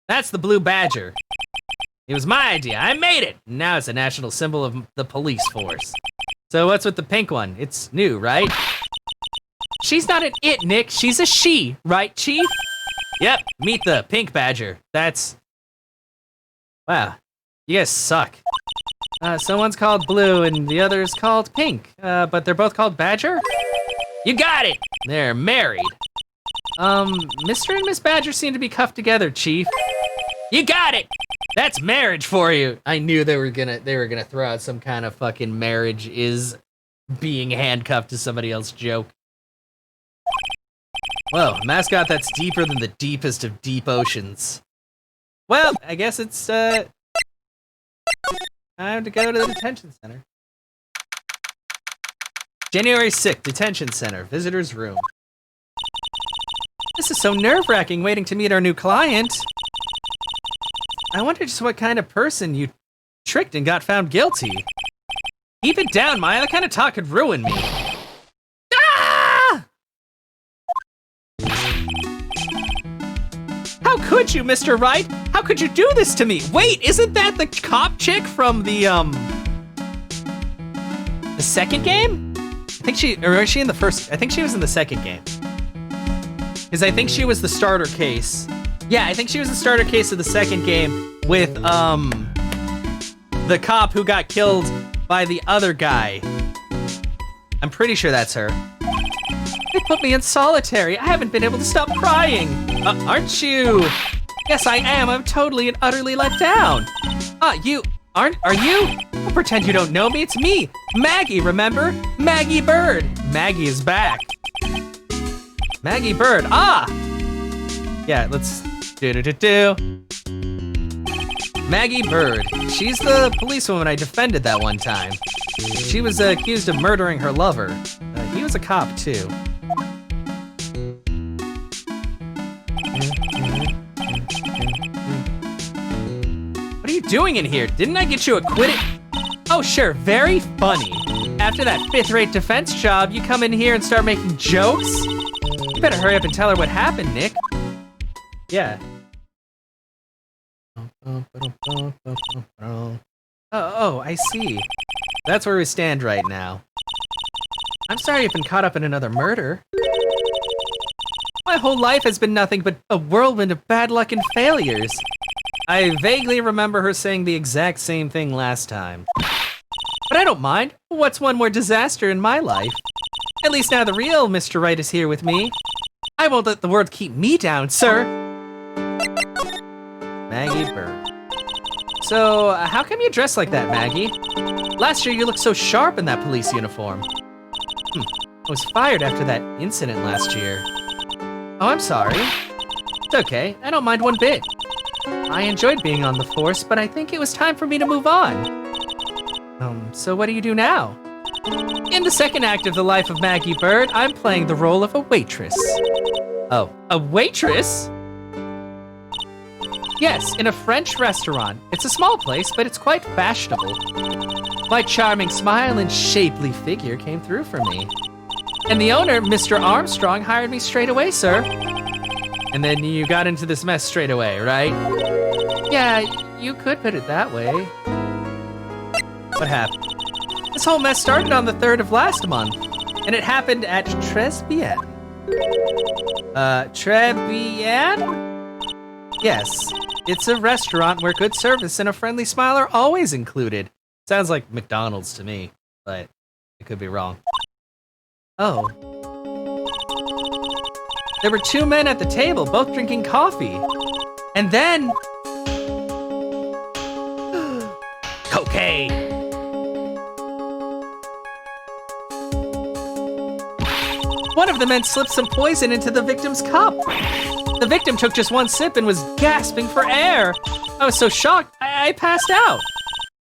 That's the blue badger. It was my idea, I made it. Now it's a national symbol of the police force. So what's with the pink one? It's new, right? She's not an it, Nick. She's a she, right, Chief? Yep, meet the pink badger. That's... Wow, you guys suck. So one's called Blue and the other's called Pink, but they're both called Badger? You got it! They're married. Mr. and Miss Badger seem to be cuffed together, Chief. You got it! That's marriage for you. I knew they were gonna throw out some kind of fucking marriage is being handcuffed to somebody else joke. Whoa, mascot that's deeper than the deepest of deep oceans. Well, I guess it's, time to go to the detention center. January 6th, detention center, visitor's room. This is so nerve-wracking waiting to meet our new client. I wonder just what kind of person you tricked and got found guilty. Keep it down, Maya. That kind of talk could ruin me. Ah! How could you, Mr. Wright? How could you do this to me? Wait, isn't that the cop chick from the second game? I think or was she in the first? I think she was in the second game. Because I think she was the starter case. Yeah, I think she was the starter case of the second game with, the cop who got killed by the other guy. I'm pretty sure that's her. They put me in solitary. I haven't been able to stop crying. Aren't you? Yes, I am. I'm totally and utterly let down. Are you? Don't pretend you don't know me. It's me, Maggie, remember? Maggie Bird. Maggie is back. Maggie Bird. Yeah, let's do. Maggie Bird. She's the policewoman I defended that one time. She was accused of murdering her lover. He was a cop, too. What are you doing in here? Didn't I get you acquitted? Oh, sure, very funny. After that 5th-rate defense job, you come in here and start making jokes? You better hurry up and tell her what happened, Nick. Yeah. Oh, I see. That's where we stand right now. I'm sorry you've been caught up in another murder. My whole life has been nothing but a whirlwind of bad luck and failures. I vaguely remember her saying the exact same thing last time. But I don't mind. What's one more disaster in my life? At least now the real Mr. Right is here with me. I won't let the world keep me down, sir. Maggie Bird. So, how come you dress like that, Maggie? Last year you looked so sharp in that police uniform. I was fired after that incident last year. Oh, I'm sorry. It's okay, I don't mind one bit. I enjoyed being on the force, but I think it was time for me to move on. So what do you do now? In the second act of the life of Maggie Bird, I'm playing the role of a waitress. Oh, a waitress? Yes, in a French restaurant. It's a small place, but it's quite fashionable. My charming smile and shapely figure came through for me. And the owner, Mr. Armstrong, hired me straight away, sir. And then you got into this mess straight away, right? Yeah, you could put it that way. What happened? This whole mess started on the 3rd of last month, and it happened at Tres Bien. Tres Bien? Yes, it's a restaurant where good service and a friendly smile are always included. Sounds like McDonald's to me, but I could be wrong. Oh. There were 2 men at the table, both drinking coffee. And then... cocaine! One of the men slipped some poison into the victim's cup. The victim took just 1 sip and was gasping for air. I was so shocked, I passed out.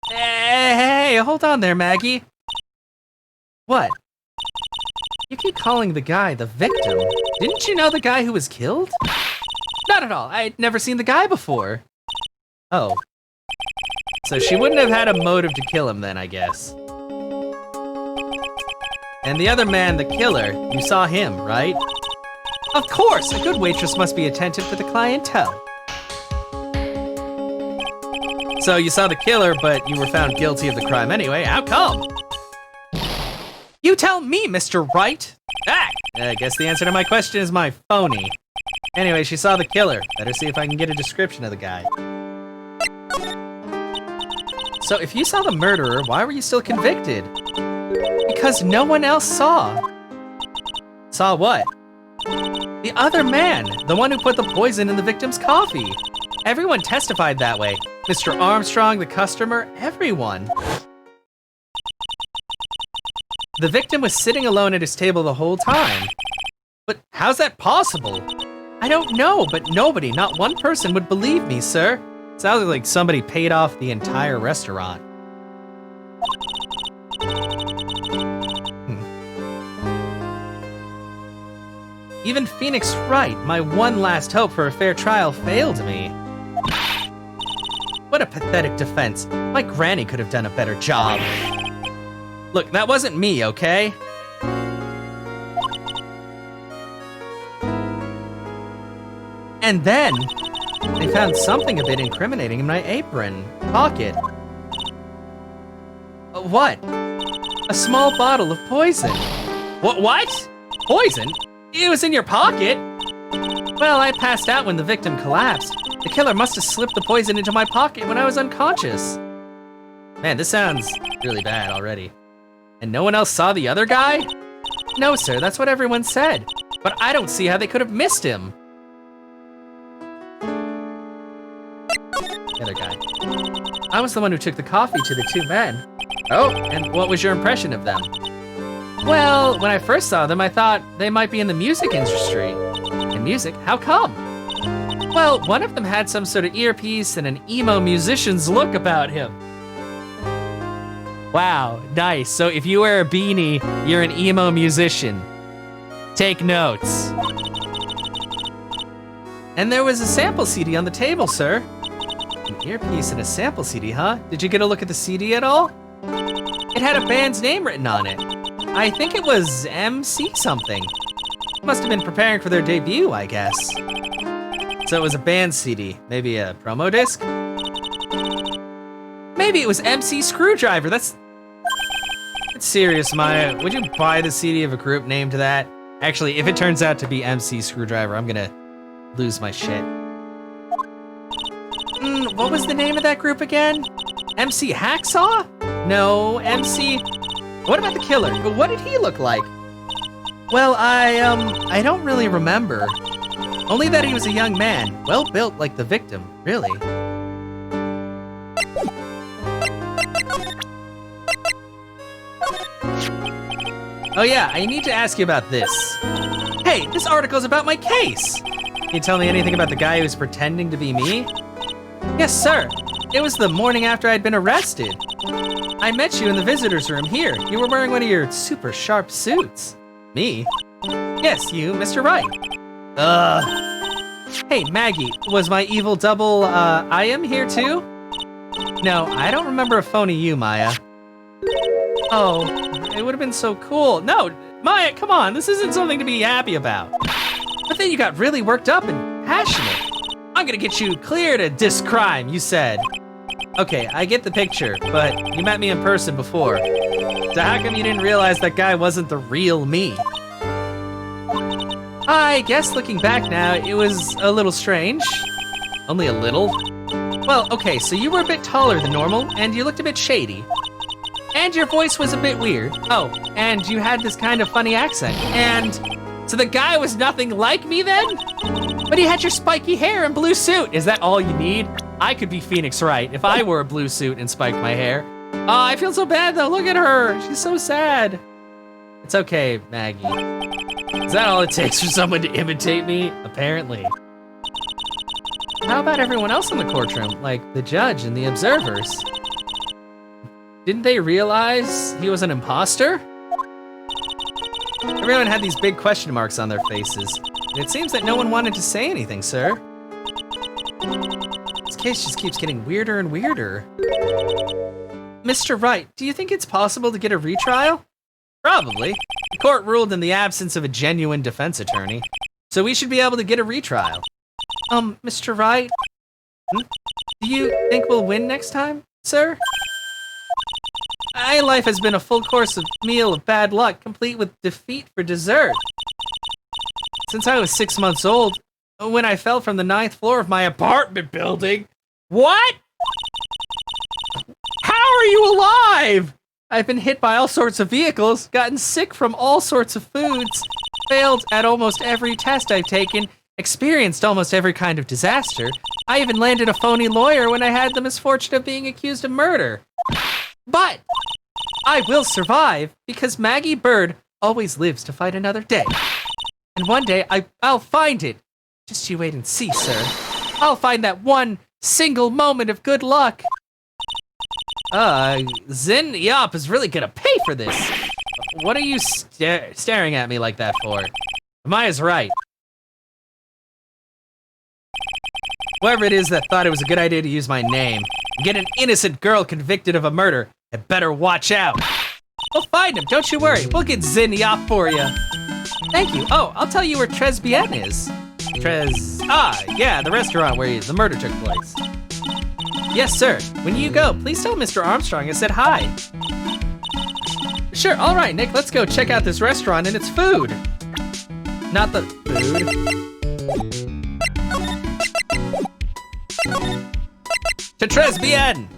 Hey, hold on there, Maggie. What? You keep calling the guy the victim. Didn't you know the guy who was killed? Not at all. I'd never seen the guy before. Oh. So she wouldn't have had a motive to kill him then, I guess. And the other man, the killer, you saw him, right? Of course! A good waitress must be attentive to the clientele. So you saw the killer, but you were found guilty of the crime anyway. How come? You tell me, Mr. Wright! I guess the answer to my question is my phony. Anyway, she saw the killer. Better see if I can get a description of the guy. So if you saw the murderer, why were you still convicted? Because no one else saw. Saw what? The other man, the one who put the poison in the victim's coffee. Everyone testified that way. Mr. Armstrong, the customer, everyone. The victim was sitting alone at his table the whole time. But how's that possible? I don't know, but nobody, not one person would believe me, sir. Sounds like somebody paid off the entire restaurant. Even Phoenix Wright, my one last hope for a fair trial, failed me. What a pathetic defense. My granny could have done a better job. Look, that wasn't me, okay? And then, they found something a bit incriminating in my apron pocket. What? A small bottle of poison. What? Poison? It was in your pocket? Well, I passed out when the victim collapsed. The killer must have slipped the poison into my pocket when I was unconscious. Man, this sounds really bad already. And no one else saw the other guy? No, sir, that's what everyone said. But I don't see how they could have missed him. The other guy. I was the one who took the coffee to the two men. Oh, and what was your impression of them? Well, when I first saw them, I thought they might be in the music industry. In music? How come? Well, one of them had some sort of earpiece and an emo musician's look about him. Wow, nice. So if you wear a beanie, you're an emo musician. Take notes. And there was a sample CD on the table, sir. An earpiece and a sample CD, huh? Did you get a look at the CD at all? It had a band's name written on it. I think it was MC something. Must have been preparing for their debut, I guess. So it was a band CD, maybe a promo disc? Maybe it was MC Screwdriver, It's serious, Maya. Would you buy the CD of a group named that? Actually, if it turns out to be MC Screwdriver, I'm gonna lose my shit. What was the name of that group again? MC Hacksaw? No, MC... What about the killer? What did he look like? Well, I don't really remember. Only that he was a young man, well built like the victim, really. Oh yeah, I need to ask you about this. Hey, this article's about my case. Can you tell me anything about the guy who was pretending to be me? Yes, sir. It was the morning after I'd been arrested. I met you in the visitor's room here. You were wearing one of your super sharp suits. Me? Yes, you, Mr. Wright. Hey, Maggie, was my evil double, I am here too? No, I don't remember a phony you, Maya. Oh, it would have been so cool. No, Maya, come on, this isn't something to be happy about. But then you got really worked up and passionate. I'm gonna get you cleared of this crime, you said. Okay, I get the picture, but you met me in person before. So how come you didn't realize that guy wasn't the real me? I guess looking back now, it was a little strange. Only a little? Well, okay, so you were a bit taller than normal, and you looked a bit shady. And your voice was a bit weird. Oh, and you had this kind of funny accent. And so the guy was nothing like me then? But he had your spiky hair and blue suit. Is that all you need? I could be Phoenix Wright if I wore a blue suit and spiked my hair. Oh, I feel so bad though. Look at her. She's so sad. It's okay, Maggie. Is that all it takes for someone to imitate me? Apparently. How about everyone else in the courtroom? Like the judge and the observers? Didn't they realize he was an imposter? Everyone had these big question marks on their faces. And it seems that no one wanted to say anything, sir. This case just keeps getting weirder and weirder. Mr. Wright, do you think it's possible to get a retrial? Probably. The court ruled in the absence of a genuine defense attorney, so we should be able to get a retrial. Mr. Wright? Do you think we'll win next time, sir? My life has been a full course of meal of bad luck, complete with defeat for dessert. Since I was 6 months old, when I fell from the 9th floor of my apartment building. What? How are you alive? I've been hit by all sorts of vehicles, gotten sick from all sorts of foods, failed at almost every test I've taken, experienced almost every kind of disaster. I even landed a phony lawyer when I had the misfortune of being accused of murder. But I will survive because Maggie Bird always lives to fight another day. And one day, I'll find it. Just you wait and see, sir. I'll find that one single moment of good luck. Zin Yop is really gonna pay for this. What are you staring at me like that for? Maya's right. Whoever it is that thought it was a good idea to use my name and get an innocent girl convicted of a murder, had better watch out. We'll find him, don't you worry. We'll get Zin Yop for you. Thank you. Oh, I'll tell you where Bien is. Yeah, the restaurant where the murder took place. Yes, sir. When you go, please tell Mr. Armstrong I said hi. Sure, all right, Nick, let's go check out this restaurant and its food. Not the food. To Bien!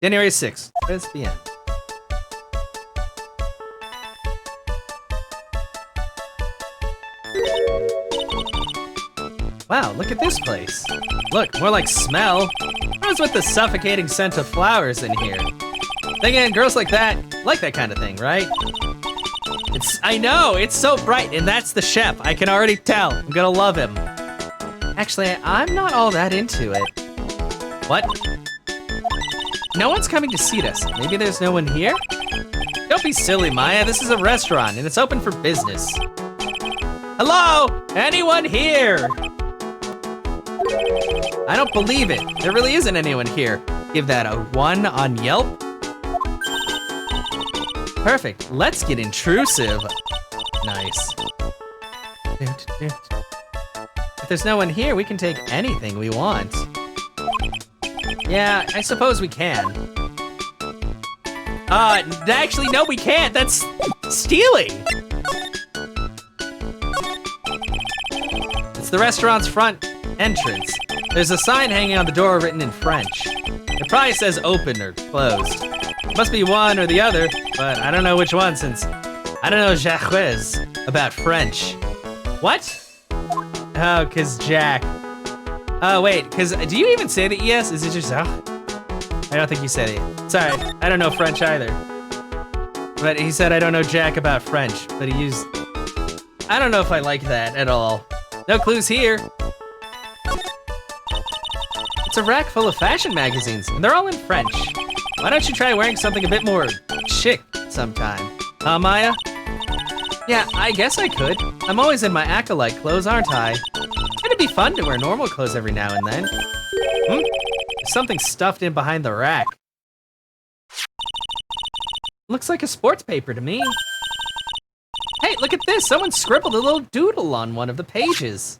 January 6th, Bien. Wow, look at this place. Look, more like smell. What's with the suffocating scent of flowers in here? Then again, girls like that kind of thing, right? I know, it's so bright, and that's the chef. I can already tell. I'm gonna love him. Actually, I'm not all that into it. What? No one's coming to seat us. Maybe there's no one here? Don't be silly, Maya. This is a restaurant, and it's open for business. Hello? Anyone here? I don't believe it. There really isn't anyone here. Give that a 1 on Yelp. Perfect. Let's get intrusive. Nice. If there's no one here, we can take anything we want. Yeah, I suppose we can. Actually, no, we can't. That's stealing. It's the restaurant's front entrance. There's a sign hanging on the door written in French. It probably says open or closed. Must be one or the other, but I don't know which one since I don't know Jacques about French. What? Oh, cause Jack. Oh, wait, cause do you even say the ES? Is it just, I don't think you said it. Sorry, I don't know French either. But he said I don't know Jack about French, but he used, I don't know if I like that at all. No clues here. It's a rack full of fashion magazines, and they're all in French. Why don't you try wearing something a bit more chic sometime? Huh, Maya? Yeah, I guess I could. I'm always in my acolyte clothes, aren't I? It'd be fun to wear normal clothes every now and then. There's something stuffed in behind the rack. Looks like a sports paper to me. Hey, look at this! Someone scribbled a little doodle on one of the pages.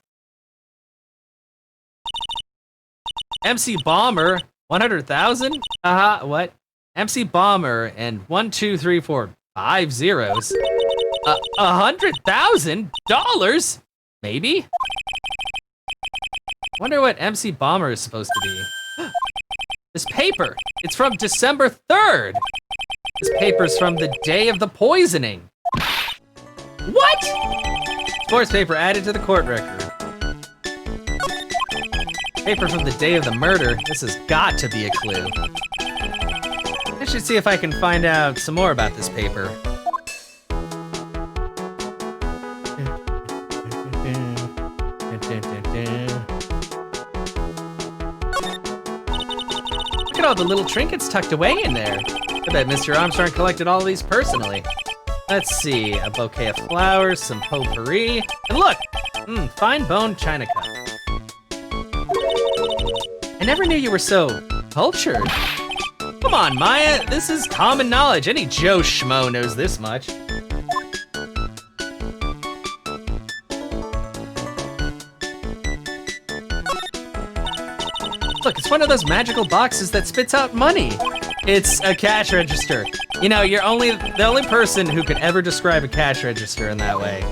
MC Bomber, 100,000? What? MC Bomber and 1, 2, 3, 4, 5 zeros. $100,000? Maybe? Wonder what MC Bomber is supposed to be. This paper, it's from December 3rd. This paper's from the day of the poisoning. What? Sports paper added to the court record. Paper from the day of the murder. This has got to be a clue. I should see if I can find out some more about this paper. Look at all the little trinkets tucked away in there. I bet Mr. Armstrong collected all of these personally. Let's see, a bouquet of flowers, some potpourri, and look, fine bone china cup. I never knew you were so cultured. Come on, Maya, this is common knowledge. Any Joe Schmo knows this much. Look, it's one of those magical boxes that spits out money. It's a cash register. You know, you're the only person who could ever describe a cash register in that way.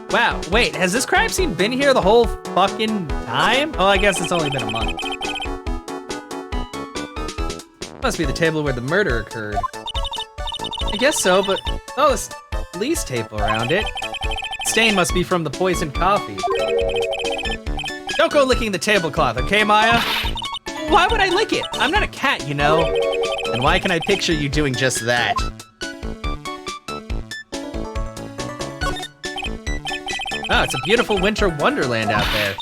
Wow, wait, has this crime scene been here the whole fucking time? Oh, I guess it's only been a month. Must be the table where the murder occurred. I guess so, but all this police tape around it. Stain must be from the poisoned coffee. Don't go licking the tablecloth, okay, Maya? Why would I lick it? I'm not a cat, you know. And why can I picture you doing just that? Oh, it's a beautiful winter wonderland out there.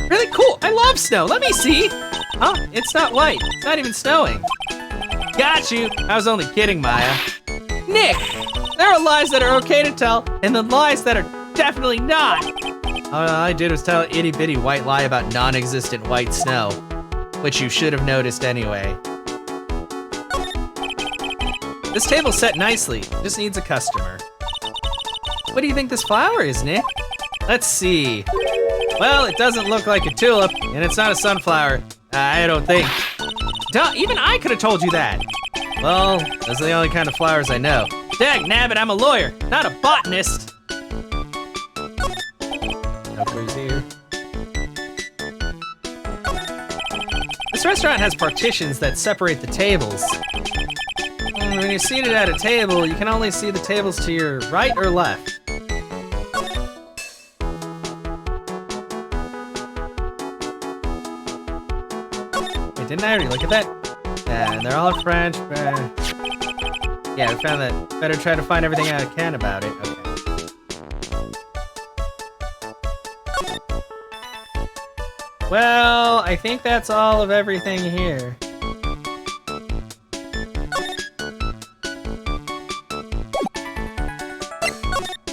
Really cool. I love snow. Let me see. Huh? It's not white. It's not even snowing. Got you. I was only kidding, Maya. Nick, there are lies that are okay to tell, and then lies that are definitely not. All I did was tell an itty bitty white lie about non-existent white snow, which you should have noticed anyway. This table's set nicely. Just needs a customer. What do you think this flower is, Nick? Let's see. Well, it doesn't look like a tulip, and it's not a sunflower. I don't think. Duh, even I could have told you that. Well, those are the only kind of flowers I know. Dag nabbit, I'm a lawyer, not a botanist. No clues here. This restaurant has partitions that separate the tables. When you're seated at a table, you can only see the tables to your right or left. Didn't I already look at that? Yeah, and they're all French. Yeah, I found that. Better try to find everything I can about it. Okay. Well, I think that's all of everything here.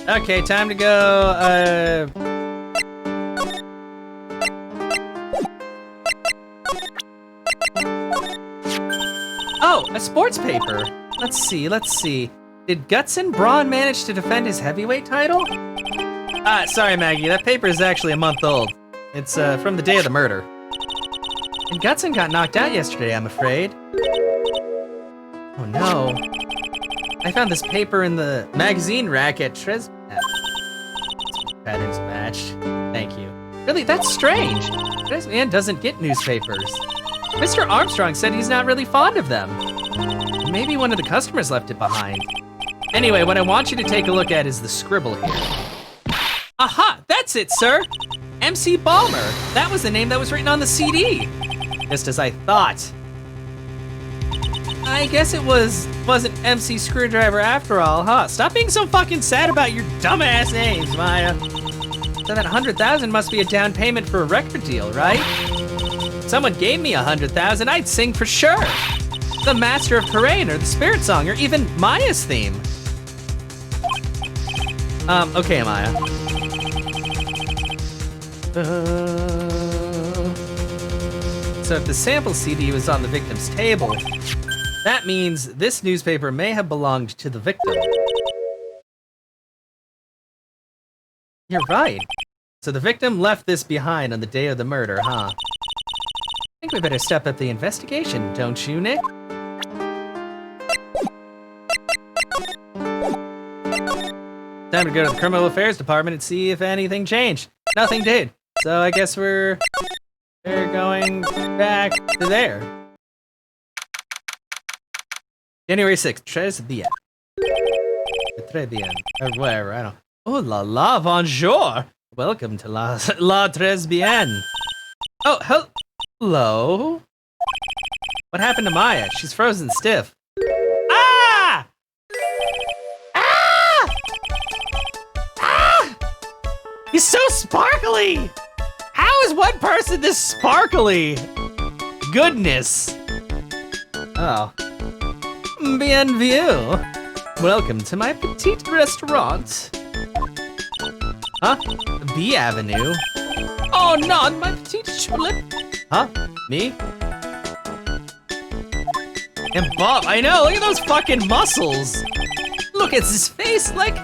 Okay, time to go, Oh, a sports paper. Let's see. Did Gutson Braun manage to defend his heavyweight title? Sorry, Maggie, that paper is actually a month old. It's, from the day of the murder. And Gutson got knocked out yesterday, I'm afraid. Oh no. I found this paper in the magazine rack at Patterns match. Thank you. Really, that's strange. Tresman doesn't get newspapers. Mr. Armstrong said he's not really fond of them. Maybe one of the customers left it behind. Anyway, what I want you to take a look at is the scribble here. Aha, that's it, sir. MC Balmer. That was the name that was written on the CD. Just as I thought. I guess it wasn't MC Screwdriver after all, huh? Stop being so fucking sad about your dumbass names, Maya. So that 100,000 must be a down payment for a record deal, right? Someone gave me 100,000, I'd sing for sure. The Master of Terrain or the Spirit Song or even Maya's theme. Okay, Maya. So if the sample CD was on the victim's table, that means this newspaper may have belonged to the victim. You're right. So the victim left this behind on the day of the murder, huh? I think we better step up the investigation, don't you, Nick? Time to go to the Criminal Affairs Department and see if anything changed. Nothing did. So I guess we're going back to there. January 6th, très bien. Très bien. Or whatever, I don't. Oh la la, bonjour. Welcome to la très bien. Oh, hello? What happened to Maya? She's frozen stiff. Ah! Ah! Ah! He's so sparkly! How is one person this sparkly? Goodness. Oh. Bienvenue. Welcome to my petite restaurant. Huh? B Avenue? Oh, not my petite tulip. Huh? Me? And Bob, I know, look at those fucking muscles. Look at his face, like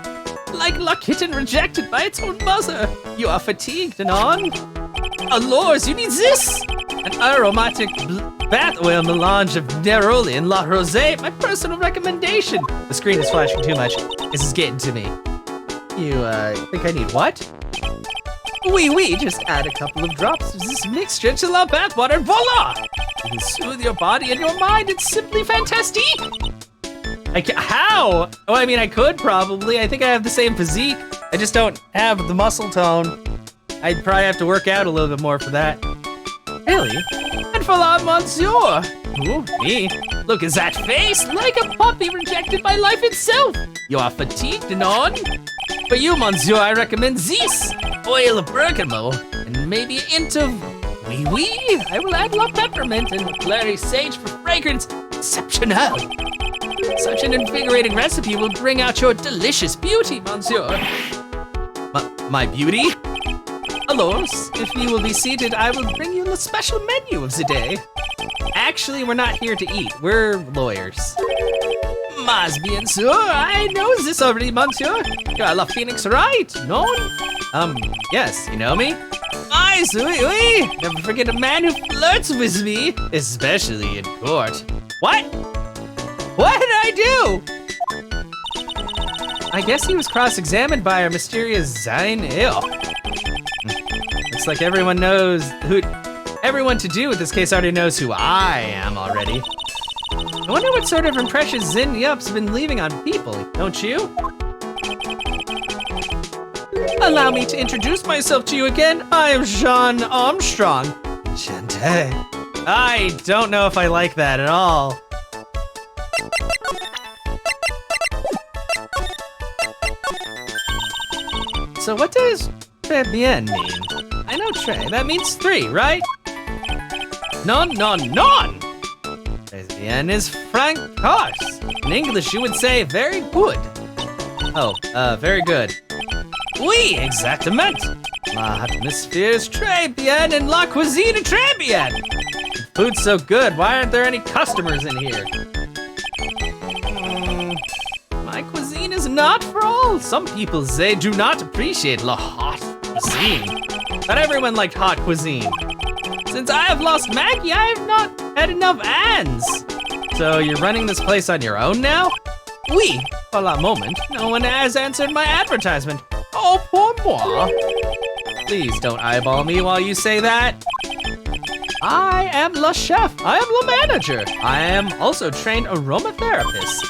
La Kitten rejected by its own mother. You are fatigued and on. Allures, you need this. An aromatic bath oil melange of Neroli and La Rosé, my personal recommendation. The screen is flashing too much. This is getting to me. You, think I need what? Oui, just add a couple of drops of this mixture to la bathwater and voila! You can soothe your body and your mind, it's simply fantastique! How? Oh, I mean, I could probably. I think I have the same physique. I just don't have the muscle tone. I'd probably have to work out a little bit more for that. Really? And for that, monsieur. Ooh, me? Look at that face, like a puppy rejected by life itself. You are fatigued, non? For you, monsieur, I recommend this. Oil of bergamot, and maybe a hint of wee-wee. I will add la peppermint and clary sage for fragrance. Exceptional. Such an invigorating recipe will bring out your delicious beauty, monsieur. My beauty? Alors, if you will be seated, I will bring you the special menu of the day. Actually, we're not here to eat. We're lawyers. Mas bien sûr, I know this already, monsieur. You are La Phoenix, right? No? Yes, you know me? Aye, oui. Never forget a man who flirts with me, especially in court. What? What did I do? I guess he was cross-examined by our mysterious Zine Hill. Looks like everyone to do with this case already knows who I am already. I wonder what sort of impression Zin Yup's been leaving on people, don't you? Allow me to introduce myself to you again. I am Jean Armstrong. Shante. I don't know if I like that at all. So what does très bien mean? I know très, that means 3, right? Non. Très bien is frank course. In English, you would say very good. Oh, very good. Oui, exactement. La atmosphere is très bien and la cuisine est très bien. The food's so good, why aren't there any customers in here? My cuisine is not for all. Some people, they do not appreciate la hot cuisine. Not everyone liked hot cuisine. Since I have lost Maggie, I have not had enough hands. So you're running this place on your own now? Oui, for la moment, no one has answered my advertisement. Oh, pour moi. Please don't eyeball me while you say that. I am la chef. I am la manager. I am also trained aromatherapist.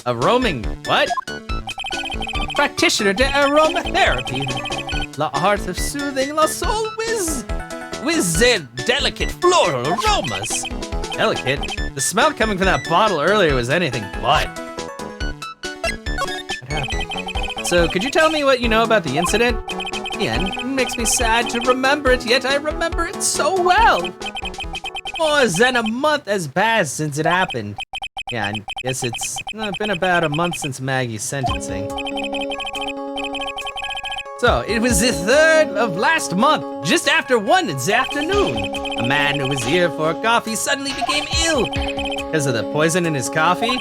A roaming what? Practitioner de aromatherapy. La art of soothing la soul with their delicate floral aromas. Delicate? The smell coming from that bottle earlier was anything but. So could you tell me what you know about the incident? Again, it makes me sad to remember it, yet I remember it so well. More than a month has passed since it happened. Yeah, I guess it's been about a month since Maggie's sentencing. So, it was the 3rd of last month, just after 1 in the afternoon. A man who was here for coffee suddenly became ill. Because of the poison in his coffee?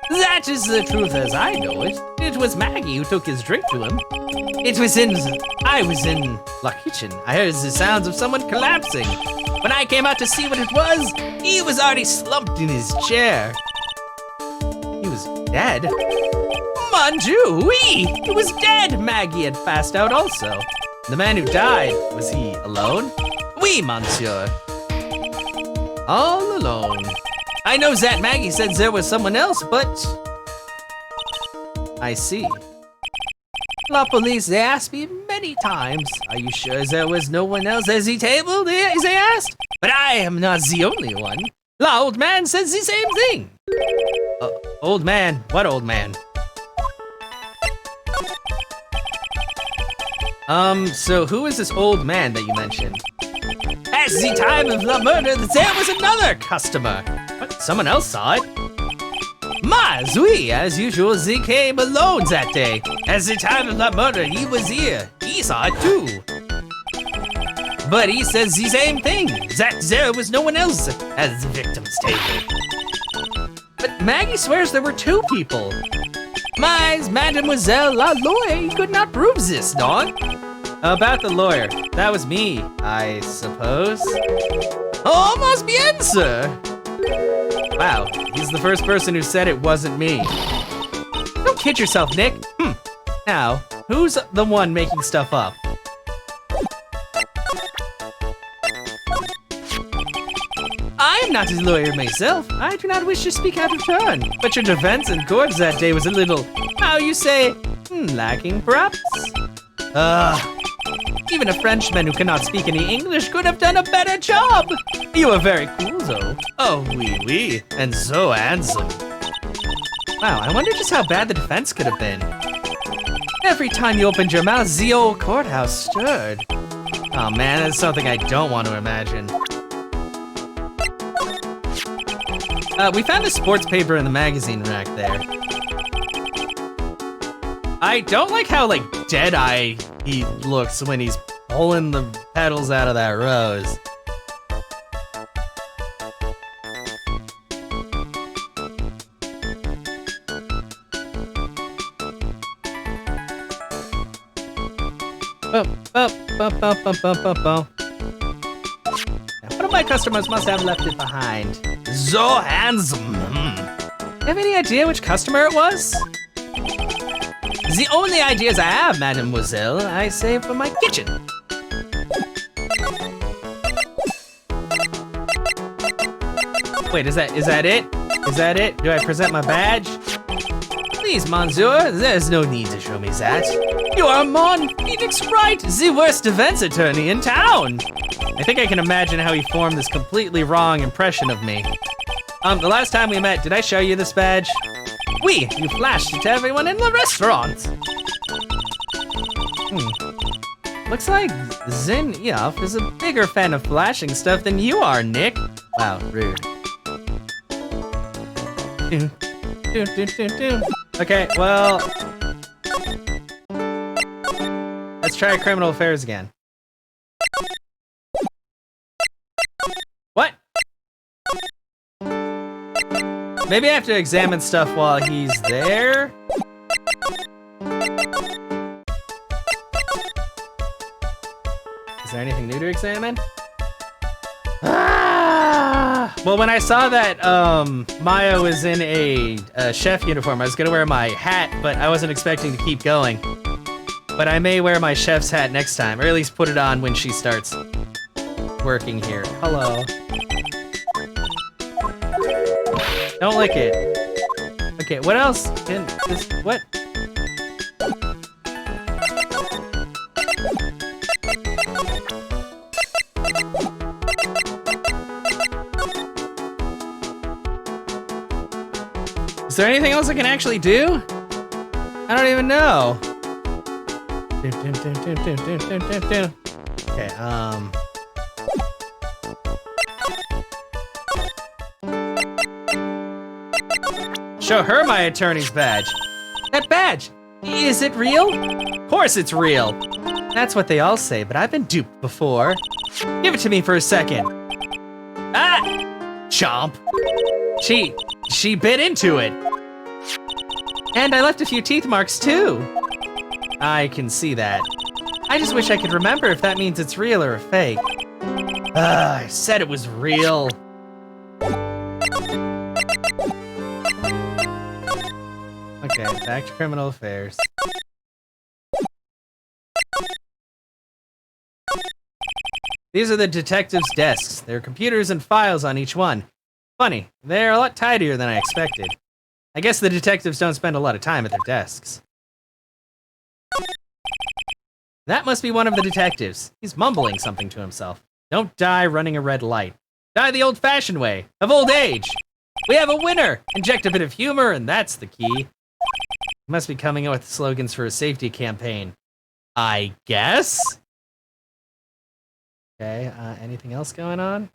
That is the truth as I know it. It was Maggie who took his drink to him. I was in the kitchen. I heard the sounds of someone collapsing. When I came out to see what it was, he was already slumped in his chair. He was dead? Mon Dieu, oui! He was dead! Maggie had passed out also. The man who died, was he alone? Oui, monsieur. All alone. I know that Maggie said there was someone else, but... I see. La police, they asked me many times, are you sure there was no one else at the table, they asked? But I am not the only one. La old man says the same thing. Old man? What old man? So who is this old man that you mentioned? At the time of the murder, there was another customer. What? Someone else saw it? Mas, oui, as usual, he came alone that day. At the time of the murder, he was here. He saw it too. But he says the same thing, that there was no one else at the victim's table. But Maggie swears there were 2 people. Mais, mademoiselle, la lawyer could not prove this, Don. About the lawyer, that was me, I suppose. Oh, must bien, sir. Wow, he's the first person who said it wasn't me. Don't kid yourself, Nick. Now, who's the one making stuff up? I am not a lawyer myself. I do not wish to speak out of turn. But your defense in court that day was a little, how you say, lacking perhaps? Even a Frenchman who cannot speak any English could have done a better job. You are very cool, though. Oh, oui, oui. And so handsome. Wow, I wonder just how bad the defense could have been. Every time you opened your mouth, the old courthouse stirred. Oh man, that's something I don't want to imagine. We found a sports paper in the magazine rack there. I don't like how, like, dead-eye he looks when he's pulling the petals out of that rose. One of my customers must have left it behind. So handsome. Do you have any idea which customer it was? The only ideas I have, mademoiselle, I save for my kitchen. Wait, is that it? Is that it? Do I present my badge? Please, monsieur, there's no need to show me that. You are Mon Phoenix Wright, the worst defense attorney in town. I think I can imagine how he formed this completely wrong impression of me. The last time we met, did I show you this badge? Oui, you flashed it to everyone in the restaurant. Looks like Zin Eof is a bigger fan of flashing stuff than you are, Nick. Wow, rude. Okay, well, let's try criminal affairs again. What? Maybe I have to examine stuff while he's there? Is there anything new to examine? Well, when I saw that Maya was in a chef uniform, I was gonna wear my hat, but I wasn't expecting to keep going. But I may wear my chef's hat next time, or at least put it on when she starts working here. Hello. Don't lick it. Okay, what else? What? Is there anything else I can actually do? I don't even know. Okay, show her my attorney's badge. That badge, is it real? Of course it's real. That's what they all say, but I've been duped before. Give it to me for a second. Ah! Chomp. She bit into it. And I left a few teeth marks too. I can see that. I just wish I could remember if that means it's real or a fake. I said it was real. Okay, back to criminal affairs. These are the detectives' desks. There are computers and files on each one. Funny, they're a lot tidier than I expected. I guess the detectives don't spend a lot of time at their desks. That must be one of the detectives. He's mumbling something to himself. Don't die running a red light. Die the old-fashioned way, of old age. We have a winner! Inject a bit of humor, and that's the key. He must be coming up with slogans for a safety campaign. I guess? Okay, anything else going on?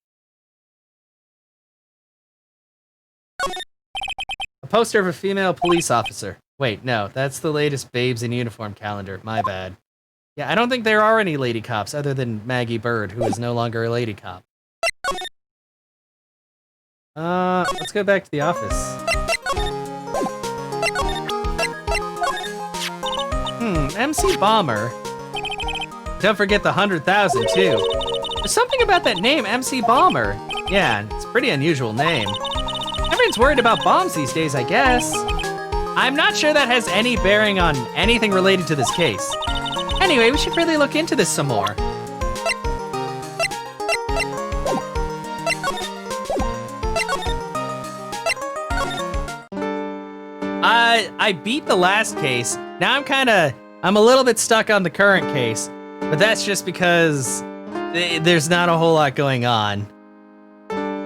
A poster of a female police officer. Wait, no, that's the latest Babes in Uniform calendar. My bad. Yeah, I don't think there are any lady cops other than Maggie Bird, who is no longer a lady cop. Let's go back to the office. MC Bomber. Don't forget the 100,000 too. There's something about that name, MC Bomber. Yeah, it's a pretty unusual name. Everyone's worried about bombs these days, I guess. I'm not sure that has any bearing on anything related to this case. Anyway, we should really look into this some more. I beat the last case. Now I'm a little bit stuck on the current case. But that's just because there's not a whole lot going on.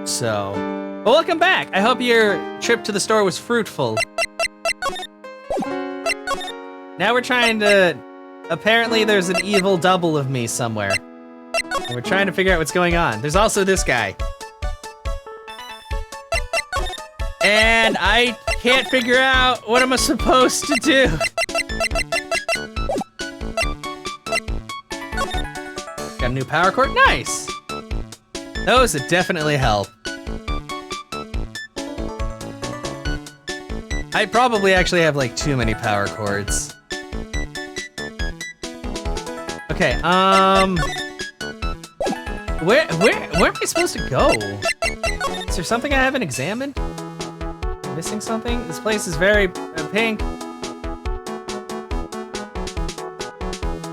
So, well, welcome back. I hope your trip to the store was fruitful. Now we're trying to, apparently there's an evil double of me somewhere. And we're trying to figure out what's going on. There's also this guy. And I can't figure out what am I supposed to do. Got a new power cord, nice. Those would definitely help. I probably actually have like too many power cords. Okay, where am I supposed to go? Is there something I haven't examined? Missing something? This place is very pink.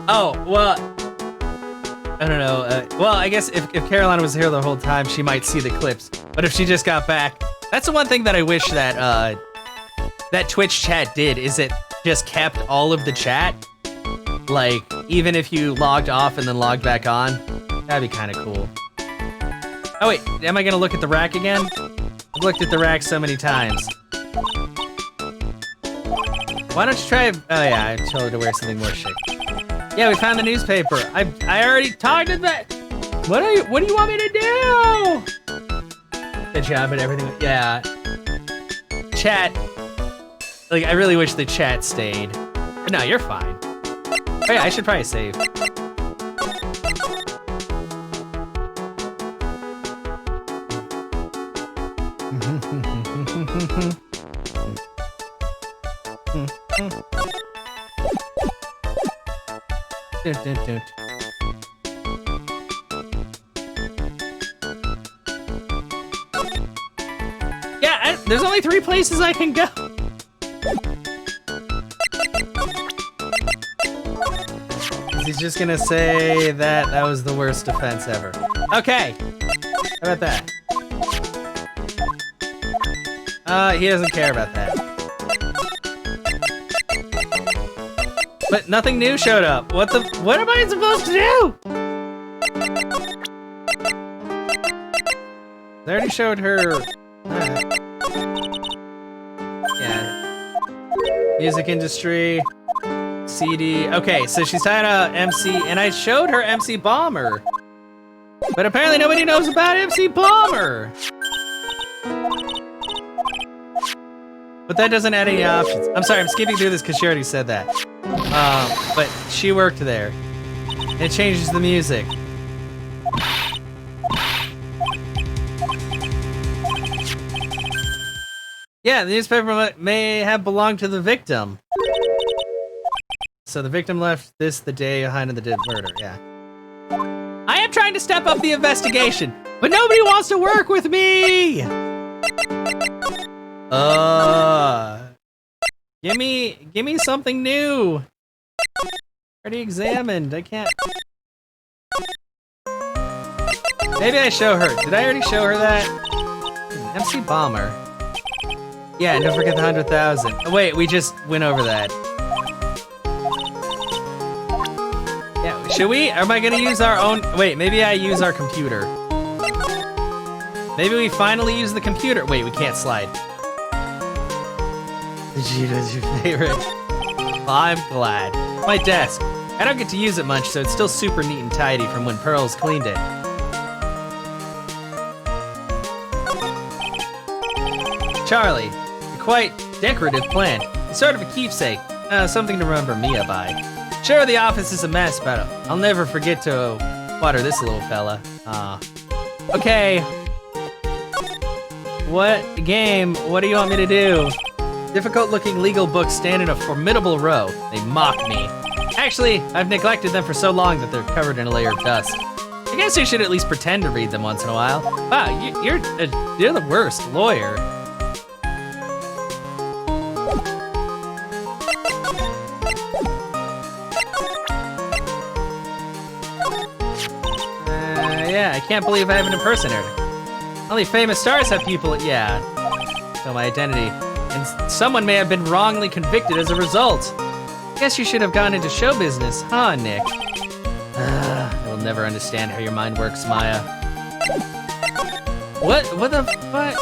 Oh, well, I don't know. Well, I guess if Caroline was here the whole time, she might see the clips. But if she just got back, that's the one thing that I wish that that Twitch chat did, is it just kept all of the chat. Like, even if you logged off and then logged back on, that'd be kind of cool. Oh wait, am I gonna look at the rack again? I've looked at the rack so many times. Why don't you try, oh yeah, I told her to wear something more chic. Yeah, we found the newspaper. I already talked to that. What do you want me to do? Good job and everything, yeah. Chat, like, I really wish the chat stayed. But no, you're fine. Oh yeah, I should probably save. Yeah, there's only 3 places I can go. He's just gonna say that that was the worst offense ever. Okay, how about that? He doesn't care about that. But nothing new showed up. What am I supposed to do? I already showed her. Yeah. Music industry. CD. Okay, so she's trying to MC, and I showed her MC Bomber. But apparently nobody knows about MC Bomber. But that doesn't add any options. I'm sorry, I'm skipping through this because she already said that. But she worked there. And it changes the music. Yeah, the newspaper may have belonged to the victim. So the victim left this the day behind the murder, yeah. I am trying to step up the investigation, but nobody wants to work with me! Give me something new. Already examined, I can't. Maybe I show her. Did I already show her that? MC Bomber. Yeah, and don't forget the 100,000. Oh, wait, we just went over that. Yeah, should we? Am I gonna use our own? Wait, maybe I use our computer. Maybe we finally use the computer. Wait, we can't slide. Vegeta's your favorite. Well, I'm glad. My desk. I don't get to use it much, so it's still super neat and tidy from when Pearls cleaned it. Charlie, a quite decorative plant. It's sort of a keepsake. Something to remember Mia by. Sure, the office is a mess, but I'll never forget to water this little fella. Okay. What do you want me to do? Difficult-looking legal books stand in a formidable row. They mock me. Actually, I've neglected them for so long that they're covered in a layer of dust. I guess I should at least pretend to read them once in a while. Wow, you're the worst lawyer. Yeah, I can't believe I have an impersonator. Only famous stars have people, yeah. So my identity. And someone may have been wrongly convicted as a result. Guess you should have gone into show business, huh, Nick? never understand how your mind works, Maya. What the fuck?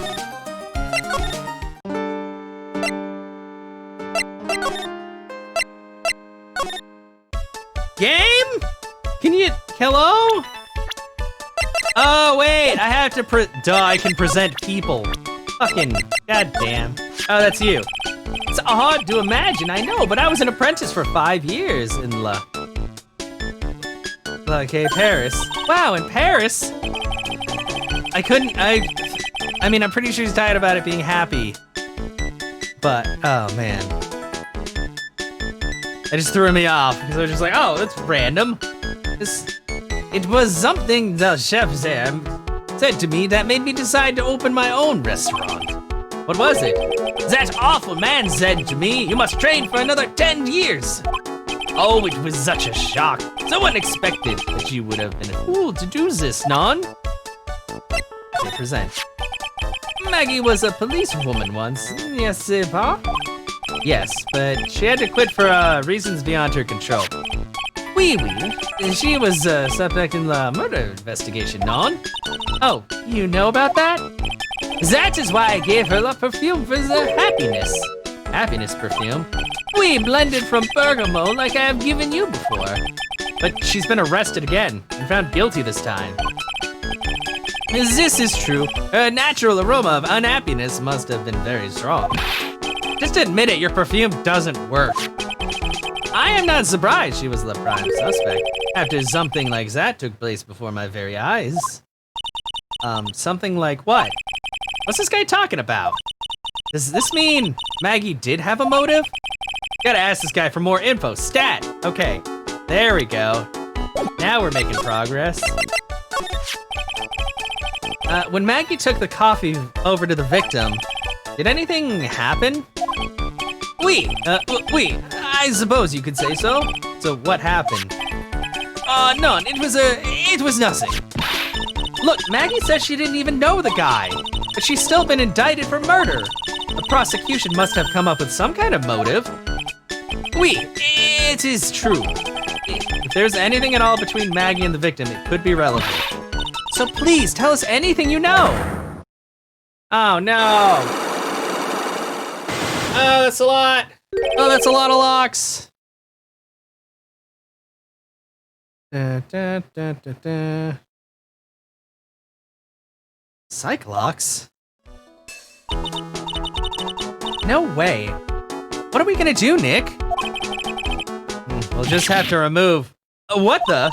Game? Can you, hello? Oh, wait, I have to I can present people. Fucking, goddamn. Oh, that's you. It's hard to imagine, I know, but I was an apprentice for 5 years in Paris. Wow, in Paris? I mean, I'm pretty sure he's tired about it being happy. But, oh man. It just threw me off, because I was just like, oh, that's random. It was something the chef said to me that made me decide to open my own restaurant. What was it? That awful man said to me, you must train for another 10 years. Oh, it was such a shock. So unexpected that you would have been a fool to do this, non? They present. Maggie was a policewoman once. Yes, pas? Yes, but she had to quit for reasons beyond her control. Oui. She was suspect in the murder investigation, non? Oh, you know about that? That is why I gave her the perfume for the happiness. Happiness perfume? We blended from bergamot like I have given you before. But she's been arrested again and found guilty this time. This is true. Her natural aroma of unhappiness must have been very strong. Just admit it, your perfume doesn't work. I am not surprised she was the prime suspect after something like that took place before my very eyes. Something like what? What's this guy talking about? Does this mean Maggie did have a motive? Gotta ask this guy for more info. Stat! Okay, there we go. Now we're making progress. When Maggie took the coffee over to the victim, did anything happen? Oui, I suppose you could say so. So what happened? None, it was nothing. Look, Maggie says she didn't even know the guy, but she's still been indicted for murder. The prosecution must have come up with some kind of motive. Oui, it is true. If there's anything at all between Maggie and the victim, it could be relevant. So please, tell us anything you know. Oh no. Oh, that's a lot. Oh, that's a lot of locks. Psych locks? No way. What are we gonna do, Nick? We'll just have to remove. What the?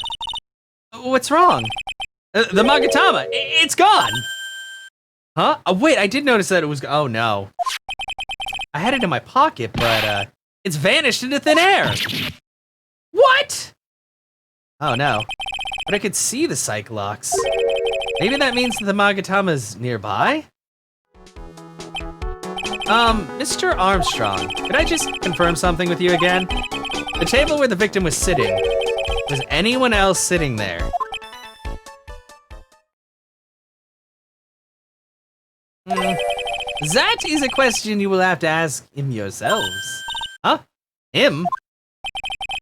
What's wrong? The Magatama, it's gone. Huh? Oh, wait, I did notice that it was. Oh no. I had it in my pocket, but it's vanished into thin air. What? Oh no. But I could see the psych locks. Maybe that means that the Magatama's nearby? Mr. Armstrong, could I just confirm something with you again? The table where the victim was sitting, was anyone else sitting there? That is a question you will have to ask him yourselves. Huh? Him?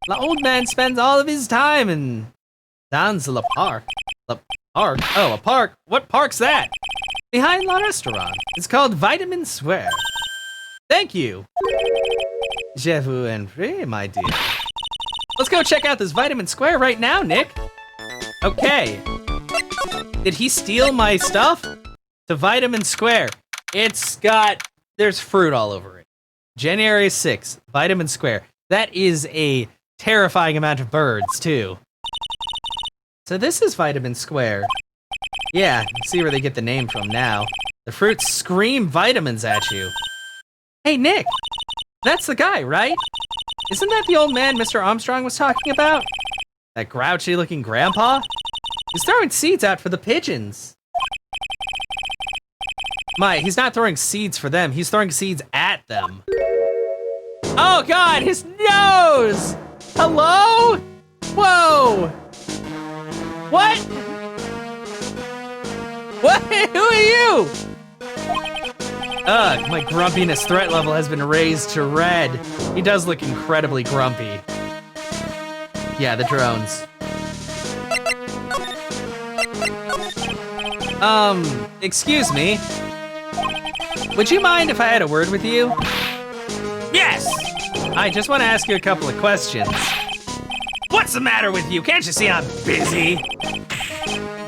The old man spends all of his time in Dans le Parc. The park? Oh, a park. What park's that? Behind the restaurant. It's called Vitamin Square. Thank you. Je vous en prie, my dear. Let's go check out this Vitamin Square right now, Nick. Okay. Did he steal my stuff? To Vitamin Square. There's fruit all over it. January 6th, Vitamin Square. That is a terrifying amount of birds, too. So this is Vitamin Square. Yeah, see where they get the name from now. The fruits scream vitamins at you. Hey, Nick, that's the guy, right? Isn't that the old man Mr. Armstrong was talking about? That grouchy-looking grandpa? He's throwing seeds out for the pigeons. He's not throwing seeds for them, he's throwing seeds at them. Oh God, his nose! Hello? Whoa! What? What? Who are you? Ugh, my grumpiness threat level has been raised to red. He does look incredibly grumpy. Yeah, the drones. Excuse me. Would you mind if I had a word with you? Yes! I just want to ask you a couple of questions. What's the matter with you? Can't you see I'm busy?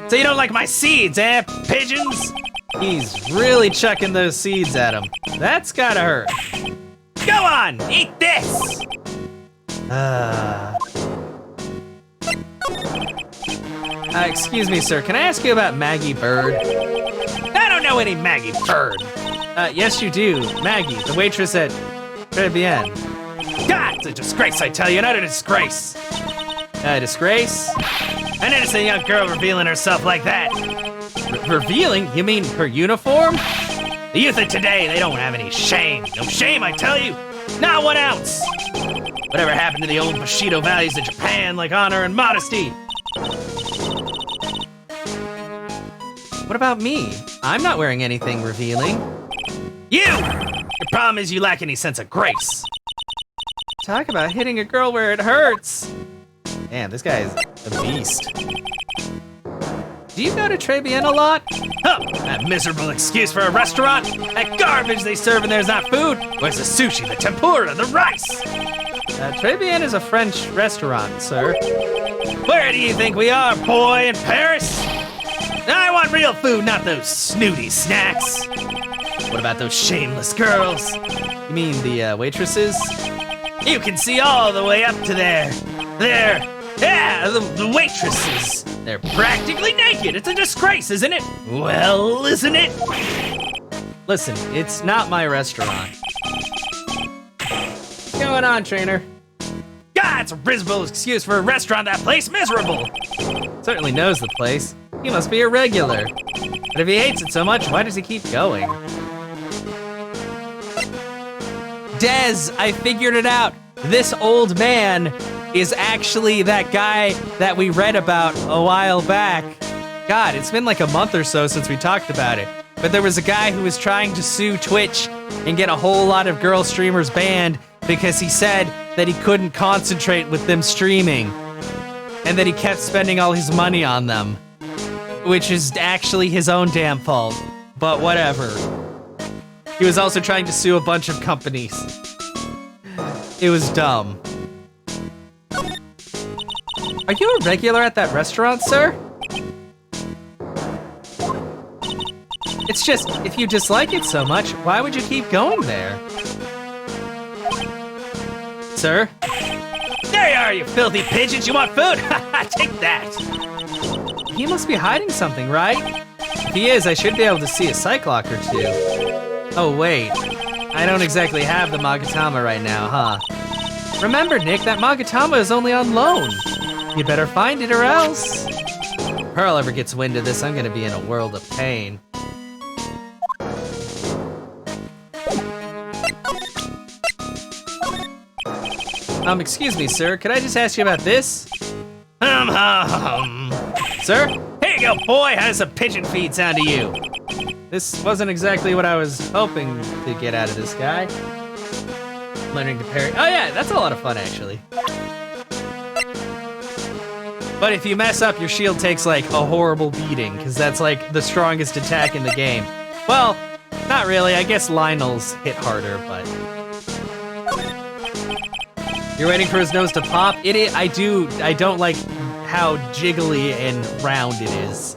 So you don't like my seeds, eh, pigeons? He's really chucking those seeds at him. That's gotta hurt. Go on, eat this! Excuse me, sir. Can I ask you about Maggie Bird? I don't know any Maggie Bird. Yes, you do. Maggie, the waitress at Très Bien. God, it's a disgrace, I tell you, not a disgrace. Disgrace? An innocent young girl revealing herself like that. Revealing? You mean her uniform? The youth of today, they don't have any shame. No shame, I tell you. Not 1 ounce. Whatever happened to the old Bushido values of Japan, like honor and modesty? What about me? I'm not wearing anything revealing. You! Your problem is you lack any sense of grace. Talk about hitting a girl where it hurts. Damn, this guy is a beast. Do you go to Très Bien a lot? Huh, that miserable excuse for a restaurant? That garbage they serve in there's not food. Where's the sushi, the tempura, the rice? Très Bien is a French restaurant, sir. Where do you think we are, boy, in Paris? I want real food, not those snooty snacks. What about those shameless girls? You mean the waitresses? You can see all the way up to there. The waitresses. They're practically naked. It's a disgrace, isn't it? Well, isn't it? Listen, it's not my restaurant. What's going on, trainer? God, it's a risible excuse for a restaurant. That place miserable. Certainly knows the place. He must be a regular. But if he hates it so much, why does he keep going? Dez, I figured it out. This old man is actually that guy that we read about a while back. God, it's been like a month or so since we talked about it. But there was a guy who was trying to sue Twitch and get a whole lot of girl streamers banned because he said that he couldn't concentrate with them streaming and that he kept spending all his money on them, which is actually his own damn fault, but whatever. He was also trying to sue a bunch of companies. It was dumb. Are you a regular at that restaurant, sir? It's just, if you dislike it so much, why would you keep going there? Sir? There you are, you filthy pigeons. You want food? Take that. He must be hiding something, right? If he is, I should be able to see a Cyclock or two. Oh, wait. I don't exactly have the Magatama right now, huh? Remember, Nick, that Magatama is only on loan. You better find it or else. If Pearl ever gets wind of this, I'm gonna be in a world of pain. Excuse me, sir. Could I just ask you about this? Sir? Here you go, boy. How does a pigeon feed sound to you? This wasn't exactly what I was hoping to get out of this guy. Learning to parry. Oh yeah, that's a lot of fun, actually. But if you mess up, your shield takes like a horrible beating, because that's like the strongest attack in the game. Well, not really. I guess Lionel's hit harder, but... You're waiting for his nose to pop? I don't like how jiggly and round it is.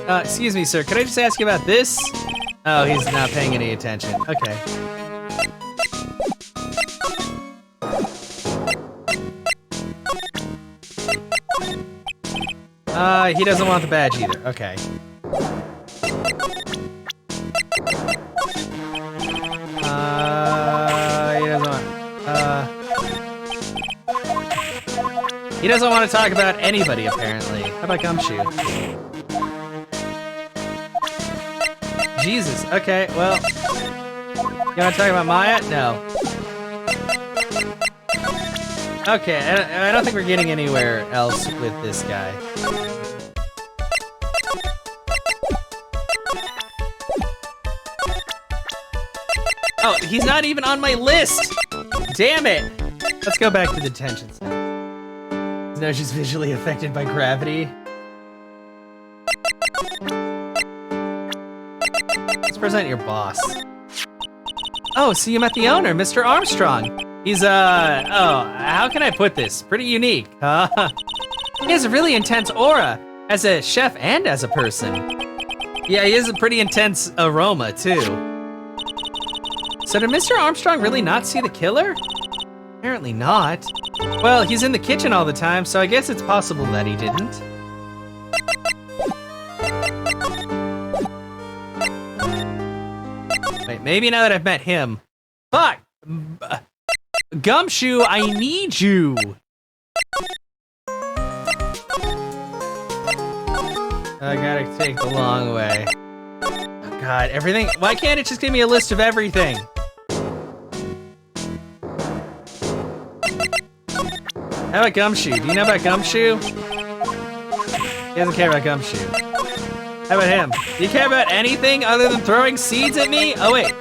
Excuse me, sir. Could I just ask you about this? Oh, he's not paying any attention. Okay. He doesn't want the badge either. Okay. He doesn't want to talk about anybody, apparently. How about Gumshoe? Jesus, okay, well. You want to talk about Maya? No. Okay, I don't think we're getting anywhere else with this guy. Oh, he's not even on my list! Damn it! Let's go back to the detention center. Now she's visually affected by gravity. Let's present your boss. Oh, so you met the owner, Mr. Armstrong. He's, how can I put this? Pretty unique. He has a really intense aura, as a chef and as a person. Yeah, he has a pretty intense aroma, too. So did Mr. Armstrong really not see the killer? Apparently not. Well, he's in the kitchen all the time, so I guess it's possible that he didn't. Wait, maybe now that I've met him. Fuck! Gumshoe, I need you! I gotta take the long way. Oh God, everything. Why can't it just give me a list of everything? How about Gumshoe? Do you know about Gumshoe? He doesn't care about Gumshoe. How about him? Do you care about anything other than throwing seeds at me? Oh wait,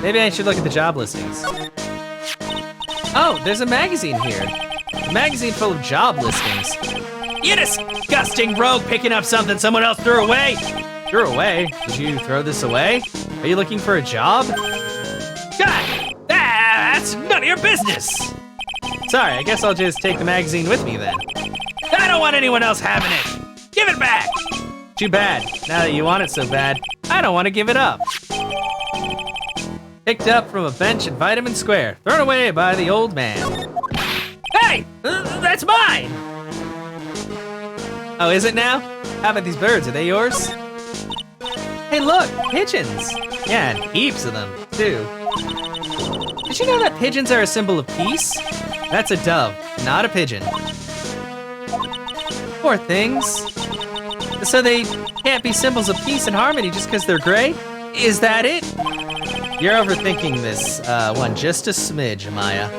maybe I should look at the job listings. Oh, there's a magazine here. A magazine full of job listings. You disgusting rogue picking up something someone else threw away! Threw away? Did you throw this away? Are you looking for a job? God! That's none of your business! Sorry, I guess I'll just take the magazine with me then. I don't want anyone else having it! Give it back! Too bad. Now that you want it so bad, I don't want to give it up. Picked up from a bench at Vitamin Square, thrown away by the old man. Hey! That's mine! Oh, is it now? How about these birds? Are they yours? Hey, look, pigeons. Yeah, and heaps of them, too. Did you know that pigeons are a symbol of peace? That's a dove, not a pigeon. Poor things. So they can't be symbols of peace and harmony just because they're gray? Is that it? You're overthinking this one just a smidge, Maya.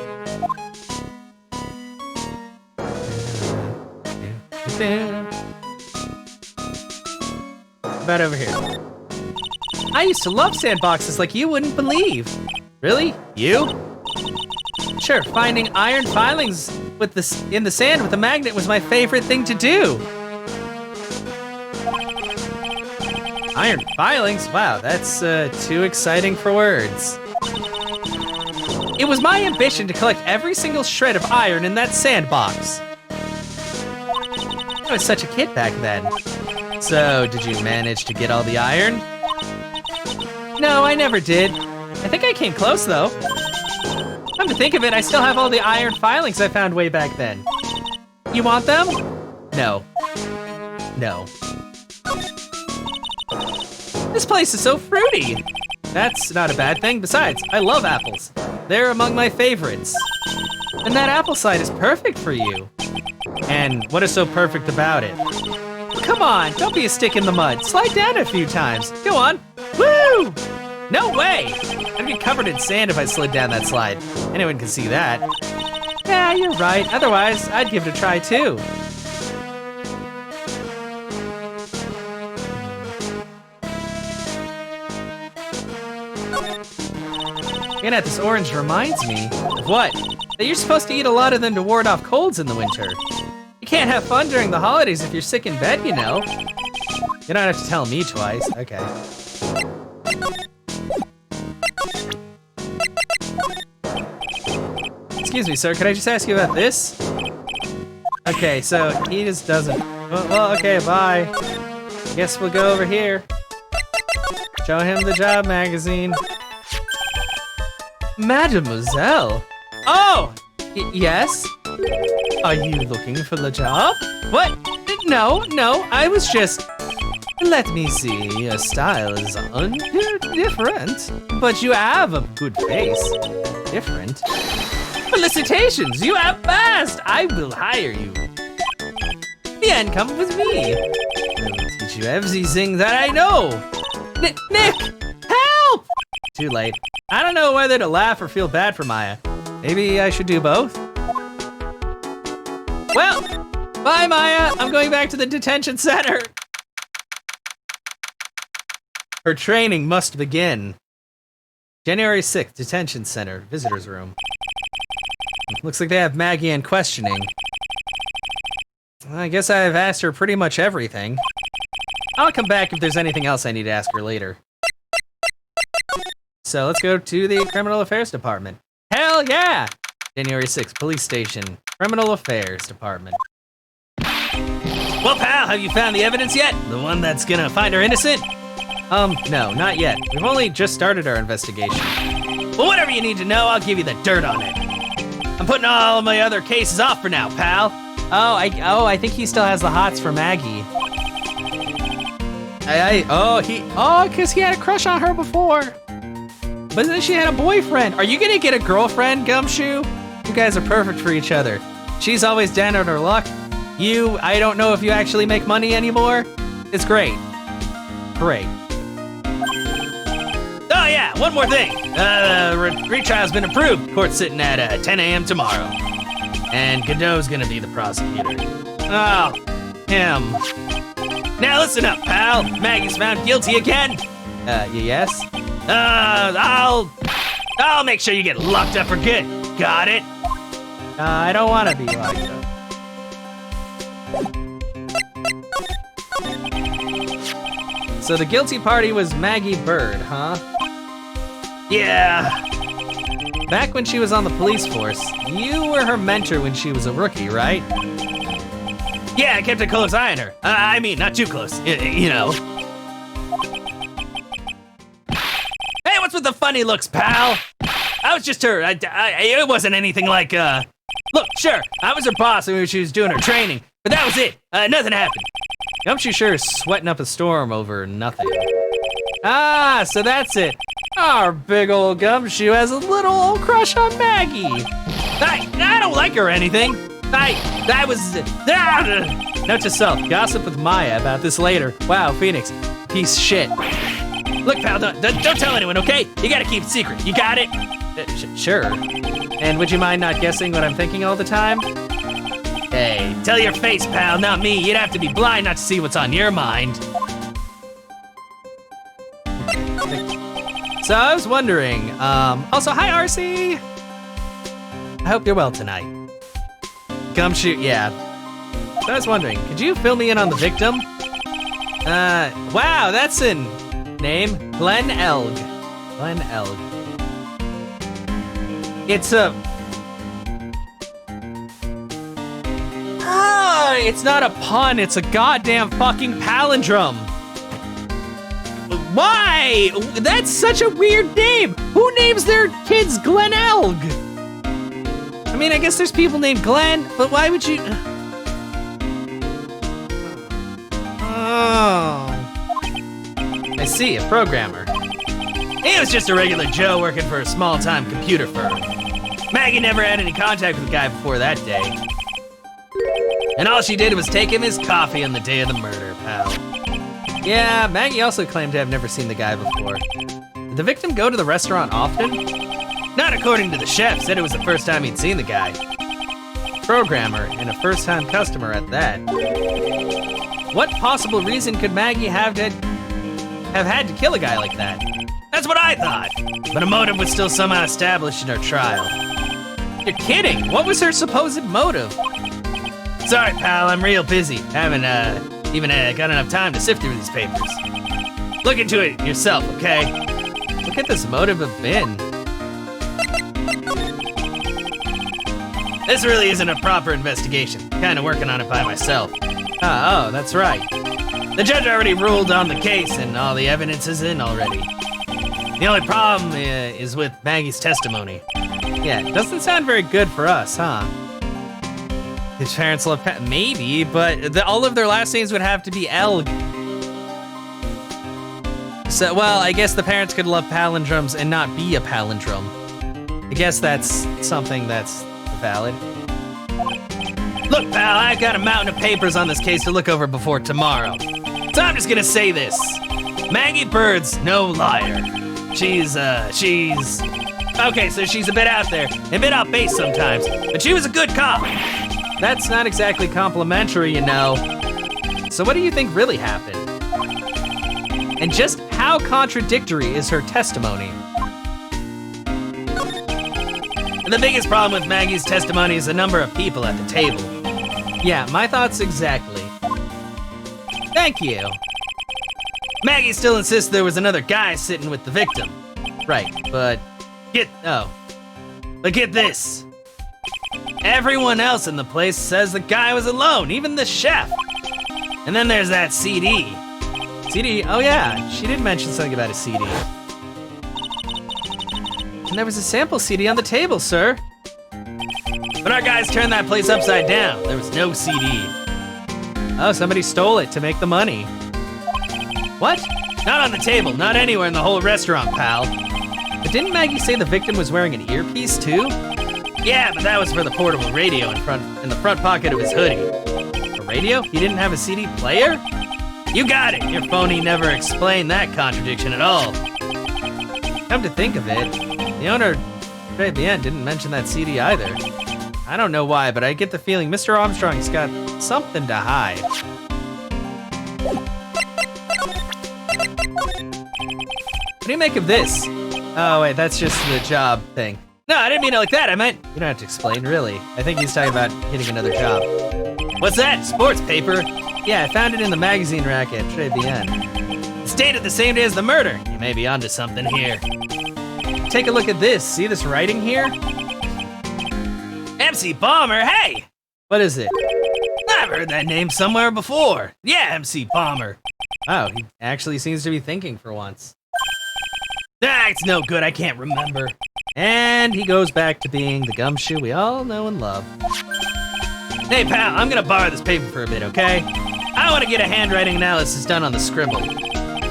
About over here. I used to love sandboxes like you wouldn't believe. Really? You? Sure, finding iron filings with in the sand with a magnet was my favorite thing to do. Iron filings? Wow, that's too exciting for words. It was my ambition to collect every single shred of iron in that sandbox. I was such a kid back then. So, did you manage to get all the iron? No, I never did. I think I came close, though. Come to think of it, I still have all the iron filings I found way back then. You want them? No. No. This place is so fruity. That's not a bad thing. Besides, I love apples. They're among my favorites. And that apple cider is perfect for you. And what is so perfect about it? Come on, don't be a stick in the mud. Slide down a few times. Go on. Woo! No way! I'd be covered in sand if I slid down that slide. Anyone can see that. Yeah, you're right. Otherwise, I'd give it a try too. Looking at this orange reminds me of what? That you're supposed to eat a lot of them to ward off colds in the winter. You can't have fun during the holidays if you're sick in bed, you know. You don't have to tell me twice. Okay. Excuse me, sir, could I just ask you about this? Okay, so he just doesn't. Well, okay, bye. Guess we'll go over here. Show him the job magazine. Mademoiselle. Oh, yes? Are you looking for the job? What? No, I was just... Let me see, your style is different, but you have a good face. Different? Felicitations, you have passed! I will hire you. And come with me. I will teach you everything that I know. Nick, help! Too late. I don't know whether to laugh or feel bad for Maya. Maybe I should do both? Well, bye Maya, I'm going back to the detention center. Her training must begin. January 6th, detention center, visitor's room. Looks like they have Maggie in questioning. I guess I've asked her pretty much everything. I'll come back if there's anything else I need to ask her later. so let's go to the Criminal Affairs Department. Hell yeah! January 6th, Police Station, Criminal Affairs Department. Well, pal, have you found the evidence yet? The one that's gonna find her innocent? No, not yet. We've only just started our investigation. Well, whatever you need to know, I'll give you the dirt on it. I'm putting all of my other cases off for now, pal. I think he still has the hots for Maggie. Cause he had a crush on her before. But then she had a boyfriend. Are you gonna get a girlfriend, Gumshoe? You guys are perfect for each other. She's always down on her luck. I don't know if you actually make money anymore. It's great. Great. Oh yeah, one more thing. Retrial's been approved. Court's sitting at 10 a.m. tomorrow. And Godot's gonna be the prosecutor. Oh, him. Now listen up, pal. Maggie's found guilty again. Yes? I'll make sure you get locked up for good. Got it? I don't want to be locked up. So the guilty party was Maggie Bird, huh? Yeah. Back when she was on the police force, you were her mentor when she was a rookie, right? Yeah, I kept a close eye on her. I mean, not too close, you know. Hey, what's with the funny looks, pal? I was just her. It wasn't anything like, Look, sure, I was her boss when she was doing her training, but that was it. Nothing happened. Gumshoe sure is sweating up a storm over nothing. Ah, so that's it. Our big old Gumshoe has a little old crush on Maggie. I don't like her or anything. Note to self, gossip with Maya about this later. Wow, Phoenix, piece of shit. Look, pal, don't tell anyone, okay? You gotta keep it secret. You got it? Sure. And would you mind not guessing what I'm thinking all the time? Hey, tell your face, pal, not me. You'd have to be blind not to see what's on your mind. So I was wondering, also, hi, RC! I hope you're well tonight. Gumshoe, yeah. So I was wondering, could you fill me in on the victim? Wow, that's a name. Glenn Elg. Glenn Elg. It's it's not a pun, it's a goddamn fucking palindrome. Why? That's such a weird name. Who names their kids Glenn Elg? I mean, I guess there's people named Glenn, but why would you? Oh. I see, a programmer. He was just a regular Joe working for a small-time computer firm. Maggie never had any contact with the guy before that day. And all she did was take him his coffee on the day of the murder, pal. Yeah, Maggie also claimed to have never seen the guy before. Did the victim go to the restaurant often? Not according to the chef, said it was the first time he'd seen the guy. Programmer, and a first-time customer at that. What possible reason could Maggie have had to kill a guy like that? That's what I thought, but a motive was still somehow established in her trial. You're kidding, what was her supposed motive? Sorry, pal, I'm real busy. Haven't even got enough time to sift through these papers. Look into it yourself, okay? What could this motive have been? This really isn't a proper investigation. Kinda working on it by myself. Oh, that's right. The judge already ruled on the case and all the evidence is in already. The only problem is with Maggie's testimony. Yeah, it doesn't sound very good for us, huh? His parents love maybe, but all of their last names would have to be Elg. So, well, I guess the parents could love palindromes and not be a palindrome. I guess that's something that's valid. Look, pal, I've got a mountain of papers on this case to look over before tomorrow. So I'm just gonna say this. Maggie Bird's no liar. She's okay, so she's a bit out there, a bit off base sometimes, but she was a good cop. That's not exactly complimentary, you know. So what do you think really happened? And just how contradictory is her testimony? The biggest problem with Maggie's testimony is the number of people at the table. Yeah, my thoughts exactly. Thank you. Maggie still insists there was another guy sitting with the victim. Right, but but get this. Everyone else in the place says the guy was alone, even the chef. And then there's that CD. CD? Oh yeah, she did mention something about a CD. And there was a sample CD on the table, sir. But our guys turned that place upside down. There was no CD. Oh, somebody stole it to make the money. What? Not on the table, not anywhere in the whole restaurant, pal. But didn't Maggie say the victim was wearing an earpiece too? Yeah, but that was for the portable radio in the front pocket of his hoodie. A radio? He didn't have a CD player? You got it! Your phony never explained that contradiction at all. Come to think of it, the owner, Pt.19, didn't mention that CD either. I don't know why, but I get the feeling Mr. Armstrong's got something to hide. What do you make of this? Oh wait, that's just the job thing. No, I didn't mean it like that. I meant, you don't have to explain, really. I think he's talking about getting another job. What's that? Sports paper? Yeah, I found it in the magazine rack at Pt.19. It's dated the same day as the murder. You may be onto something here. Take a look at this. See this writing here? MC Bomber, hey! What is it? I've heard that name somewhere before. Yeah, MC Bomber. Oh, he actually seems to be thinking for once. Ah, it's no good, I can't remember. And he goes back to being the gumshoe we all know and love. Hey pal, I'm gonna borrow this paper for a bit, okay? I wanna get a handwriting analysis done on the scribble.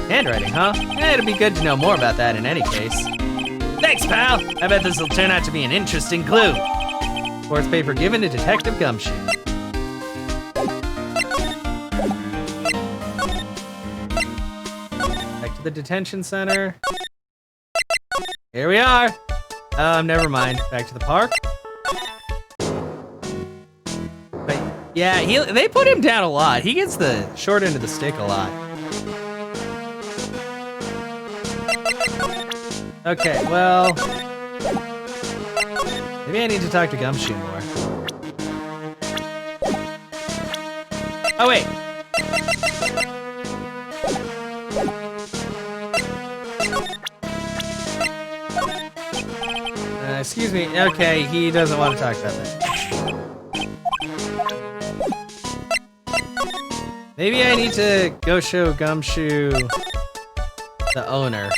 Handwriting, huh? It'd be good to know more about that in any case. Thanks, pal. I bet this'll turn out to be an interesting clue. Sports paper given to Detective Gumshoe. Back to the detention center. Here we are. Never mind. Back to the park. But yeah, they put him down a lot. He gets the short end of the stick a lot. Okay, well, maybe I need to talk to Gumshoe more. Oh wait. Excuse me. Okay, he doesn't want to talk about that. Maybe I need to go show Gumshoe the owner.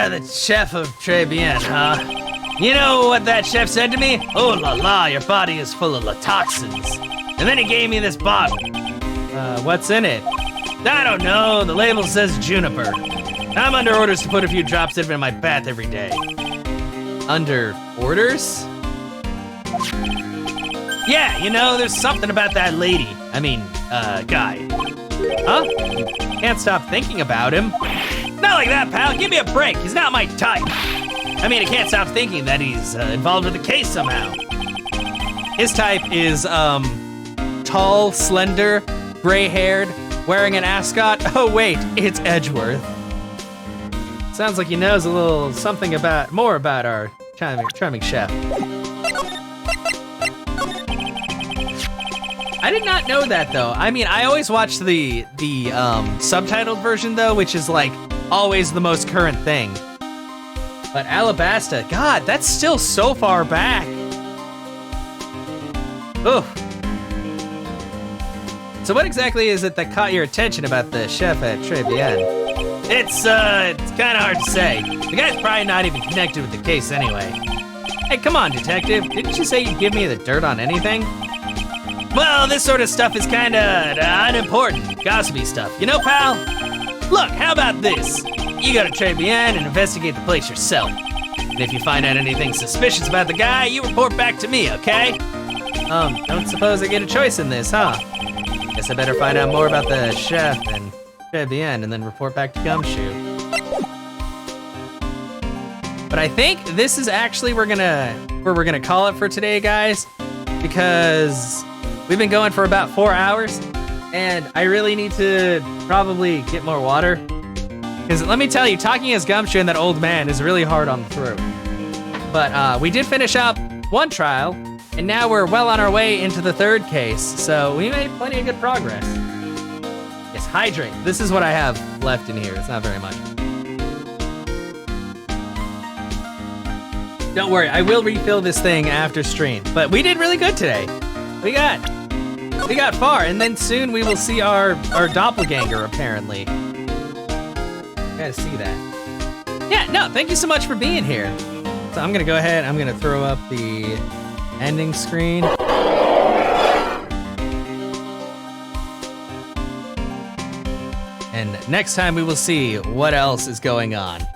The chef of Pt.19, huh? You know what that chef said to me? Oh la la, your body is full of toxins. And then he gave me this bottle. What's in it? I don't know, the label says juniper. I'm under orders to put a few drops in my bath every day. Under orders? Yeah, you know, there's something about that lady. I mean, guy. Huh? You can't stop thinking about him. Not like that, pal. Give me a break. He's not my type. I mean, I can't stop thinking that he's involved with the case somehow. His type is, tall, slender, gray-haired, wearing an ascot. Oh, wait, it's Edgeworth. Sounds like he knows a little something more about our charming chef. I did not know that, though. I mean, I always watch the subtitled version, though, which is, like, always the most current thing. But Alabasta, God, that's still so far back. Oof. So what exactly is it that caught your attention about the chef at Pt.19? It's kind of hard to say. The guy's probably not even connected with the case anyway. Hey, come on, detective. Didn't you say you'd give me the dirt on anything? Well, this sort of stuff is kind of unimportant, gossipy stuff. You know, pal? Look, how about this? You go to Pt.19 and investigate the place yourself. And if you find out anything suspicious about the guy, you report back to me, okay? Don't suppose I get a choice in this, huh? Guess I better find out more about the chef and Pt.19 and then report back to Gumshoe. But I think this is actually where we're gonna call it for today, guys, because we've been going for about 4 hours, and I really need to probably get more water. Because let me tell you, talking as Gumshoe and that old man is really hard on the throat. But we did finish up one trial, And now we're well on our way into the third case, so we made plenty of good progress. Yes, hydrate. This is what I have left in here. It's not very much. Don't worry, I will refill this thing after stream. But we did really good today. We got far, and then soon we will see our doppelganger, apparently. Gotta see that. Yeah, no, thank you so much for being here. So I'm gonna go ahead, I'm gonna throw up the ending screen. And next time we will see what else is going on.